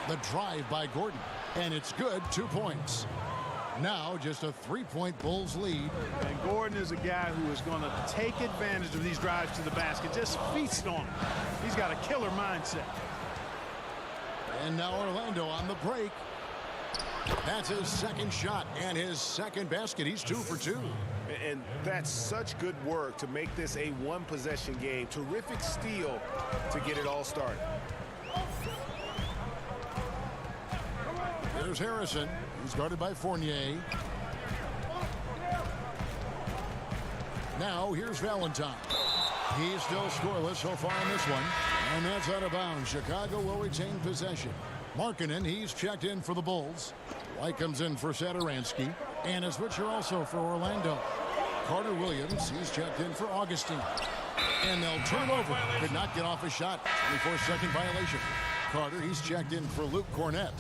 The drive by Gordon, and it's good, 2 points. Now just a 3-point Bulls lead. And Gordon is a guy who is going to take advantage of these drives to the basket, just feast on them. He's got a killer mindset. And now Orlando on the break. That's his second shot and his second basket. He's 2 for 2. And that's such good work to make this a one-possession game. Terrific steal to get it all started. Here's Harrison. He's guarded by Fournier. Now here's Valentine. He's still scoreless so far in this one. And that's out of bounds. Chicago will retain possession. Markkanen, he's checked in for the Bulls. White comes in for Satoransky. And a switcher also for Orlando. Carter Williams, he's checked in for Augustine. And they'll turn over. Could not get off a shot. 24-second violation. Carter, he's checked in for Luke Cornett.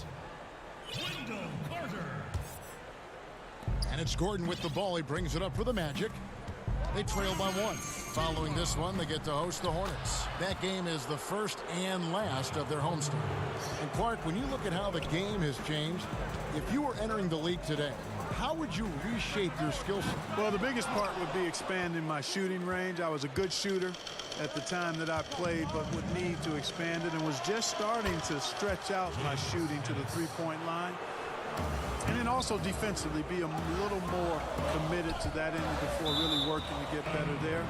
And it's Gordon with the ball. He brings it up for the Magic. They trail by 1. Following this one, they get to host the Hornets. That game is the first and last of their homestand. And Clark, when you look at how the game has changed, if you were entering the league today, how would you reshape your skill set? Well, the biggest part would be expanding my shooting range. I was a good shooter at the time that I played, but would need to expand it and was just starting to stretch out my shooting to the three-point line. And then also defensively be a little more committed to that end before really working to get better there.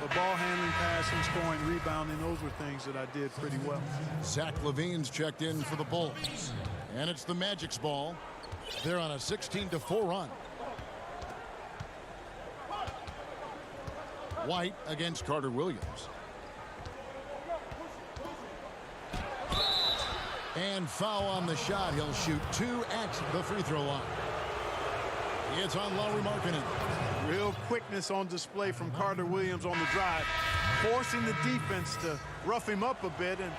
But ball handling, passing, scoring, rebounding, those were things that I did pretty well. Zach LaVine's checked in for the Bulls. And it's the Magic's ball. They're on a 16-4 run. White against Carter Williams. And foul on the shot. He'll shoot 2 at the free throw line. It's on Lauri Markkanen. Real quickness on display from Carter Williams on the drive, forcing the defense to rough him up a bit, and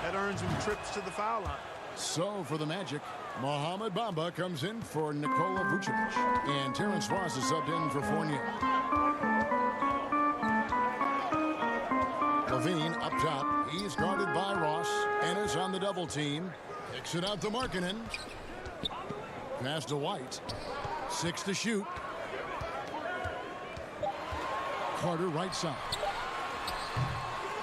that earns him trips to the foul line. So for the Magic, Mohamed Bamba comes in for Nikola Vucevic, and Terrence Ross is subbed in for Fournier. LaVine up top. He's guarded by Ross. Ennis on the double team. Kicks it out to Markkanen. Pass to White. 6 to shoot. Carter right side.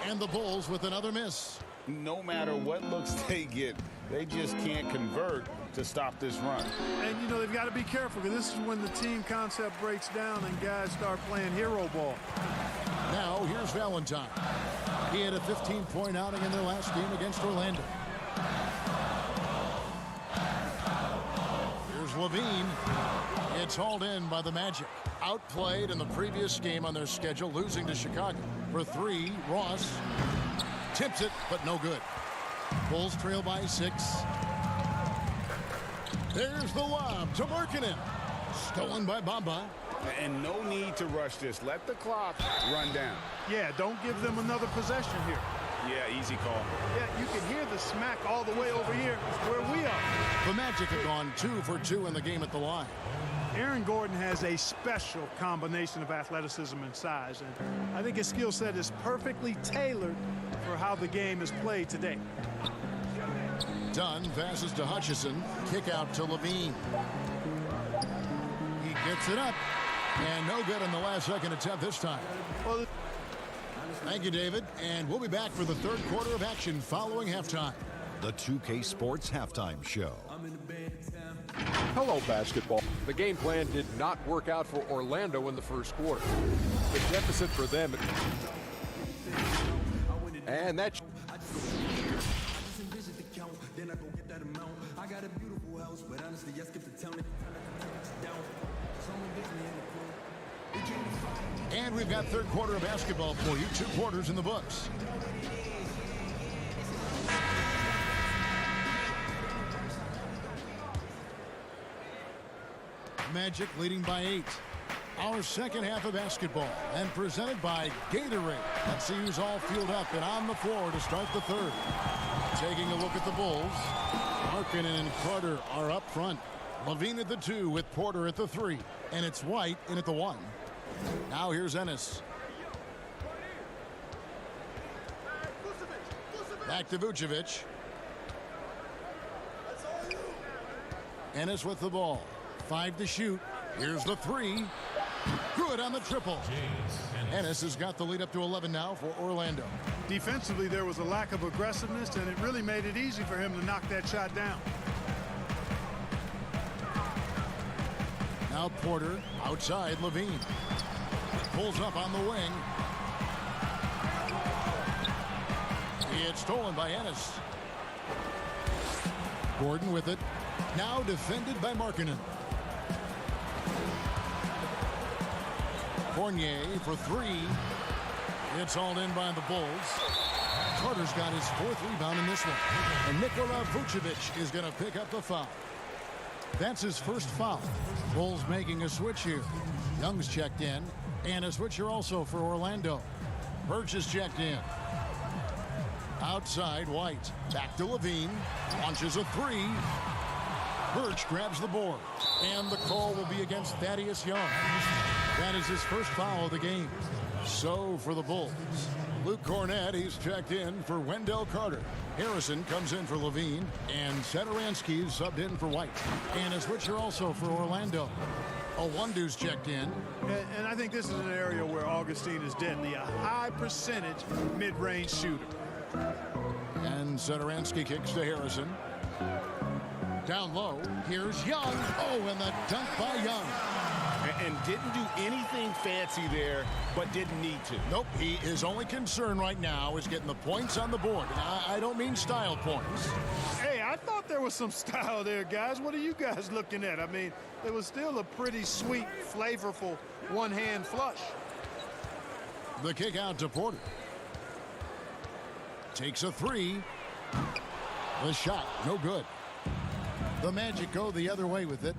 And the Bulls with another miss. No matter what looks they get, they just can't convert to stop this run. And, you know, they've got to be careful, because this is when the team concept breaks down and guys start playing hero ball. Now here's Valentine. He had a 15-point outing in their last game against Orlando. Here's LaVine. It's hauled in by the Magic. Outplayed in the previous game on their schedule, losing to Chicago. For 3, Ross tips it, but no good. Bulls trail by 6. There's the lob to Markkanen. Stolen by Bamba. And no need to rush this. Let the clock run down. Yeah, don't give them another possession here. Yeah, easy call. Yeah, you can hear the smack all the way over here where we are. The Magic have gone 2 for 2 in the game at the line. Aaron Gordon has a special combination of athleticism and size, and I think his skill set is perfectly tailored for how the game is played today. Dunn passes to Hutchison. Kick out to LaVine. He gets it up. And no good on the last second attempt this time. Well, thank you, David. And we'll be back for the third quarter of action following halftime. The 2K Sports Halftime Show. Hello, basketball. The game plan did not work out for Orlando in the first quarter. The deficit for them. And that's... And we've got third quarter of basketball for you. 2 quarters in the books. Magic leading by 8. Our second half of basketball, and presented by Gatorade. Let's see who's all fueled up and on the floor to start the third. Taking a look at the Bulls. Markkanen and Carter are up front. LaVine at the 2 with Porter at the 3. And it's White in at the 1. Now here's Ennis. Back to Vucevic. Ennis with the ball. 5 to shoot. Here's the 3. Good on the triple. Ennis has got the lead up to 11 now for Orlando. Defensively, there was a lack of aggressiveness, and it really made it easy for him to knock that shot down. Now Porter outside LaVine. Pulls up on the wing. It's stolen by Ennis. Gordon with it. Now defended by Markkanen. Fournier for 3. It's hauled in by the Bulls. Carter's got his 4th rebound in this one. And Nikola Vucevic is going to pick up the foul. That's his first foul. Bulls making a switch here. Young's checked in. And a switcher also for Orlando. Birch is checked in. Outside, White. Back to LaVine. Launches a 3. Birch grabs the board. And the call will be against Thaddeus Young. That is his first foul of the game. So for the Bulls, Luke Cornett, he's checked in for Wendell Carter. Harrison comes in for LaVine, and Satoransky subbed in for White. And a switcher also for Orlando. Owundu's checked in. And I think this is an area where Augustine is deadly, a high percentage mid-range shooter. And Satoransky kicks to Harrison. Down low, here's Young. Oh, and the dunk by Young. And didn't do anything fancy there, but didn't need to. Nope, his only concern right now is getting the points on the board. And I don't mean style points. Hey, I thought there was some style there, guys. What are you guys looking at? I mean, it was still a pretty sweet, flavorful one-hand flush. The kick out to Porter. Takes a 3. The shot, no good. The Magic go the other way with it.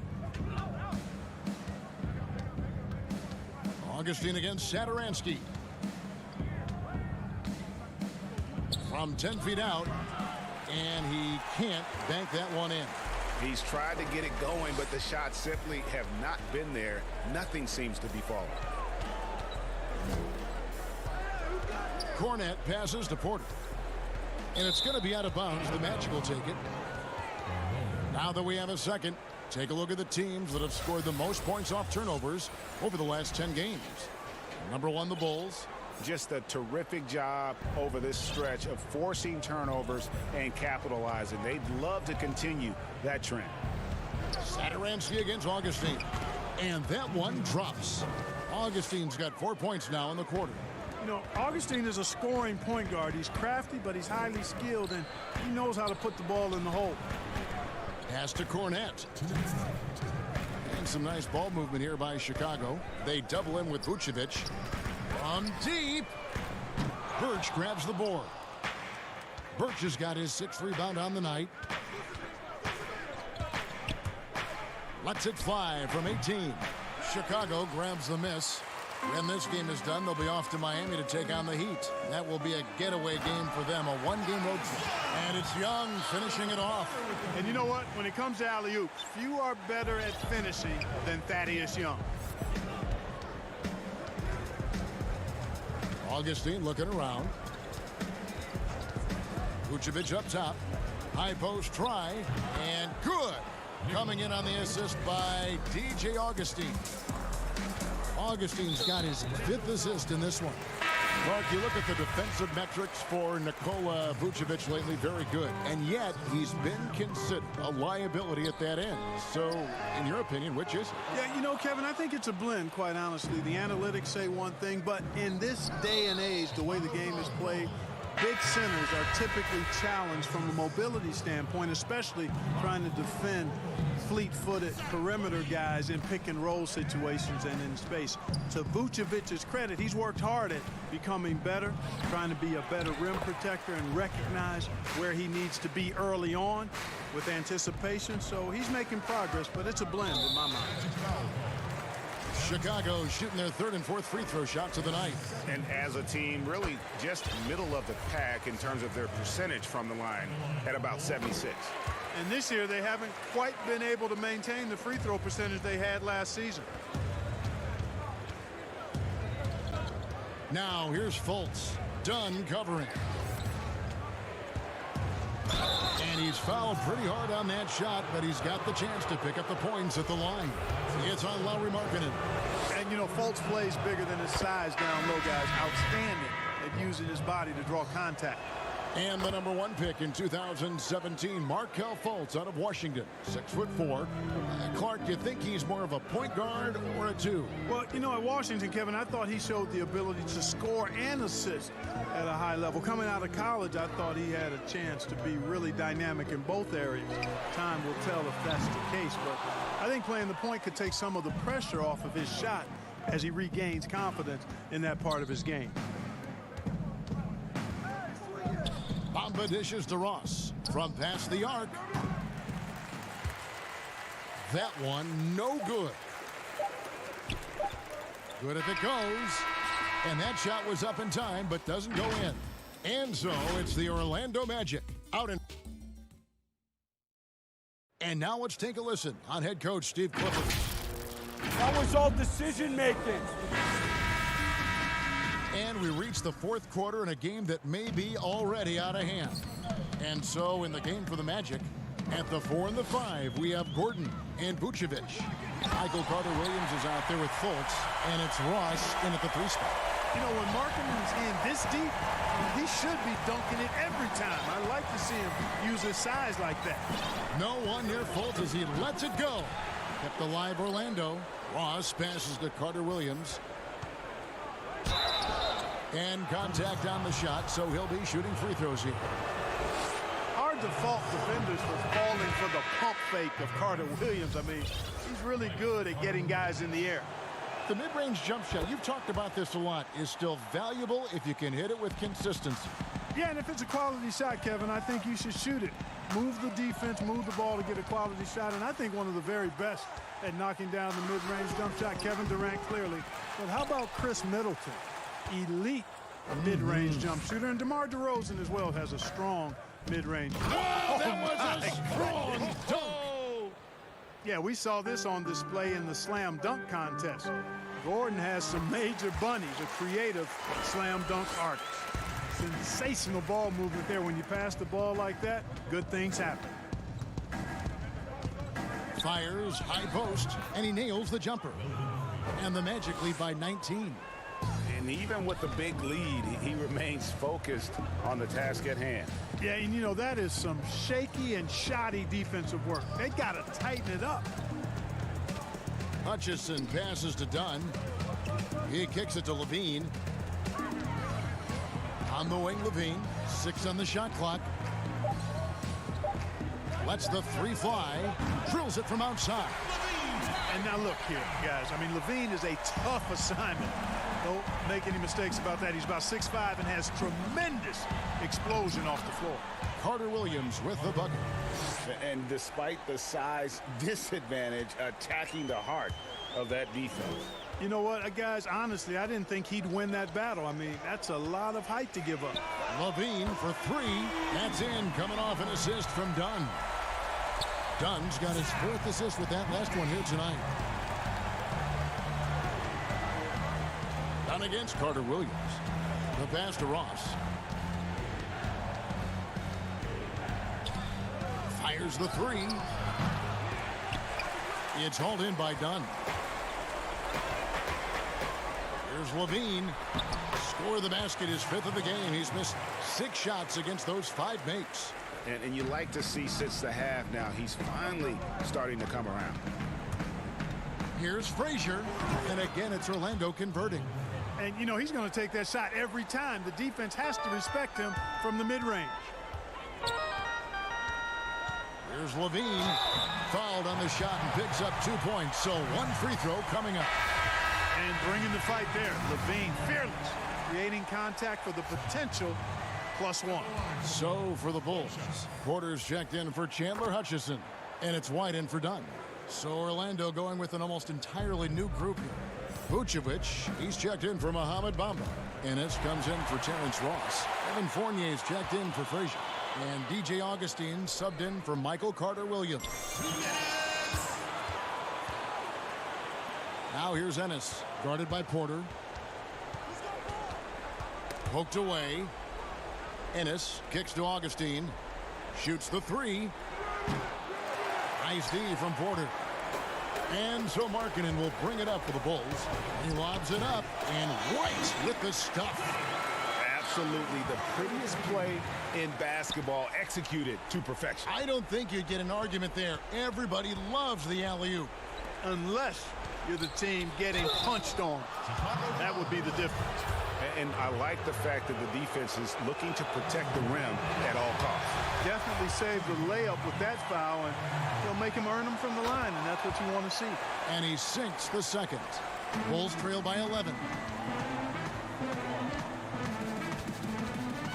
Augustine against Satoransky. From 10 feet out, and he can't bank that one in. He's tried to get it going, but the shots simply have not been there. Nothing seems to be falling. Cornett passes to Porter. And it's going to be out of bounds. The Magic will take it. Now that we have a second, take a look at the teams that have scored the most points off turnovers over the last 10 games. Number 1, the Bulls. Just a terrific job over this stretch of forcing turnovers and capitalizing. They'd love to continue that trend. Satoransky against Augustine. And that one drops. Augustine's got 4 points now in the quarter. You know, Augustine is a scoring point guard. He's crafty, but he's highly skilled, and he knows how to put the ball in the hole. Pass to Cornett. And some nice ball movement here by Chicago. They double him with Vucevic. From deep. Birch grabs the board. Birch has got his 6th rebound on the night. Lets it fly from 18. Chicago grabs the miss. When this game is done, they'll be off to Miami to take on the Heat. That will be a getaway game for them, a one-game road trip. And it's Young finishing it off. And you know what? When it comes to alley-oops, few are better at finishing than Thaddeus Young. Augustine looking around. Vucevic up top. High post try. And good. Coming in on the assist by DJ Augustine. Augustine's got his 5th assist in this one. Mark, you look at the defensive metrics for Nikola Vucevic lately, very good. And yet, he's been considered a liability at that end. So, in your opinion, which is it? Yeah, you know, Kevin, I think it's a blend, quite honestly. The analytics say one thing, but in this day and age, the way the game is played, big centers are typically challenged from a mobility standpoint, especially trying to defend fleet-footed perimeter guys in pick-and-roll situations and in space. To Vucevic's credit, he's worked hard at becoming better, trying to be a better rim protector and recognize where he needs to be early on with anticipation. So he's making progress, but it's a blend in my mind. Chicago shooting their 3rd and 4th free throw shots of the night. And as a team, really just middle of the pack in terms of their percentage from the line at about 76. And this year, they haven't quite been able to maintain the free throw percentage they had last season. Now, here's Fultz. Dunn covering. And he's fouled pretty hard on that shot, but he's got the chance to pick up the points at the line. It's on Lauri Markkanen. And, you know, Fultz plays bigger than his size down low, guys. Outstanding at using his body to draw contact. And the number 1 pick in 2017, Markelle Fultz out of Washington, 6'4". Clark, you think he's more of a point guard or a 2? Well, you know, at Washington, Kevin, I thought he showed the ability to score and assist at a high level. Coming out of college, I thought he had a chance to be really dynamic in both areas. Time will tell if that's the case, but I think playing the point could take some of the pressure off of his shot as he regains confidence in that part of his game. Bamba dishes to Ross from past the arc. That one no good. Good if it goes. And that shot was up in time but doesn't go in. And so it's the Orlando Magic out in. And now let's take a listen on head coach Steve Clifford. That was all decision making. And we reach the 4th quarter in a game that may be already out of hand. And so in the game for the Magic, at the 4 and the 5, we have Gordon and Vucevic. Michael Carter-Williams is out there with Fultz, and it's Ross in at the 3 spot. You know, when Markkanen's in this deep, he should be dunking it every time. I like to see him use his size like that. No one near Fultz as he lets it go. Kept alive Orlando. Ross passes to Carter-Williams. And contact on the shot, so he'll be shooting free throws here. Hard to fault defenders for falling for the pump fake of Carter-Williams. I mean, he's really good at getting guys in the air. The mid-range jump shot, you've talked about this a lot, is still valuable if you can hit it with consistency. Yeah, and if it's a quality shot, Kevin, I think you should shoot it. Move the defense, move the ball to get a quality shot, and I think one of the very best at knocking down the mid-range jump shot, Kevin Durant clearly. But how about Chris Middleton? Elite mid-range jump shooter, and DeMar DeRozan as well has a strong mid-range. Oh, that was a strong dunk. Yeah, we saw this on display in the slam dunk contest. Gordon has some major bunnies, a creative slam dunk artist. Sensational ball movement there. When you pass the ball like that, good things happen. Fires high post, and he nails the jumper. And the Magic lead by 19. And even with the big lead, he remains focused on the task at hand. Yeah, and you know, that is some shaky and shoddy defensive work. They got to tighten it up. Hutchison passes to Dunn. He kicks it to LaVine. On the wing, LaVine. 6 on the shot clock. Lets the 3 fly. Drills it from outside. And now look here, guys. I mean, LaVine is a tough assignment. Don't make any mistakes about that. He's about 6'5" and has tremendous explosion off the floor. Carter-Williams with the bucket. And despite the size disadvantage, attacking the heart of that defense. You know what, guys, honestly, I didn't think he'd win that battle. I mean, that's a lot of height to give up. LaVine for 3. That's in, coming off an assist from Dunn. Dunn's got his 4th assist with that last one here tonight. Dunn against Carter-Williams. The pass to Ross. Fires the 3. It's hauled in by Dunn. Here's LaVine. Score the basket, his 5th of the game. He's missed 6 shots against those 5 makes. And you like to see since the half now, he's finally starting to come around. Here's Frazier. And again, it's Orlando converting. And, you know, he's going to take that shot every time. The defense has to respect him from the mid-range. Here's LaVine. Fouled on the shot and picks up 2 points. So 1 free throw coming up. And bringing the fight there. LaVine fearless. Creating contact for the potential +1. So for the Bulls, Porter's checked in for Chandler Hutchison, and it's White in for Dunn. So Orlando going with an almost entirely new group here. Vucevic, he's checked in for Mohamed Bamba. Ennis comes in for Terrence Ross. Evan Fournier's checked in for Frazier. And DJ Augustine subbed in for Michael Carter-Williams. Now here's Ennis, guarded by Porter. Poked away. Ennis kicks to Augustine. Shoots the three. Nice D from Porter. And so Markkanen will bring it up for the Bulls. He lobs it up, and White with the stuff. Absolutely the prettiest play in basketball, executed to perfection. I don't think you'd get an argument there. Everybody loves the alley-oop. Unless you're the team getting punched on. That would be the difference. And I like the fact that the defense is looking to protect the rim at all costs. Definitely save the layup with that foul, and he'll make him earn them from the line, and that's what you want to see. And he sinks the second. Bulls trail by 11.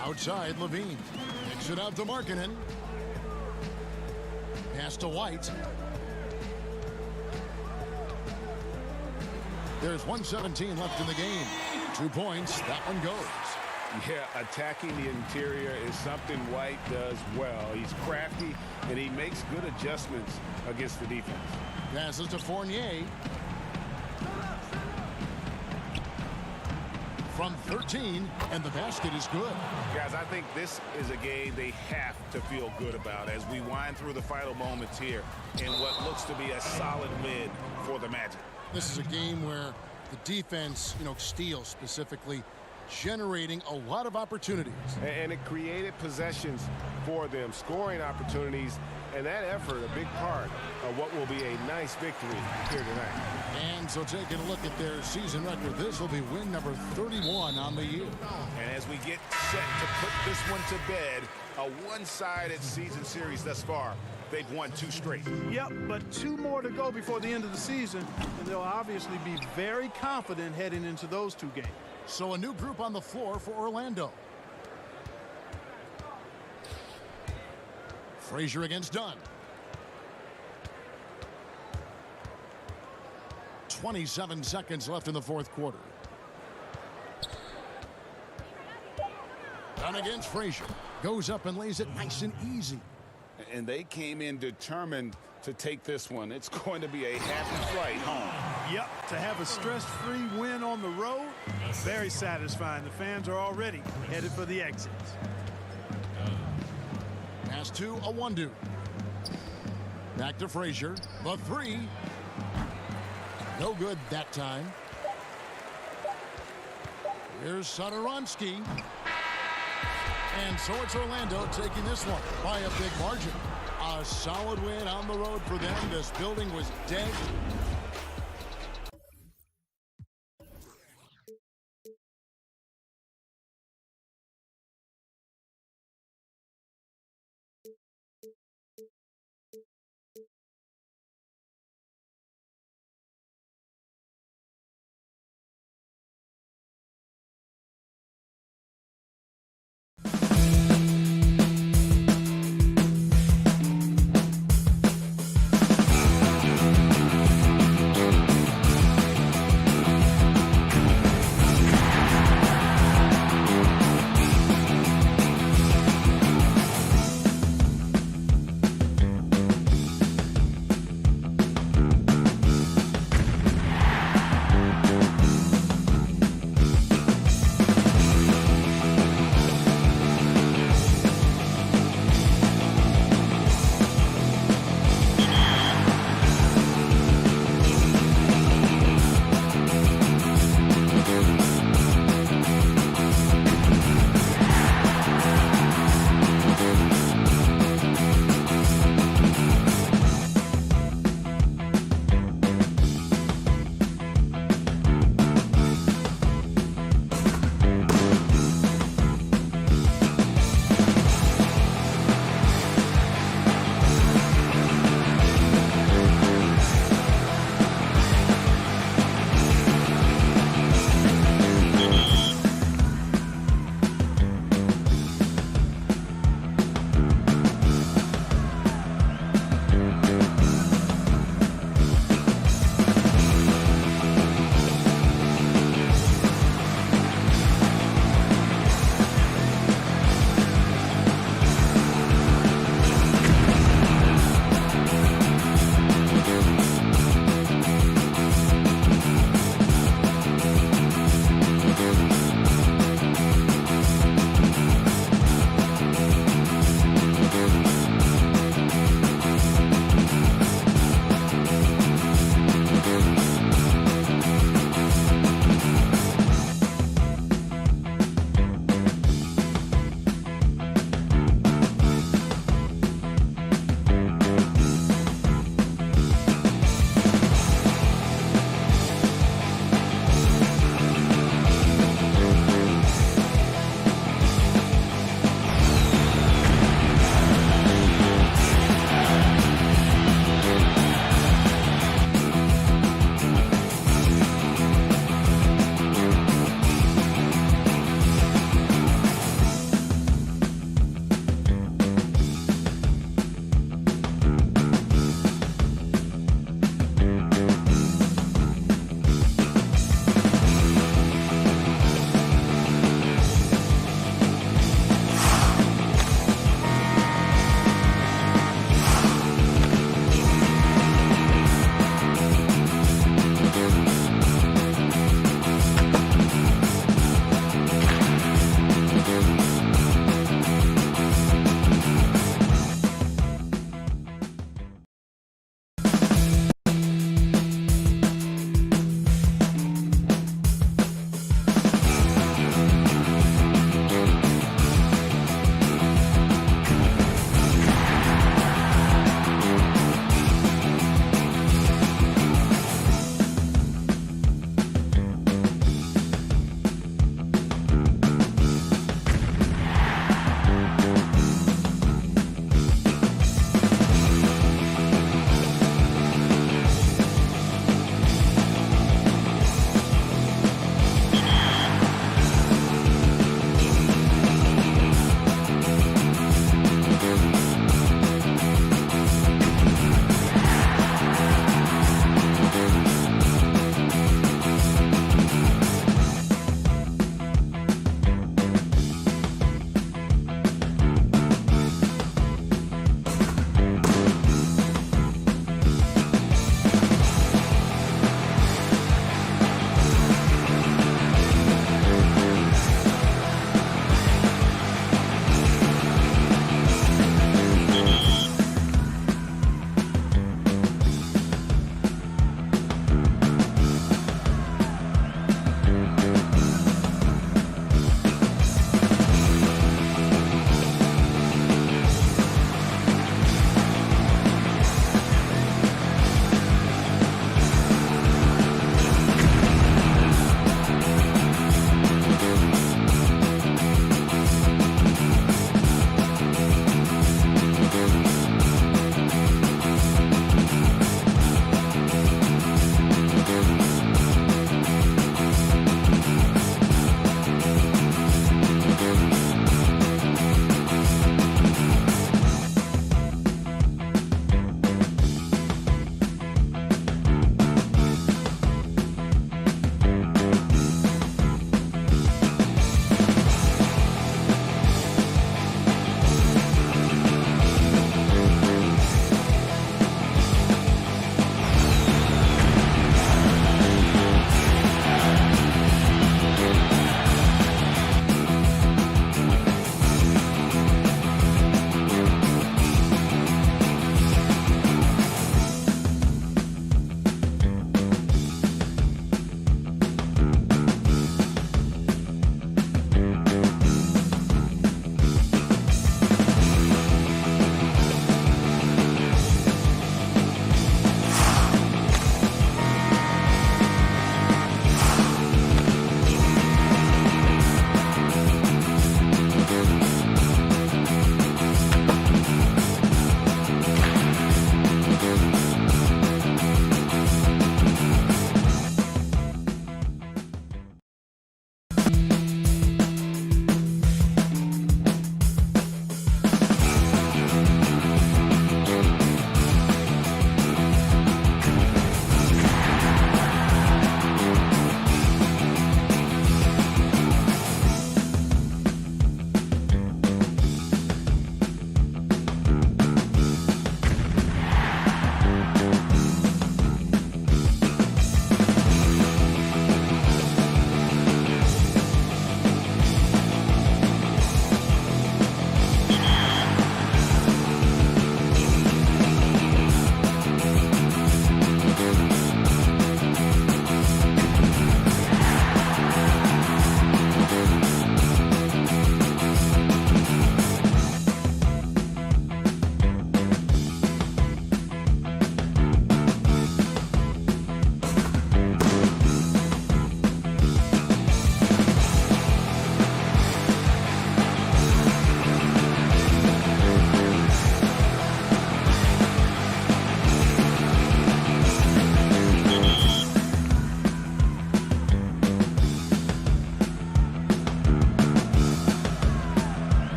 Outside, LaVine. Kicks it out to Markkanen. Pass to White. There's 1:17 left in the game. 2 points. That one goes. Yeah, attacking the interior is something White does well. He's crafty, and he makes good adjustments against the defense. Passes to Fournier. From 13, and the basket is good. Guys, I think this is a game they have to feel good about as we wind through the final moments here in what looks to be a solid win for the Magic. This is a game where the defense, steals specifically, generating a lot of opportunities. And it created possessions for them, scoring opportunities, and that effort a big part of what will be a nice victory here tonight. And so taking a look at their season record, this will be win number 31 on the year. And as we get set to put this one to bed, a one-sided season series thus far. They've won 2 straight. Yep, but 2 more to go before the end of the season, and they'll obviously be very confident heading into those 2 games. So a new group on the floor for Orlando. Frazier against Dunn. 27 seconds left in the fourth quarter. Dunn against Frazier. Goes up and lays it nice and easy. And they came in determined to take this one. It's going to be a happy flight home. Yep, to have a stress-free win on the road, very satisfying. The fans are already headed for the exits. Pass to Awundu. Back to Frazier. The 3. No good that time. Here's Satoransky. And so it's Orlando taking this one by a big margin. A solid win on the road for them. This building was dead.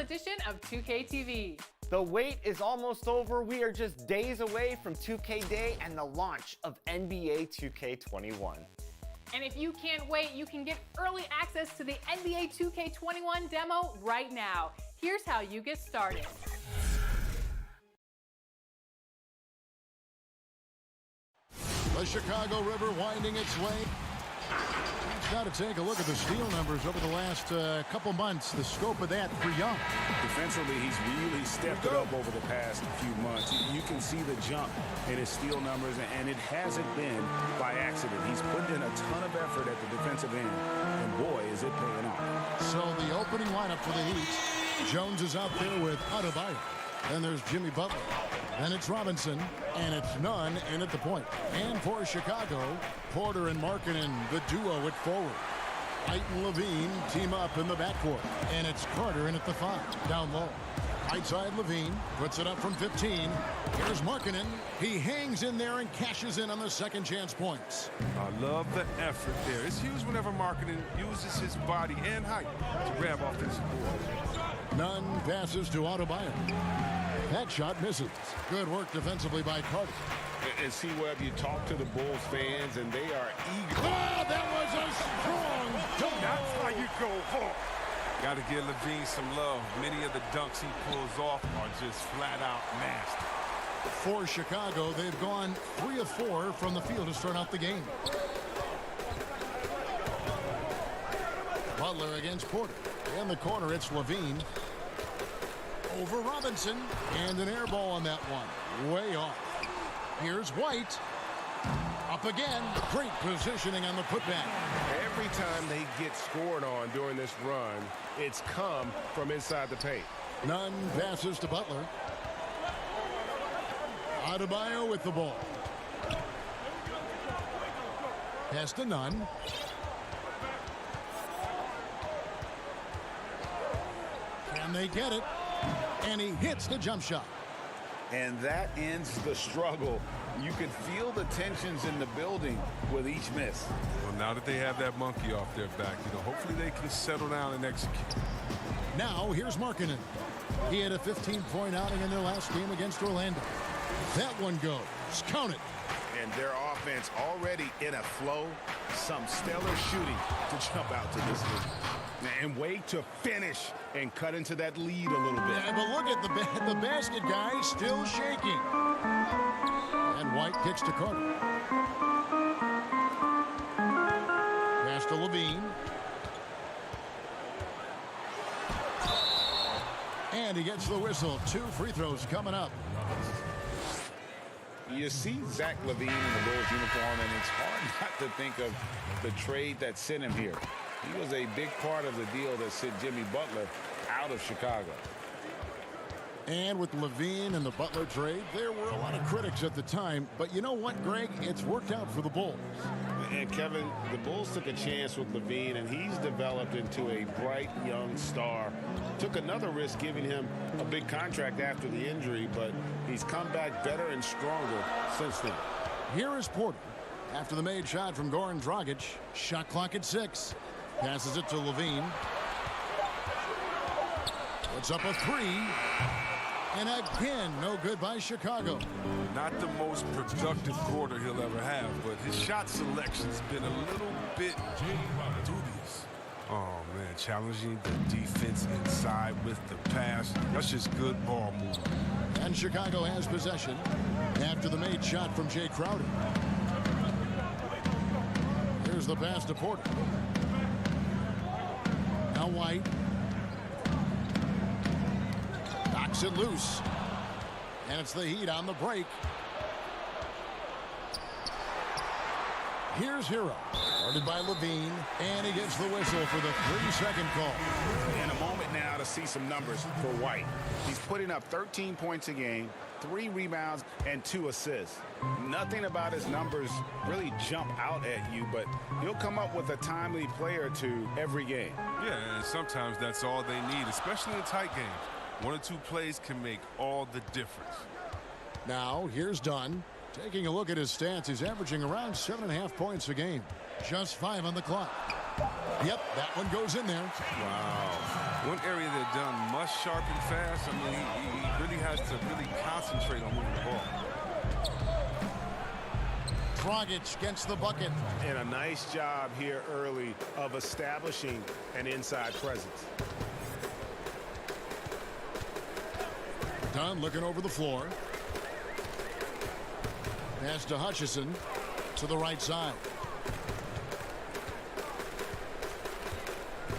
edition of 2K TV. The wait is almost over. We are just days away from 2K Day and the launch of NBA 2K21. And if you can't wait, you can get early access to the NBA 2K21 demo right now. Here's how you get started. The Chicago River winding its way. Got to take a look at the steal numbers over the last couple months. The scope of that for Young. Defensively, he's really stepped it up over the past few months. You can see the jump in his steal numbers, and it hasn't been by accident. He's put in a ton of effort at the defensive end, and boy, is it paying off. So the opening lineup for the Heat. Jones is out there with Adebayo. Then there's Jimmy Butler. Then it's Robinson, and it's Nunn in at the point. And for Chicago, Porter and Markkanen, the duo at forward. White and LaVine team up in the backcourt. And it's Carter in at the 5, down low. Right side LaVine puts it up from 15. Here's Markkanen. He hangs in there and cashes in on the second chance points. I love the effort there. It's huge whenever Markkanen uses his body and height to grab offensive boards. Nunn passes to Adebayo. That shot misses. Good work defensively by Carter. And see, Webb, you talk to the Bulls fans, and they are eager. Oh, that was a strong dunk. That's how you go hard. Got to give LaVine some love. Many of the dunks he pulls off are just flat out nasty. For Chicago, they've gone 3 of 4 from the field to start out the game. Butler against Porter. In the corner, it's LaVine. Over Robinson. And an air ball on that one. Way off. Here's White. Up again. Great positioning on the putback. Every time they get scored on during this run, it's come from inside the paint. Nunn passes to Butler. Adebayo with the ball. Pass to Nunn. Can they get it? And he hits the jump shot. And that ends the struggle. You can feel the tensions in the building with each miss. Well, now that they have that monkey off their back, hopefully they can settle down and execute. Now here's Markkanen. He had a 15-point outing in their last game against Orlando. That one goes. Count it. And their offense already in a flow. Some stellar shooting to jump out to this lead. And wait to finish and cut into that lead a little bit. Yeah, but look at the basket guy still shaking. And White kicks to Carter. Pass to LaVine. And he gets the whistle. 2 free throws coming up. You see Zach LaVine in the Bulls uniform, and it's hard not to think of the trade that sent him here. He was a big part of the deal that sent Jimmy Butler out of Chicago. And with LaVine and the Butler trade, there were a lot of critics at the time. But you know what, Greg? It's worked out for the Bulls. And Kevin, the Bulls took a chance with LaVine, and he's developed into a bright young star. Took another risk giving him a big contract after the injury, but he's come back better and stronger since then. Here is Porter. After the made shot from Goran Dragic, shot clock at 6. Passes it to LaVine. Puts up a 3. And again, no good by Chicago. Not the most productive quarter he'll ever have, but his shot selection's been a little bit dubious. Oh, man, challenging the defense inside with the pass. That's just good ball movement. And Chicago has possession after the made shot from Jay Crowder. Here's the pass to Porter. Now White. Knocks it loose. And it's the Heat on the break. Here's Hero. Guarded by LaVine. And he gets the whistle for the 3-second call. And a moment now to see some numbers for White. He's putting up 13 points a game, 3 rebounds, and 2 assists. Nothing about his numbers really jump out at you, but he'll come up with a timely play or two every game. Yeah, and sometimes that's all they need, especially in tight games. 1 or 2 plays can make all the difference. Now, here's Dunn. Taking a look at his stats, he's averaging around 7.5 points a game. Just 5 on the clock. Yep, that one goes in there. Wow. One area that done much sharp and fast. I mean, he really has to really concentrate on moving the ball. Dragic gets the bucket. And a nice job here early of establishing an inside presence. Dunn looking over the floor. Pass to Hutchison to the right side.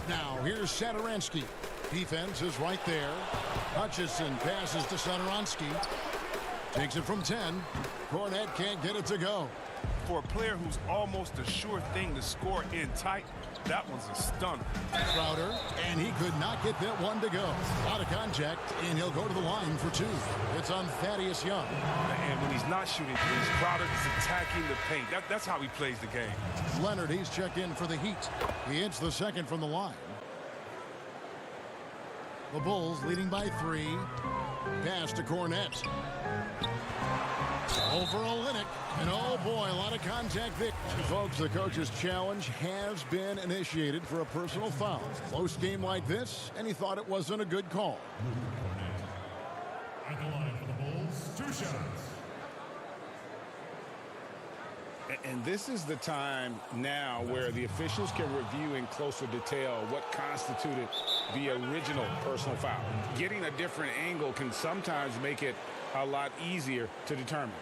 Now here's Satoransky. Defense is right there. Hutchison passes to Satoransky. Takes it from 10. Cornet can't get it to go. For a player who's almost a sure thing to score in tight, that one's a stunner. Crowder, and he could not get that one to go. Out of contact, and he'll go to the line for 2. It's on Thaddeus Young. And when he's not shooting threes, Crowder is attacking the paint. That's how he plays the game. Leonard, he's checked in for the Heat. He hits the second from the line. The Bulls leading by 3. Pass to Cornet. Over Olynyk, and oh boy, a lot of contact there. Folks, the coach's challenge has been initiated for a personal foul. Close game like this, and he thought it wasn't a good call. At the line for the Bulls, 2 shots. And this is the time now where the officials can review in closer detail what constituted the original personal foul. Getting a different angle can sometimes make it a lot easier to determine.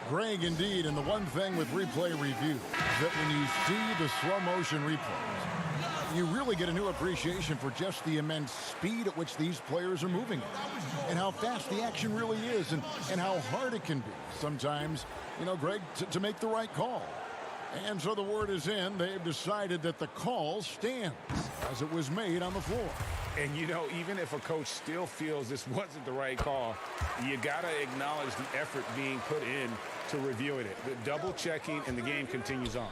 Greg, indeed, and the one thing with replay review is that when you see the slow motion replays, you really get a new appreciation for just the immense speed at which these players are moving and how fast the action really is and how hard it can be sometimes, you know, Greg, to make the right call. And so the word is in. They've decided that the call stands as it was made on the floor. And, you know, even if a coach still feels this wasn't the right call, you got to acknowledge the effort being put in to reviewing it. The double checking, and the game continues on.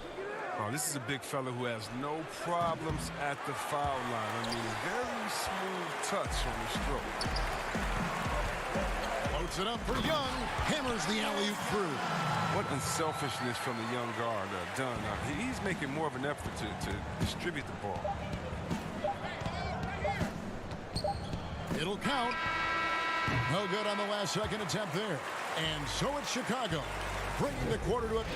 Oh, this is a big fella who has no problems at the foul line. I mean, very smooth touch on the stroke. Floats it up for Young. Hammers the alley-oop through. What unselfishness from the young guard Dunn. He's making more of an effort to distribute the ball. It'll count. No good on the last second attempt there. And so it's Chicago, bringing the quarter to it.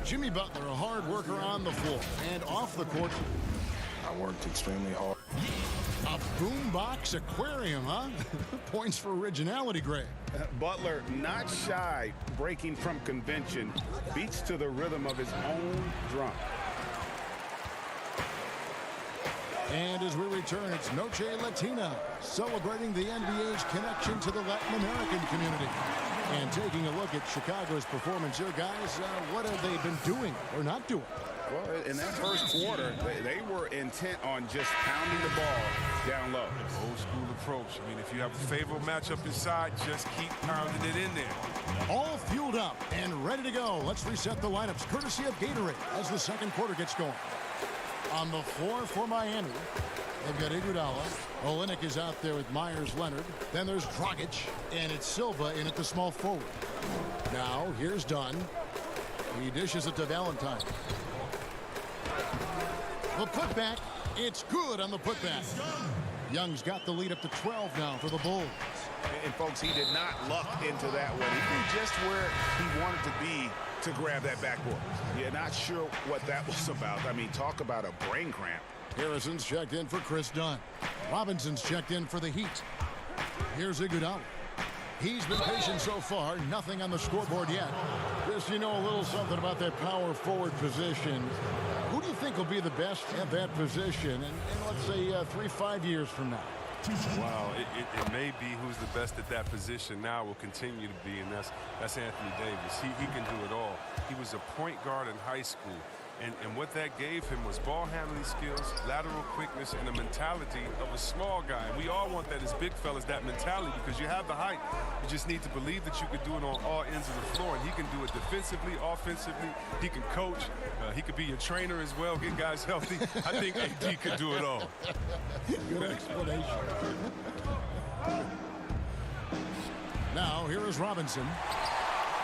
Jimmy Butler, a hard worker on the floor and off the court. I worked extremely hard. A boombox aquarium, huh? Points for originality, Greg. Butler, not shy, breaking from convention, beats to the rhythm of his own drum. And as we return, it's Noche Latina, celebrating the NBA's connection to the Latin American community. And taking a look at Chicago's performance here, guys, what have they been doing or not doing? Well, in that first quarter, they were intent on just pounding the ball down low. Old school approach. I mean, if you have a favorable matchup inside, just keep pounding it in there. All fueled up and ready to go. Let's reset the lineups, courtesy of Gatorade, as the second quarter gets going. On the floor for Miami, they've got Iguodala. Olynyk is out there with Myers Leonard. Then there's Dragic, and it's Silva in at the small forward. Now, here's Dunn. He dishes it to Valentine. The putback, it's good on the putback. Young's got the lead up to 12 now for the Bulls. And folks, he did not luck into that one. He knew just where he wanted to be to grab that backboard. You're not sure what that was about. I mean, talk about a brain cramp. Harrison's checked in for Chris Dunn. Robinson's checked in for the Heat. Here's Iguodala. He's been patient so far. Nothing on the scoreboard yet. Chris, you know a little something about that power forward position. Who do you think will be the best at that position in let's say, 3-5 years from now? Wow, it may be who's the best at that position now will continue to be, and that's Anthony Davis. He can do it all. He was a point guard in high school, and what that gave him was ball handling skills, lateral quickness, and a mentality of a small guy. And we all want that as big fellas, that mentality, because you have the height. You just need to believe that you can do it on all ends of the floor, and he can do it defensively, offensively. He can coach. He could be your trainer as well, get guys healthy. I think AD could do it all. Good explanation. Now, here is Robinson.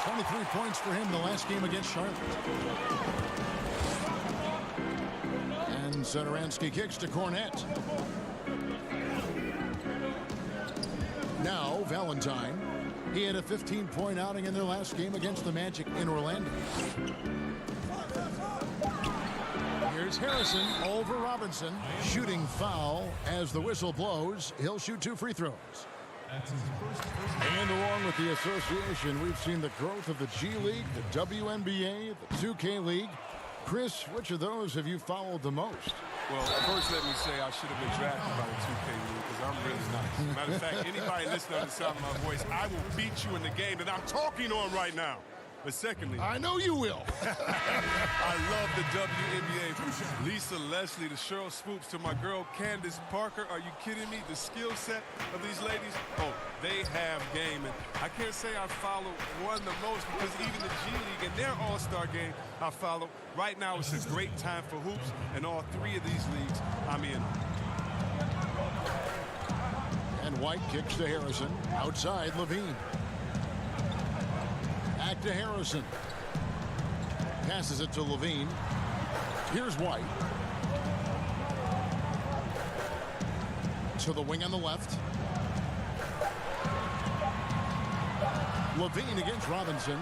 23 points for him the last game against Charlotte. And Satoransky kicks to Cornette. Now Valentine. He had a 15-point outing in their last game against the Magic in Orlando. Here's Harrison over Robinson. Shooting foul as the whistle blows. He'll shoot 2 free throws. And along with the association, we've seen the growth of the G League, the WNBA, the 2K League. Chris, which of those have you followed the most? Well, first let me say I should have been drafted by the 2K League because I'm really nice. Matter of fact, anybody listening to the sound of my voice, I will beat you in the game that I'm talking on right now. But secondly, I know you will. I love the WNBA. From Lisa Leslie to Cheryl Swoops to my girl Candace Parker. Are you kidding me? The skill set of these ladies, oh, they have game. And I can't say I follow one the most because even the G League and their all-star game I follow. Right now it's a great time for hoops, and all 3 of these leagues I'm in. And White kicks to Harrison. Outside, LaVine. Back to Harrison. Passes it to LaVine. Here's White. To the wing on the left. LaVine against Robinson.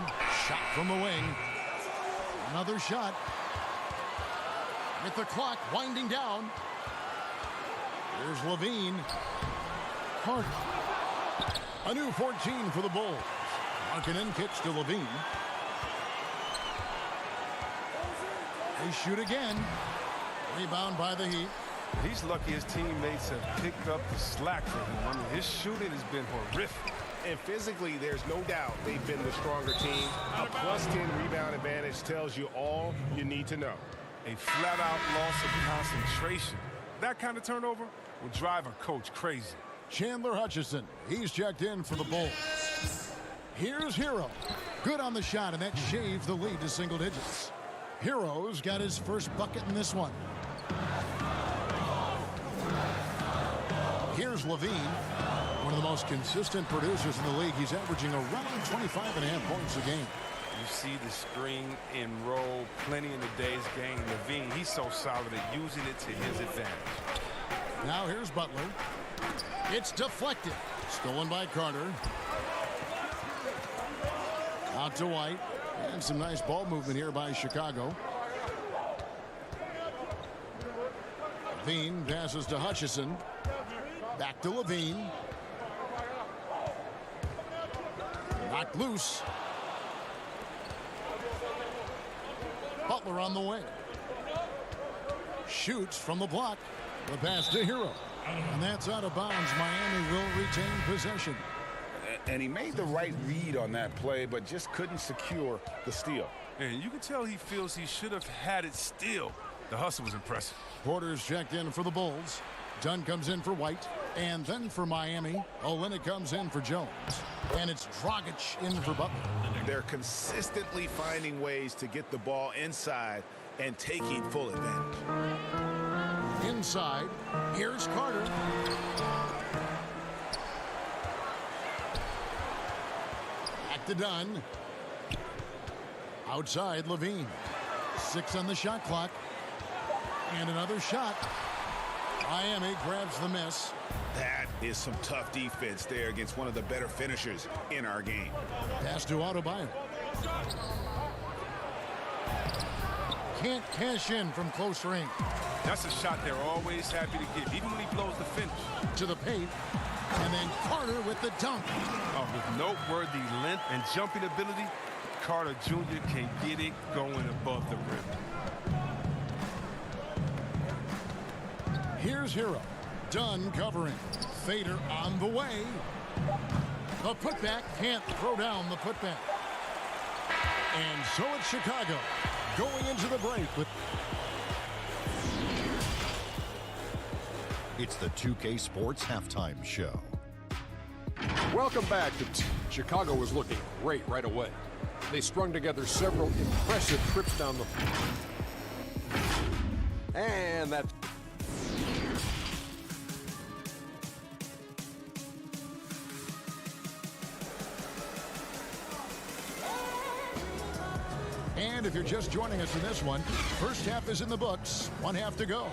Shot from the wing. Another shot. With the clock winding down. Here's LaVine. Hart. A new 14 for the Bulls. Markkanen kicks to LaVine. They shoot again. Rebound by the Heat. He's lucky his teammates have picked up the slack for him. I mean, his shooting has been horrific. And physically, there's no doubt they've been the stronger team. A +10 rebound advantage tells you all you need to know. A flat-out loss of concentration. That kind of turnover will drive a coach crazy. Chandler Hutchison. He's checked in for the Bulls. Here's Hero. Good on the shot, and that shaves the lead to single digits. Hero's got his first bucket in this one. Here's LaVine, one of the most consistent producers in the league. He's averaging around 25.5 points a game. You see the screen and roll plenty in today's game. LaVine, he's so solid at using it to his advantage. Now here's Butler. It's deflected. Stolen by Carter. Out to White. And some nice ball movement here by Chicago. LaVine passes to Hutchison. Back to LaVine. Knocked loose. Butler on the wing. Shoots from the block. The pass to Hero. And that's out of bounds. Miami will retain possession. And he made the right read on that play, but just couldn't secure the steal. And you can tell he feels he should have had it still. The hustle was impressive. Porter's checked in for the Bulls. Dunn comes in for White. And then for Miami, Olynyk comes in for Jones. And it's Dragic in for Butler. They're consistently finding ways to get the ball inside and taking full advantage. Inside, here's Carter. Back to Dunn. Outside, LaVine. 6 on the shot clock. And another shot. Miami grabs the miss. That is some tough defense there against one of the better finishers in our game. Pass to Adebayo. Can't cash in from close range. That's a shot they're always happy to give, even when he blows the finish. To the paint. And then Carter with the dunk. Oh, with noteworthy length and jumping ability, Carter Jr. can get it going above the rim. Here's Hero. Dunn covering. Fader on the way. The putback can't throw down the putback. And so it's Chicago going into the break with... It's the 2K Sports Halftime Show. Welcome back. Chicago was looking great right away. They strung together several impressive trips down the... And that's... And if you're just joining us in this one, first half is in the books, 1 half to go.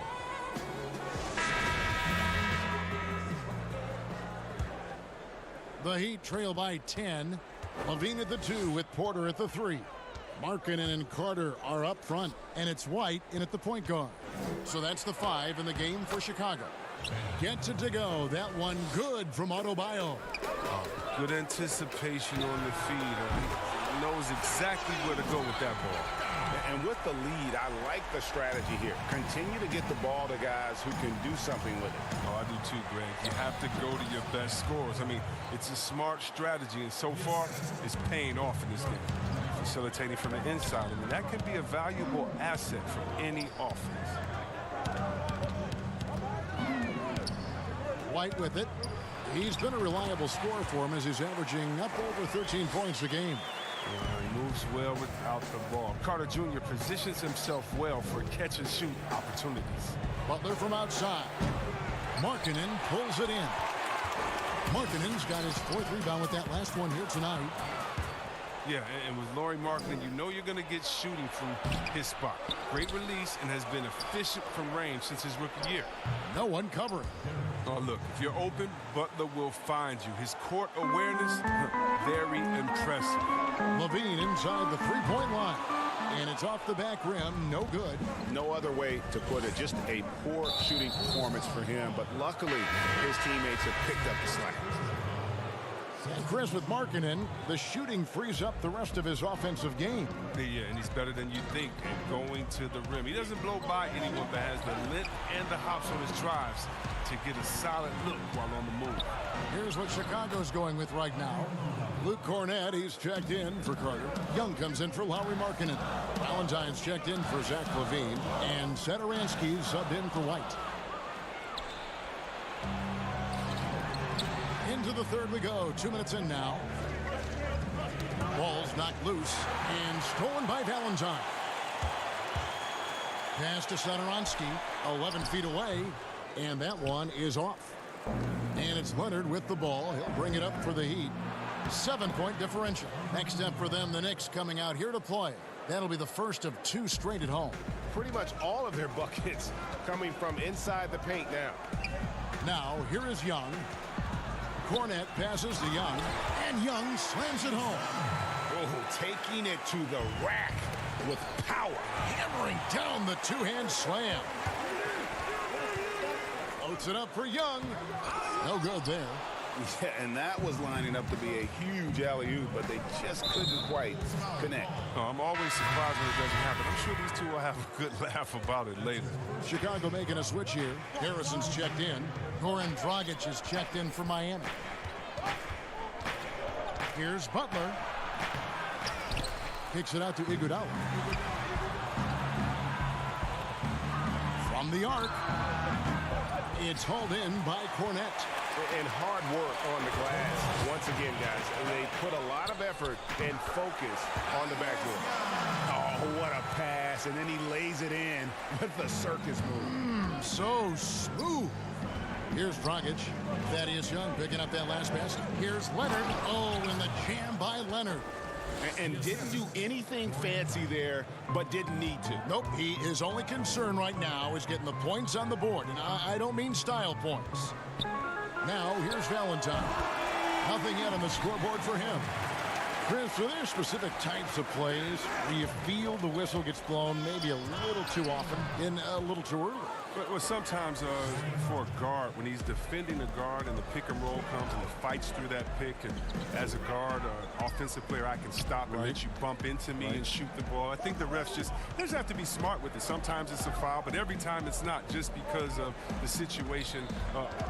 The Heat trail by 10. LaVine at the 2 with Porter at the 3. Markkanen and Carter are up front, and it's White in at the point guard. So that's the 5 in the game for Chicago. Gets it to go. That one good from Adebayo. Good anticipation on the feed. He knows exactly where to go with that ball. And with the lead, I like the strategy here. Continue to get the ball to guys who can do something with it. Oh, I do too, Greg. You have to go to your best scorers. I mean, it's a smart strategy, and so far, it's paying off in this game. Facilitating from the inside. I mean, that can be a valuable asset for any offense. White with it. He's been a reliable scorer for him as he's averaging up over 13 points a game. He moves well without the ball. Carter Jr. positions himself well for catch-and-shoot opportunities. Butler from outside. Markkanen pulls it in. Markkanen's got his 4th rebound with that last one here tonight. Yeah, and with Lauri Markkanen, you know you're going to get shooting from his spot. Great release and has been efficient from range since his rookie year. No one covering. Oh, look, if you're open, Butler will find you. His court awareness, very impressive. LaVine inside the 3-point line. And it's off the back rim, no good. No other way to put it, just a poor shooting performance for him. But luckily, his teammates have picked up the slack. And Chris, with Markkanen, the shooting frees up the rest of his offensive game. Yeah, and he's better than you think at going to the rim. He doesn't blow by anyone, but has the length and the hops on his drives to get a solid look while on the move. Here's what Chicago's going with right now. Luke Cornett, he's checked in for Carter. Young comes in for Lauri Markkanen. Valentine's checked in for Zach LaVine. And Satoransky's subbed in for White. Into the third we go. 2 minutes in now. Ball's knocked loose and stolen by Valentine. Pass to Satoransky, 11 feet away, and that one is off. And it's Leonard with the ball. He'll bring it up for the Heat. 7-point differential. Next step for them, the Knicks coming out here to play. That'll be the first of 2 straight at home. Pretty much all of their buckets coming from inside the paint now. Now, here is Young. Cornett passes to Young, and Young slams it home. Oh, taking it to the rack with power. Hammering down the 2-hand slam. Floats it up for Young. No good there. Yeah, and that was lining up to be a huge alley-oop, but they just couldn't quite connect. Oh, I'm always surprised when it doesn't happen. I'm sure these two will have a good laugh about it later. Chicago making a switch here. Harrison's checked in. Goran Dragic is checked in for Miami. Here's Butler. Kicks it out to Iguodala. From the arc. It's hauled in by Cornett. And hard work on the glass. Once again, guys, they put a lot of effort and focus on the backboard. Oh, what a pass. And then he lays it in with the circus move. So smooth. Here's Dragic. Thaddeus Young picking up that last basket. Here's Leonard. Oh, and the jam by Leonard. And didn't do anything fancy there, but didn't need to. Nope, his only concern right now is getting the points on the board. And I don't mean style points. Now, here's Valentine. Nothing yet on the scoreboard for him. Chris, are there specific types of plays where you feel the whistle gets blown maybe a little too often and a little too early? Well, sometimes for a guard, when he's defending a guard and the pick and roll comes and the fights through that pick, and as a guard, offensive player, I can stop and let you bump into me and shoot the ball. I think the refs they just have to be smart with it. Sometimes it's a foul, but every time it's not, just because of the situation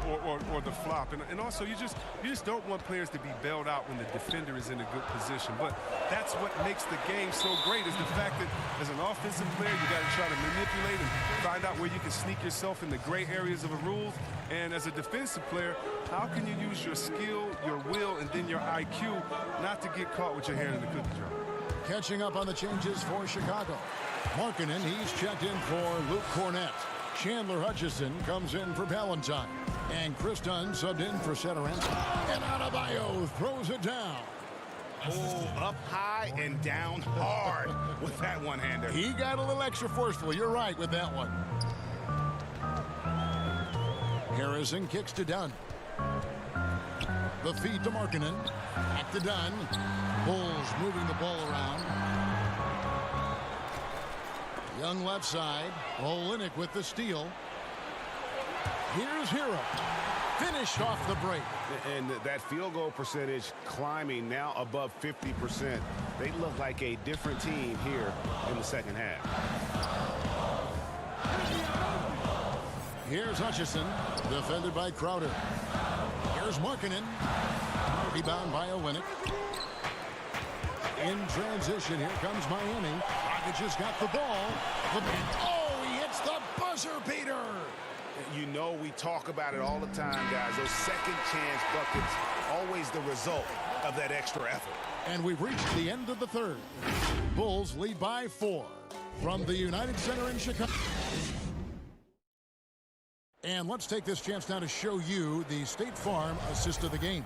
or the flop. And also, you just don't want players to be bailed out when the defender is in a good position. But that's what makes the game so great, is the fact that as an offensive player, you got to try to manipulate and find out where you can sneak yourself in the gray areas of the rules. And as a defensive player, how can you use your skill, your will, and then your IQ not to get caught with your hand in the cookie jar? Catching up on the changes for Chicago. Markkanen, he's checked in for Luke Cornett. Chandler Hutchison comes in for Valentine. And Chris Dunn subbed in for Satoransky. And Adebayo throws it down. Oh, up high and down hard with that one-hander. He got a little extra forceful. You're right with that one. Harrison kicks to Dunn. The feed to Markkanen. Back to Dunn. Bulls moving the ball around. Young left side. Olynyk with the steal. Here's Hero. Finished off the break. And that field goal percentage climbing now above 50%. They look like a different team here in the second half. Here's Hutchison, defended by Crowder. Here's Markkanen. Rebound by Olynyk. In transition, here comes Miami. Rockets has got the ball. Oh, he hits the buzzer beater. You know we talk about it all the time, guys. Those second chance buckets, always the result of that extra effort. And we've reached the end of the third. Bulls lead by 4 from the United Center in Chicago. And let's take this chance now to show you the State Farm assist of the game.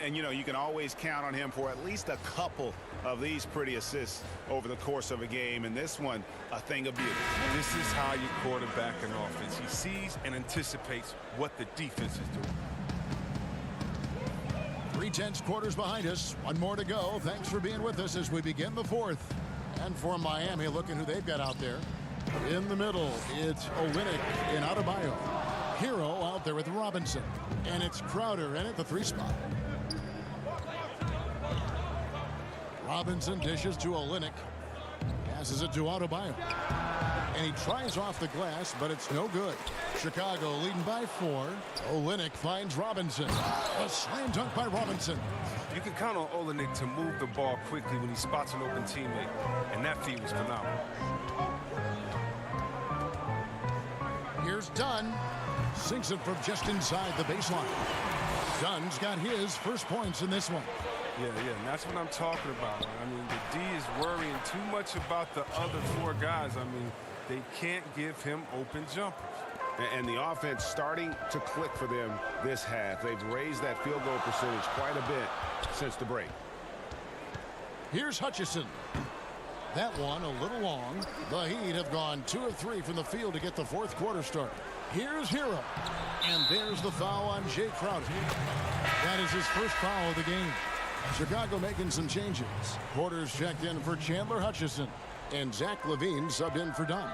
And, you know, you can always count on him for at least a couple of these pretty assists over the course of a game. And this one, a thing of beauty. This is how you quarterback an offense. He sees and anticipates what the defense is doing. 3/10 quarters behind us. One more to go. Thanks for being with us as we begin the fourth. And for Miami, looking who they've got out there. In the middle, it's Olynyk and Adebayo. Hero out there with Robinson. And it's Crowder in at the 3 spot. Robinson dishes to Olynyk. Passes it to Adebayo. And he tries off the glass, but it's no good. Chicago leading by 4. Olynyk finds Robinson. A slam dunk by Robinson. You can count on Olynyk to move the ball quickly when he spots an open teammate. And that feed was phenomenal. Here's Dunn. Sinks it from just inside the baseline. Dunn's got his first points in this one. Yeah, and that's what I'm talking about. I mean, the D is worrying too much about the other 4 guys. I mean, they can't give him open jumpers. And the offense starting to click for them this half. They've raised that field goal percentage quite a bit since the break. Here's Hutchison. That one a little long. The Heat have gone 2 of 3 from the field to get the fourth quarter started. Here's Hero. And there's the foul on Jay Crowder. That is his first foul of the game. Chicago making some changes. Porter's checked in for Chandler Hutchison. And Zach LaVine subbed in for Dunn.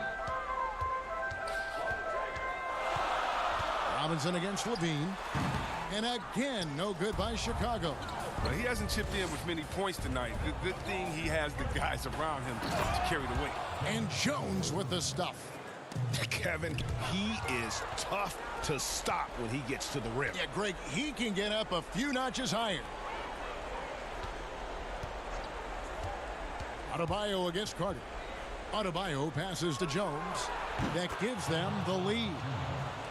Robinson against LaVine. And again, no good by Chicago. He hasn't chipped in with many points tonight. The good thing he has the guys around him to carry the weight. And Jones with the stuff. Kevin, he is tough to stop when he gets to the rim. Yeah, Greg, he can get up a few notches higher. Adebayo against Carter. Adebayo passes to Jones. That gives them the lead.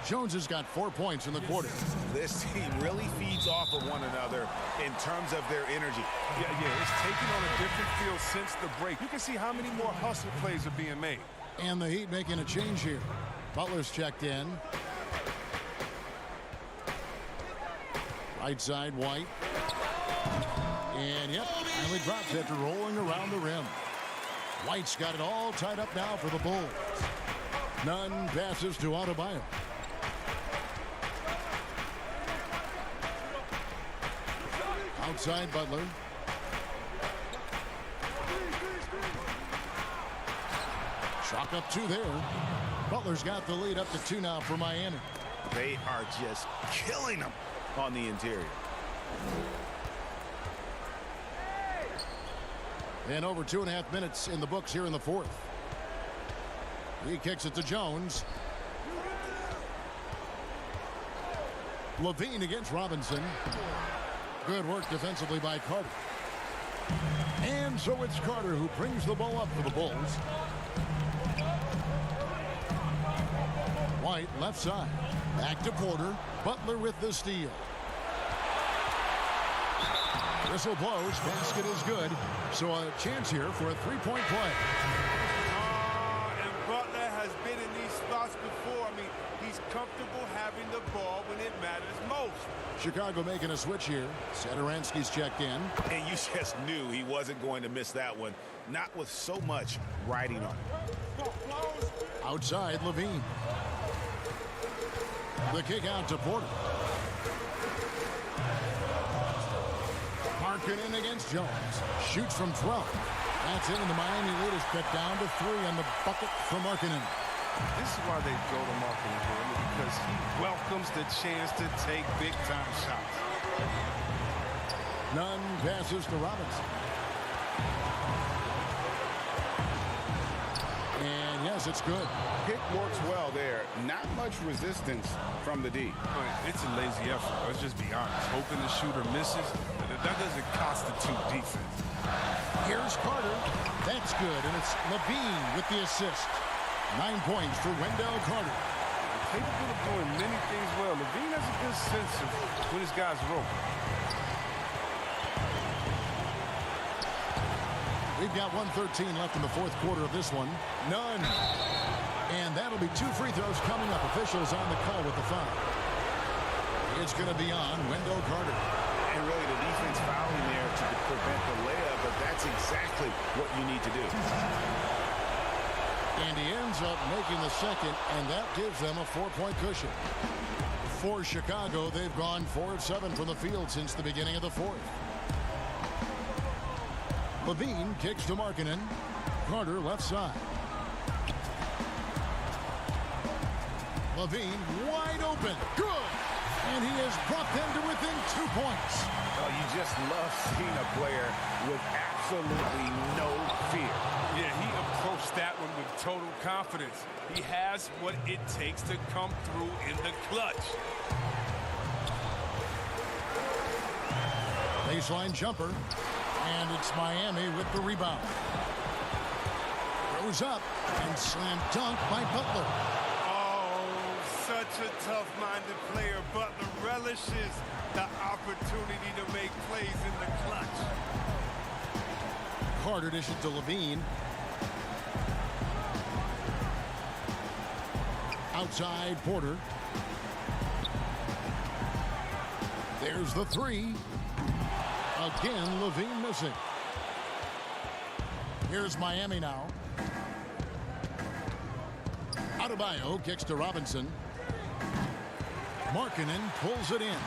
Jones has got 4 points in the quarter. This team really feeds off of one another in terms of their energy. Yeah, it's taken on a different feel since the break. You can see how many more hustle plays are being made. And the Heat making a change here. Butler's checked in. Right side, White. And yep, finally drops after rolling around the rim. White's got it all tied up now for the Bulls. Nunn passes to Adebayo. Outside Butler. Chalk up 2 there. Butler's got the lead up to 2 now for Miami. They are just killing them on the interior. And over 2.5 minutes in the books here in the fourth. He kicks it to Jones. LaVine against Robinson. Good work defensively by Carter. And so it's Carter who brings the ball up for the Bulls. White left side. Back to Porter. Butler with the steal. Whistle blows. Basket is good. So a chance here for a 3-point play. And Butler has been in these spots before. I mean, he's comfortable having the ball when it matters most. Chicago making a switch here. Satoransky's checked in. And you just knew he wasn't going to miss that one. Not with so much riding on it. Outside, LaVine. The kick out to Porter. Markkanen against Jones. Shoots from 12. That's it, and the Miami lead is cut down to 3 on the bucket for Markkanen. This is why they go to Markkanen here, because he welcomes the chance to take big-time shots. Nunn passes to Robinson. And yes, it's good. Pick works well there. Not much resistance from the D. It's a lazy effort. Let's just be honest. Hoping the shooter misses, that doesn't constitute defense. Here's Carter. That's good, and it's LaVine with the assist. 9 points for Wendell Carter. Capable of doing many things well. LaVine has a good sense of when his guys roll. We've got 1:13 left in the fourth quarter of this one. None. And that'll be 2 free throws coming up. Officials on the call with the foul. It's going to be on Wendell Carter. And really the defense fouling there to prevent the layup, but that's exactly what you need to do. And he ends up making the second, and that gives them a 4-point cushion. For Chicago, they've gone 4 of 7 from the field since the beginning of the fourth. LaVine kicks to Markkanen. Carter left side. LaVine wide open. Good! And he has brought them to within 2 points. Oh, you just love seeing a player with absolutely no fear. Yeah, he approached that one with total confidence. He has what it takes to come through in the clutch. Baseline jumper. And it's Miami with the rebound. Goes up and slam dunk by Butler. Such a tough-minded player. Butler relishes the opportunity to make plays in the clutch. Carter dishes to LaVine. Outside Porter. There's the 3. Again, LaVine missing. Here's Miami now. Adebayo kicks to Robinson. Markkanen pulls it in.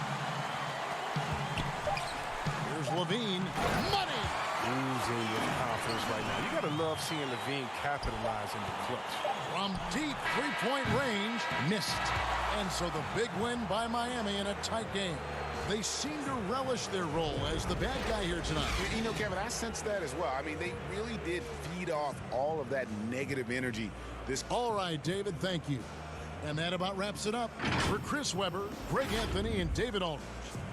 Here's LaVine. Money! Oozing with confidence right now. You gotta love seeing LaVine capitalize in the clutch. From deep 3-point range, missed. And so the big win by Miami in a tight game. They seem to relish their role as the bad guy here tonight. You know, Kevin, I sense that as well. I mean, they really did feed off all of that negative energy. All right, David, thank you. And that about wraps it up. For Chris Webber, Greg Anthony, and David Aldridge,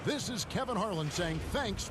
this is Kevin Harlan saying thanks.